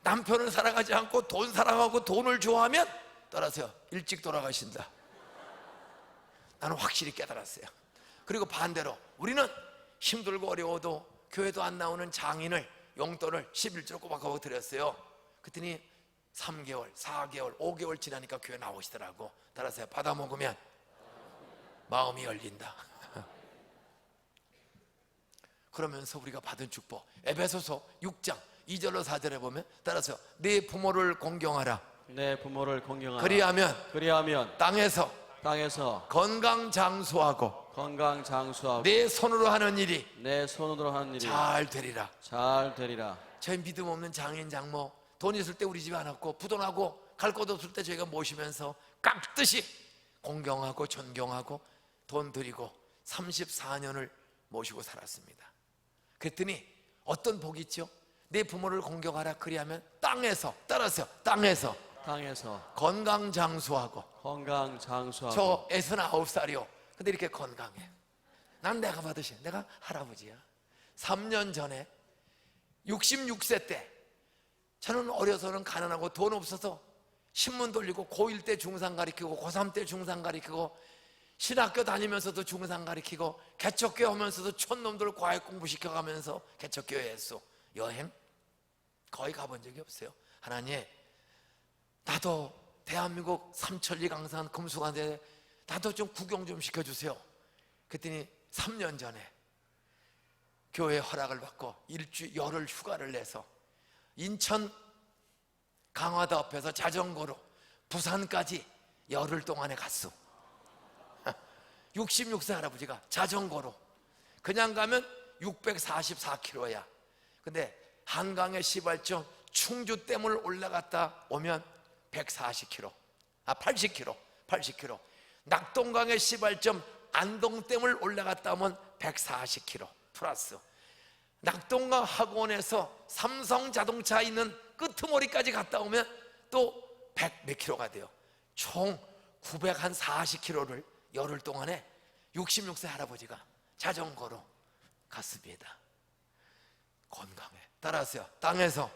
남편을 사랑하지 않고 돈 사랑하고 돈을 좋아하면 따라서요, 일찍 돌아가신다. 나는 확실히 깨달았어요. 그리고 반대로 우리는 힘들고 어려워도 교회도 안 나오는 장인을 용돈을 11조로 꼬박꼬박 드렸어요. 그랬더니 3개월, 4개월, 5개월 지나니까 교회 나오시더라고. 따라서 받아 먹으면 마음이 열린다. 그러면서 우리가 받은 축복, 에베소서 6장 2절로 4절에 보면, 따라서 네 부모를 공경하라. 내 부모를 공경하라. 그리하면 땅에서 건강 장수하고 내 손으로 하는 일이 잘 되리라. 저희 믿음 없는 장인 장모, 돈 있을 때 우리 집에 안 왔고 부도나고 갈 곳 없을 때 저희가 모시면서 깍듯이 공경하고 존경하고 돈 드리고 34년을 모시고 살았습니다. 그랬더니 어떤 복이 있죠? 내 부모를 공경하라. 그리하면 땅에서, 따라서 땅에서 건강 장수하고. 저 69살이요. 근데 이렇게 건강해. 난 내가 받으신, 내가 할아버지야. 3년 전에 66세 때, 저는 어려서는 가난하고 돈 없어서 신문 돌리고 고1 때 중상 가리키고 고3 때 중상 가리키고 신학교 다니면서도 중상 가리키고 개척교회 하면서도 촌놈들 과외 공부 시켜가면서 개척교회 했어. 여행 거의 가본 적이 없어요. 하나님, 나도 대한민국 삼천리 강산 금수관대 나도 좀 구경 좀 시켜주세요. 그랬더니 3년 전에 교회 허락을 받고 열흘 휴가를 내서 인천 강화도 앞에서 자전거로 부산까지 열흘 동안에 갔어. 66세 할아버지가 자전거로 그냥 가면 644km야. 근데 한강의 시발점 충주댐을 올라갔다 오면 140km, 80km. 낙동강의 시발점 안동댐을 올라갔다 오면 140km 플러스 낙동강 학원에서 삼성자동차 있는 끄트머리까지 갔다 오면 또 100 몇 킬로가 돼요. 총 940km를 열흘 동안에 66세 할아버지가 자전거로 갔습니다. 건강해. 따라하세요. 땅에서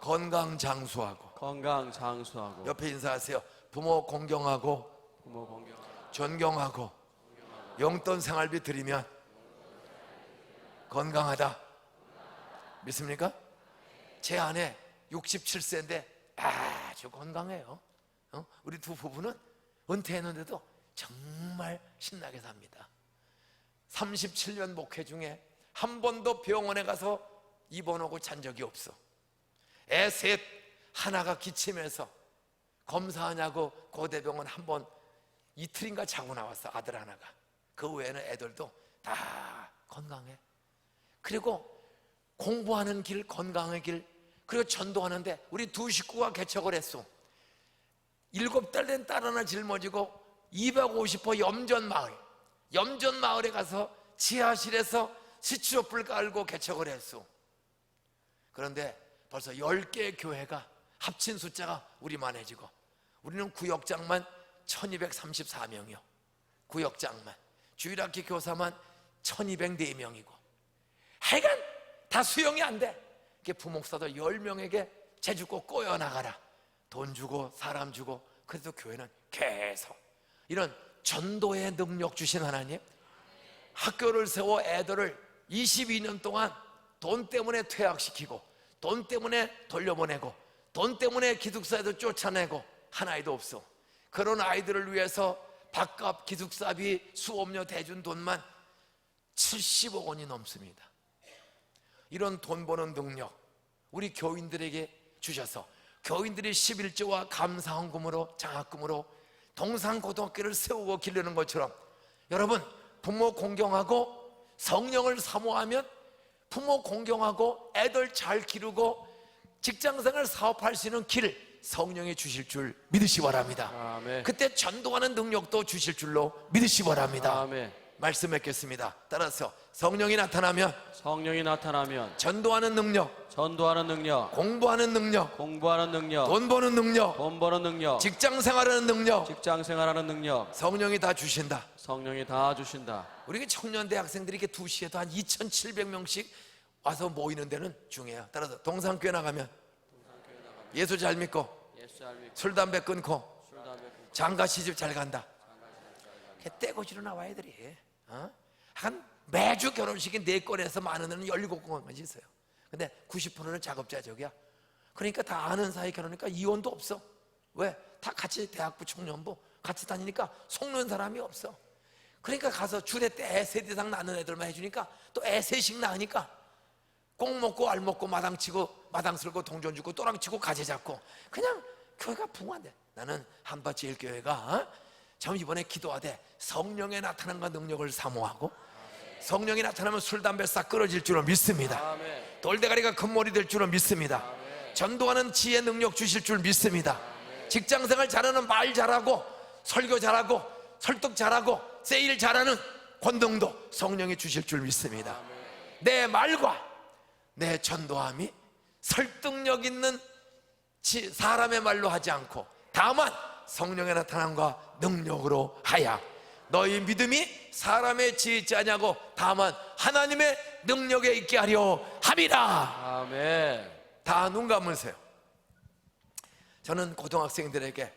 건강 장수하고 건강 장수하고 옆에 인사하세요. 부모 공경하고 부모 공경하고 존경하고 용돈 생활비 드리면 건강하다. 믿습니까? 제 아내 67세인데 아주 건강해요. 우리 두 부부는 은퇴했는데도 정말 신나게 삽니다. 37년 목회 중에 한 번도 병원에 가서 입원하고 잔 적이 없어. 애 셋 하나가 기침해서 검사하냐고 고대병원 한 번 이틀인가 자고 나왔어. 아들 하나가. 그 외에는 애들도 다 건강해. 그리고 공부하는 길, 건강의 길, 그리고 전도하는데 우리 두 식구가 개척을 했어. 7달 된 딸 하나 짊어지고 250호 염전마을에 가서 지하실에서 스티로풀 깔고 개척을 했어. 그런데 벌써 10개의 교회가 합친 숫자가 우리만해지고 우리는 구역장만 1234명이요 구역장만. 주일학교 교사만 1204명이고 하여간 다 수용이 안 돼. 부목사도 10명에게 재주고 꼬여나가라. 돈 주고 사람 주고. 그래도 교회는 계속 이런 전도의 능력 주신 하나님, 학교를 세워 애들을 22년 동안 돈 때문에 퇴학시키고 돈 때문에 돌려보내고 돈 때문에 기숙사에도 쫓아내고 한 아이도 없어. 그런 아이들을 위해서 밥값, 기숙사비, 수업료 대준 돈만 70억 원이 넘습니다. 이런 돈 버는 능력 우리 교인들에게 주셔서 교인들이 11조와 감사헌금으로 장학금으로 동산고등학교를 세우고 기르는 것처럼 여러분 부모 공경하고 성령을 사모하면 부모 공경하고 애들 잘 기르고 직장생활 사업할 수 있는 길 성령이 주실 줄 믿으시 바랍니다. 아멘. 그때 전도하는 능력도 주실 줄로 믿으시 바랍니다. 아멘. 말씀 맺겠습니다. 따라서 성령이 나타나면 전도하는 능력, 공부하는 능력, 돈 버는 능력, 직장 생활하는 능력 성령이 다 주신다. 우리 청년 대학생들이 이렇게 2시에도 한 2,700명씩 와서 모이는 데는 중요해요. 따라서 동산교회 나가면 예수 잘 믿고 술 담배 끊고 장가 시집 잘 간다. 떼고지로 나와 애들이. 한 매주 결혼식이 4건에서 많은 애는 17건까지 있어요. 근데 90%는 작업자적이야. 그러니까 다 아는 사이 결혼하니까 이혼도 없어. 왜? 다 같이 대학부 청년부 같이 다니니까 속는 사람이 없어. 그러니까 가서 주례 때 애 셋 이상 낳는 애들만 해주니까 또 애 셋씩 낳으니까 꼭 먹고 알 먹고 마당 치고 마당 쓸고 동전 주고 또랑 치고 가재 잡고 그냥 교회가 붕한데 나는 한밭제일교회가 참 이번에 기도하되 성령의 나타남과 능력을 사모하고 성령이 나타나면 술 담배 싹 끊어질 줄로 믿습니다. 돌대가리가 금몰이 될 줄로 믿습니다. 전도하는 지혜 능력 주실 줄 믿습니다. 직장생활 잘하는 말 잘하고 설교 잘하고 설득 잘하고 세일 잘하는 권능도 성령이 주실 줄 믿습니다. 내 말과 내 전도함이 설득력 있는 사람의 말로 하지 않고 다만 성령의 나타남과 능력으로 하야 너희 믿음이 사람의 지혜 있지 아니하고 다만 하나님의 능력에 있게 하려 함이라. 아멘. 다 눈 감으세요. 저는 고등학생들에게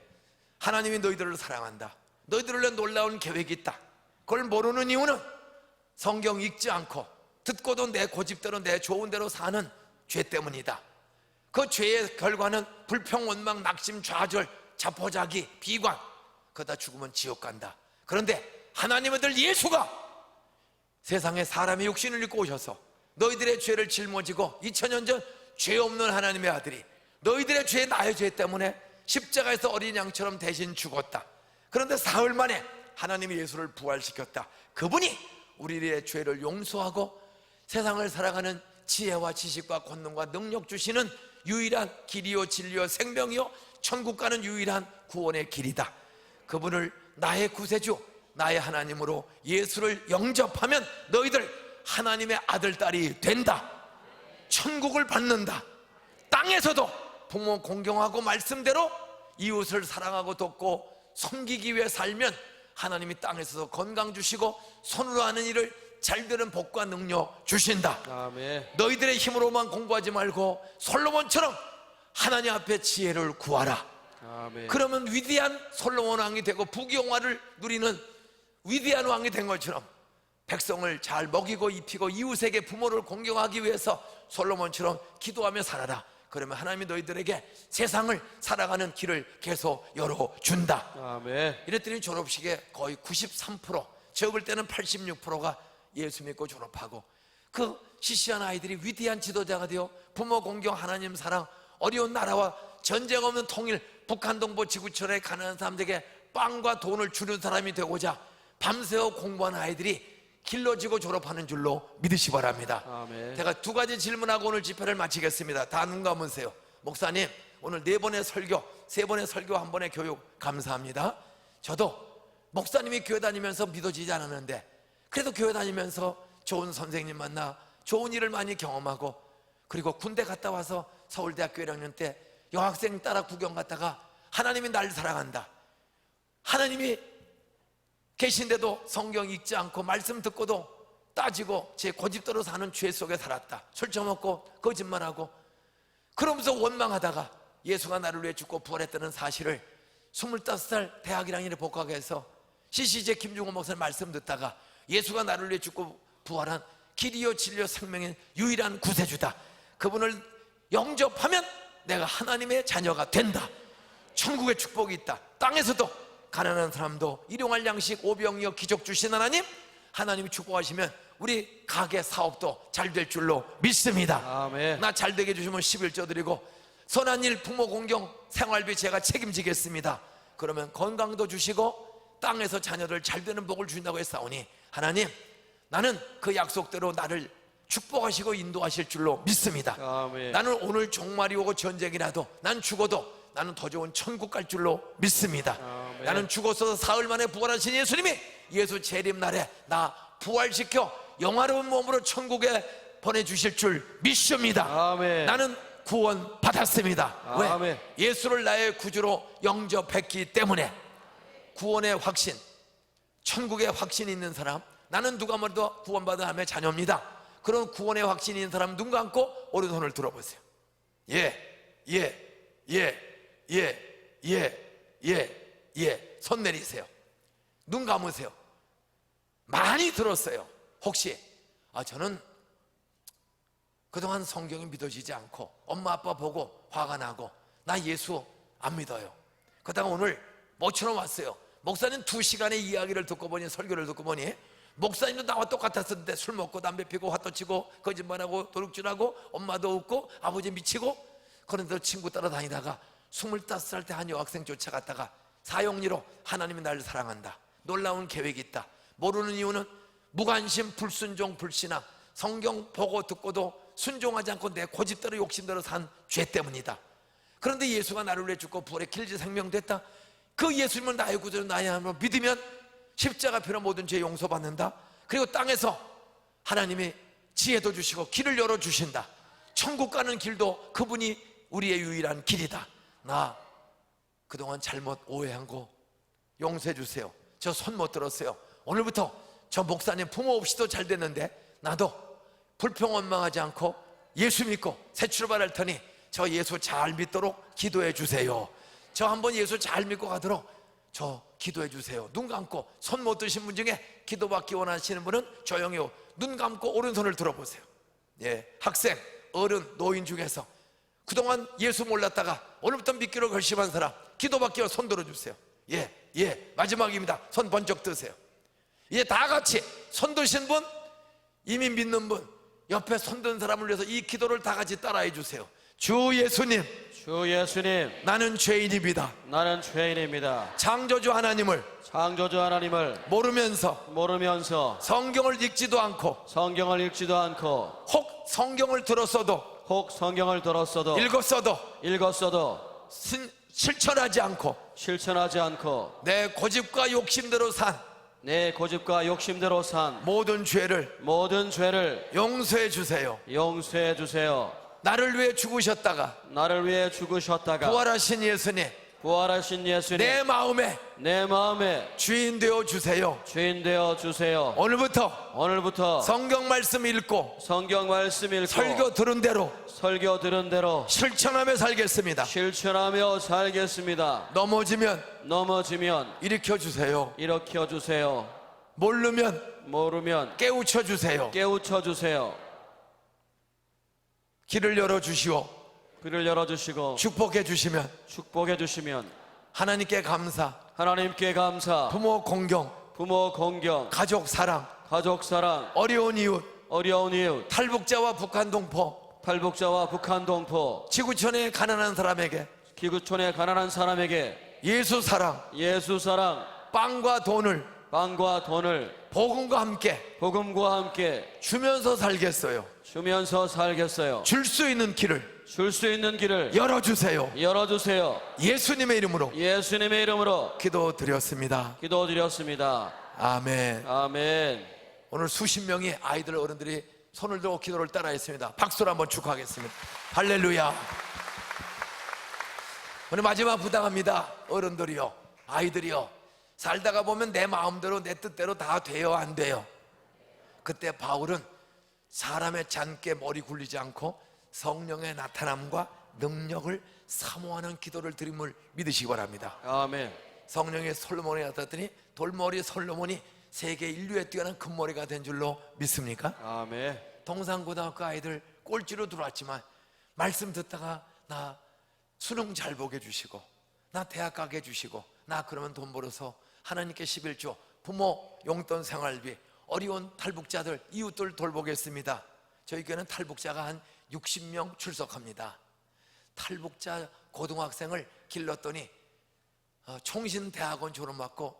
하나님이 너희들을 사랑한다, 너희들을 위해 놀라운 계획이 있다, 그걸 모르는 이유는 성경 읽지 않고 듣고도 내 고집대로 내 좋은 대로 사는 죄 때문이다. 그 죄의 결과는 불평, 원망, 낙심, 좌절, 자포자기, 비관, 그러다 죽으면 지옥 간다. 그런데 하나님의 아들 예수가 세상에 사람의 육신을 입고 오셔서 너희들의 죄를 짊어지고 2000년 전 죄 없는 하나님의 아들이 너희들의 죄, 나의 죄 때문에 십자가에서 어린 양처럼 대신 죽었다. 그런데 사흘 만에 하나님이 예수를 부활시켰다. 그분이 우리의 죄를 용서하고 세상을 살아가는 지혜와 지식과 권능과 능력 주시는 유일한 길이요 진리요 생명이요 천국 가는 유일한 구원의 길이다. 그분을 나의 구세주, 나의 하나님으로 예수를 영접하면 너희들 하나님의 아들, 딸이 된다. 천국을 받는다. 땅에서도 부모 공경하고 말씀대로 이웃을 사랑하고 돕고 섬기기 위해 살면 하나님이 땅에서도 건강 주시고 손으로 하는 일을 잘 되는 복과 능력 주신다. 아멘. 너희들의 힘으로만 공부하지 말고 솔로몬처럼 하나님 앞에 지혜를 구하라. 아멘. 그러면 위대한 솔로몬 왕이 되고 부귀영화를 누리는 위대한 왕이 된 것처럼 백성을 잘 먹이고 입히고 이웃에게 부모를 공경하기 위해서 솔로몬처럼 기도하며 살아라. 그러면 하나님이 너희들에게 세상을 살아가는 길을 계속 열어준다. 아멘. 이랬더니 졸업식에 거의 93%, 적을 때는 86%가 예수 믿고 졸업하고 그 시시한 아이들이 위대한 지도자가 되어 부모 공경, 하나님 사랑, 어려운 나라와 전쟁 없는 통일, 북한 동부 지구촌에 가난한 사람들에게 빵과 돈을 주는 사람이 되고자 밤새워 공부한 아이들이 길러지고 졸업하는 줄로 믿으시 바랍니다. 아멘. 제가 두 가지 질문하고 오늘 집회를 마치겠습니다. 다 눈 감으세요. 목사님, 오늘 4번의 설교, 3번의 설교, 1번의 교육 감사합니다. 저도 목사님이 교회 다니면서 믿어지지 않았는데 그래도 교회 다니면서 좋은 선생님 만나 좋은 일을 많이 경험하고 그리고 군대 갔다 와서 서울대학교 1학년 때 여학생 따라 구경 갔다가 하나님이 날 사랑한다, 하나님이 계신데도 성경 읽지 않고 말씀 듣고도 따지고 제 고집대로 사는 죄 속에 살았다. 술 처먹고 거짓말하고 그러면서 원망하다가 예수가 나를 위해 죽고 부활했다는 사실을 25살 대학 1학년에 복학해서 CCJ 김중호 목사님 말씀 듣다가 예수가 나를 위해 죽고 부활한 길이요 진리요 생명인 유일한 구세주다. 그분을 영접하면 내가 하나님의 자녀가 된다. 천국의 축복이 있다. 땅에서도 가난한 사람도 일용할 양식 오병이어 기적 주신 하나님, 하나님이 축복하시면 우리 가게 사업도 잘 될 줄로 믿습니다. 아멘. 나 잘 되게 해주시면 11조 드리고 선한 일 부모 공경 생활비 제가 책임지겠습니다. 그러면 건강도 주시고 땅에서 자녀들 잘 되는 복을 주신다고 했사오니 하나님, 나는 그 약속대로 나를 축복하시고 인도하실 줄로 믿습니다. 아멘. 나는 오늘 종말이 오고 전쟁이 나도 난 죽어도 나는 더 좋은 천국 갈 줄로 믿습니다. 아멘. 나는 죽었어도 사흘 만에 부활하신 예수님이 예수 재림날에 나 부활시켜 영화로운 몸으로 천국에 보내주실 줄 믿습니다. 아멘. 나는 구원 받았습니다. 아멘. 왜? 예수를 나의 구주로 영접했기 때문에. 구원의 확신, 천국의 확신이 있는 사람, 나는 누가 뭐래도 구원받은 하나님의 자녀입니다. 그런 구원의 확신이 있는 사람 눈 감고 오른손을 들어보세요. 손 내리세요. 눈 감으세요. 많이 들었어요. 혹시 저는 그동안 성경이 믿어지지 않고 엄마 아빠 보고 화가 나고 나 예수 안 믿어요. 그러다가 오늘 모처럼 왔어요. 목사님 2시간의 이야기를 듣고 보니, 설교를 듣고 보니 목사님도 나와 똑같았었는데 술 먹고 담배 피고 화도 치고 거짓말하고 도둑질하고 엄마도 웃고 아버지 미치고 그런데 친구 따라다니다가 25살 때 한 여학생 쫓아갔다가 사형리로 하나님이 나를 사랑한다, 놀라운 계획이 있다, 모르는 이유는 무관심, 불순종, 불신앙, 성경 보고 듣고도 순종하지 않고 내 고집대로 욕심대로 산 죄 때문이다. 그런데 예수가 나를 위해 죽고 부활에 길지 생명됐다. 그 예수님을 나의 구주로 나의 하나님으로 믿으면 십자가 피로 모든 죄 용서받는다. 그리고 땅에서 하나님이 지혜도 주시고 길을 열어주신다. 천국 가는 길도 그분이 우리의 유일한 길이다. 나 그동안 잘못 오해한 거 용서해 주세요. 저 손 못 들었어요. 오늘부터 저 목사님 부모 없이도 잘 됐는데 나도 불평 원망하지 않고 예수 믿고 새 출발할 테니 저 예수 잘 믿도록 기도해 주세요. 저 한번 예수 잘 믿고 가도록 저 기도해 주세요. 눈 감고, 손 못 드신 분 중에 기도받기 원하시는 분은 조용히 눈 감고 오른손을 들어보세요. 학생, 어른, 노인 중에서 그동안 예수 몰랐다가 오늘부터 믿기로 결심한 사람 기도받기로 손 들어주세요. 예, 마지막입니다. 손 번쩍 드세요. 이제 다 같이 손 드신 분, 이미 믿는 분, 옆에 손 든 사람을 위해서 이 기도를 다 같이 따라해 주세요. 주 예수님, 주 예수님, 나는 죄인입니다. 나는 죄인입니다. 창조주 하나님을 창조주 하나님을 모르면서 성경을 읽지도 않고 성경을 읽지도 않고 혹 성경을 들었어도 혹 성경을 들었어도 읽었어도 실천하지 않고 내 고집과 욕심대로 산 모든 죄를 용서해 주세요. 나를 위해 죽으셨다가 부활하신 예수님, 내 마음에 주인 되어 주세요. 오늘부터 성경 말씀 읽고 설교 들은 대로 실천하며 살겠습니다. 넘어지면 일으켜 주세요. 모르면 깨우쳐 주세요. 길을 열어 주시고 축복해 주시면 하나님께 감사, 부모 공경, 가족 사랑, 어려운 이웃, 탈북자와 북한 동포, 지구촌의 가난한 사람에게 예수 사랑, 빵과 돈을 복음과 함께 주면서 살겠어요. 줄 수 있는 길을 열어주세요. 예수님의 이름으로 기도드렸습니다. 아멘. 오늘 수십 명의 아이들, 어른들이 손을 들고 기도를 따라했습니다. 박수로 한번 축하하겠습니다. 할렐루야. 오늘 마지막 부탁합니다. 어른들이요, 아이들이요, 살다가 보면 내 마음대로 내 뜻대로 다 돼요, 안 돼요? 그때 바울은 사람의 잔깨 머리 굴리지 않고 성령의 나타남과 능력을 사모하는 기도를 드림을 믿으시기 바랍니다. 아멘. 성령의 솔로몬에 나타났더니 돌머리 솔로몬이 세계 인류에 뛰어난 금머리가 된 줄로 믿습니까? 아멘. 동산고등학교 아이들 꼴찌로 들어왔지만 말씀 듣다가 나 수능 잘 보게 해주시고, 나 대학 가게 해주시고, 나 그러면 돈 벌어서 하나님께 11조, 부모 용돈 생활비, 어려운 탈북자들, 이웃들 돌보겠습니다. 저희 교회는 탈북자가 한 60명 출석합니다. 탈북자 고등학생을 길렀더니 총신대학원 졸업받고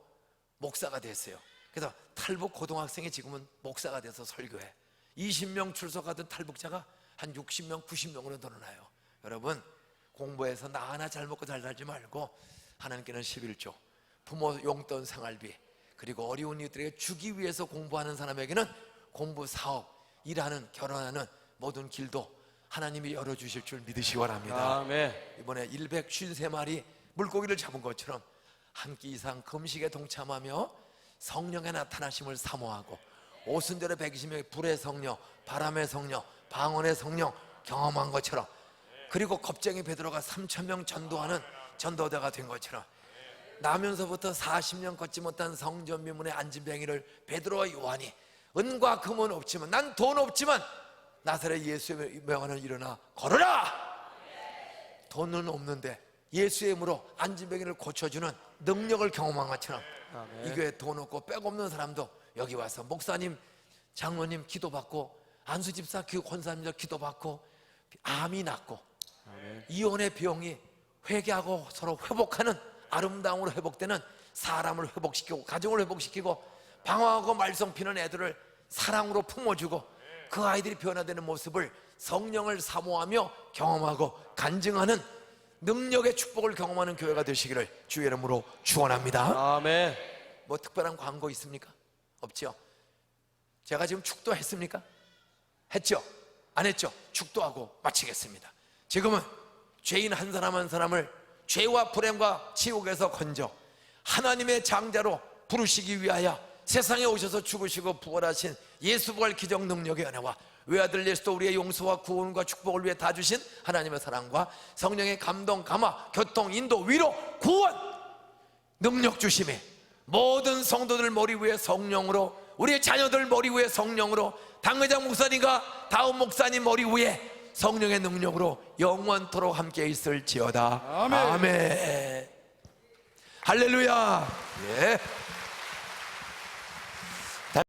목사가 됐어요. 그래서 탈북 고등학생이 지금은 목사가 돼서 설교해. 20명 출석하던 탈북자가 한 60명, 90명으로 늘어나요. 여러분, 공부해서 나 하나 잘 먹고 잘 살지 말고 하나님께는 11조, 부모 용돈 생활비, 그리고 어려운 이들에게 주기 위해서 공부하는 사람에게는 공부, 사업, 일하는, 결혼하는 모든 길도 하나님이 열어주실 줄 믿으시기 바랍니다. 아멘. 이번에 153마리 물고기를 잡은 것처럼 한 끼 이상 금식에 동참하며 성령의 나타나심을 사모하고 오순절에 120명의 불의 성령, 바람의 성령, 방언의 성령 경험한 것처럼, 그리고 겁쟁이 베드로가 3,000명 전도하는 전도자가 된 것처럼, 나면서부터 40년 걷지 못한 성전 미문의 안진뱅이를 베드로와 요한이 은과 금은 없지만, 난 돈 없지만 나사렛 예수의 명하는 일어나 걸어라! 돈은 없는데 예수의 이름으로 안진뱅이를 고쳐주는 능력을 경험한 것처럼, 이 교회 돈 없고 백 없는 사람도 여기 와서 목사님, 장로님 기도받고, 안수집사 권사님들 기도받고, 암이 낫고, 이혼의 병이 회개하고 서로 회복하는 아름다움으로 회복되는, 사람을 회복시키고 가정을 회복시키고 방황하고 말썽 피는 애들을 사랑으로 품어주고 그 아이들이 변화되는 모습을 성령을 사모하며 경험하고 간증하는 능력의 축복을 경험하는 교회가 되시기를 주의 이름으로 축원합니다. 아멘. 뭐 특별한 광고 있습니까? 없죠? 제가 지금 축도했습니까? 했죠? 안 했죠? 축도하고 마치겠습니다. 지금은 죄인 한 사람 한 사람을 죄와 불행과 지옥에서 건져 하나님의 장자로 부르시기 위하여 세상에 오셔서 죽으시고 부활하신 예수 부활 기적 능력의 은혜와 외아들 예수도 우리의 용서와 구원과 축복을 위해 다 주신 하나님의 사랑과 성령의 감동, 감화, 교통, 인도, 위로, 구원 능력 주심에 모든 성도들 머리 위에 성령으로, 우리의 자녀들 머리 위에 성령으로, 당회장 목사님과 다음 목사님 머리 위에 성령의 능력으로 영원토록 함께 있을지어다. 아멘. 아멘. 할렐루야. 예.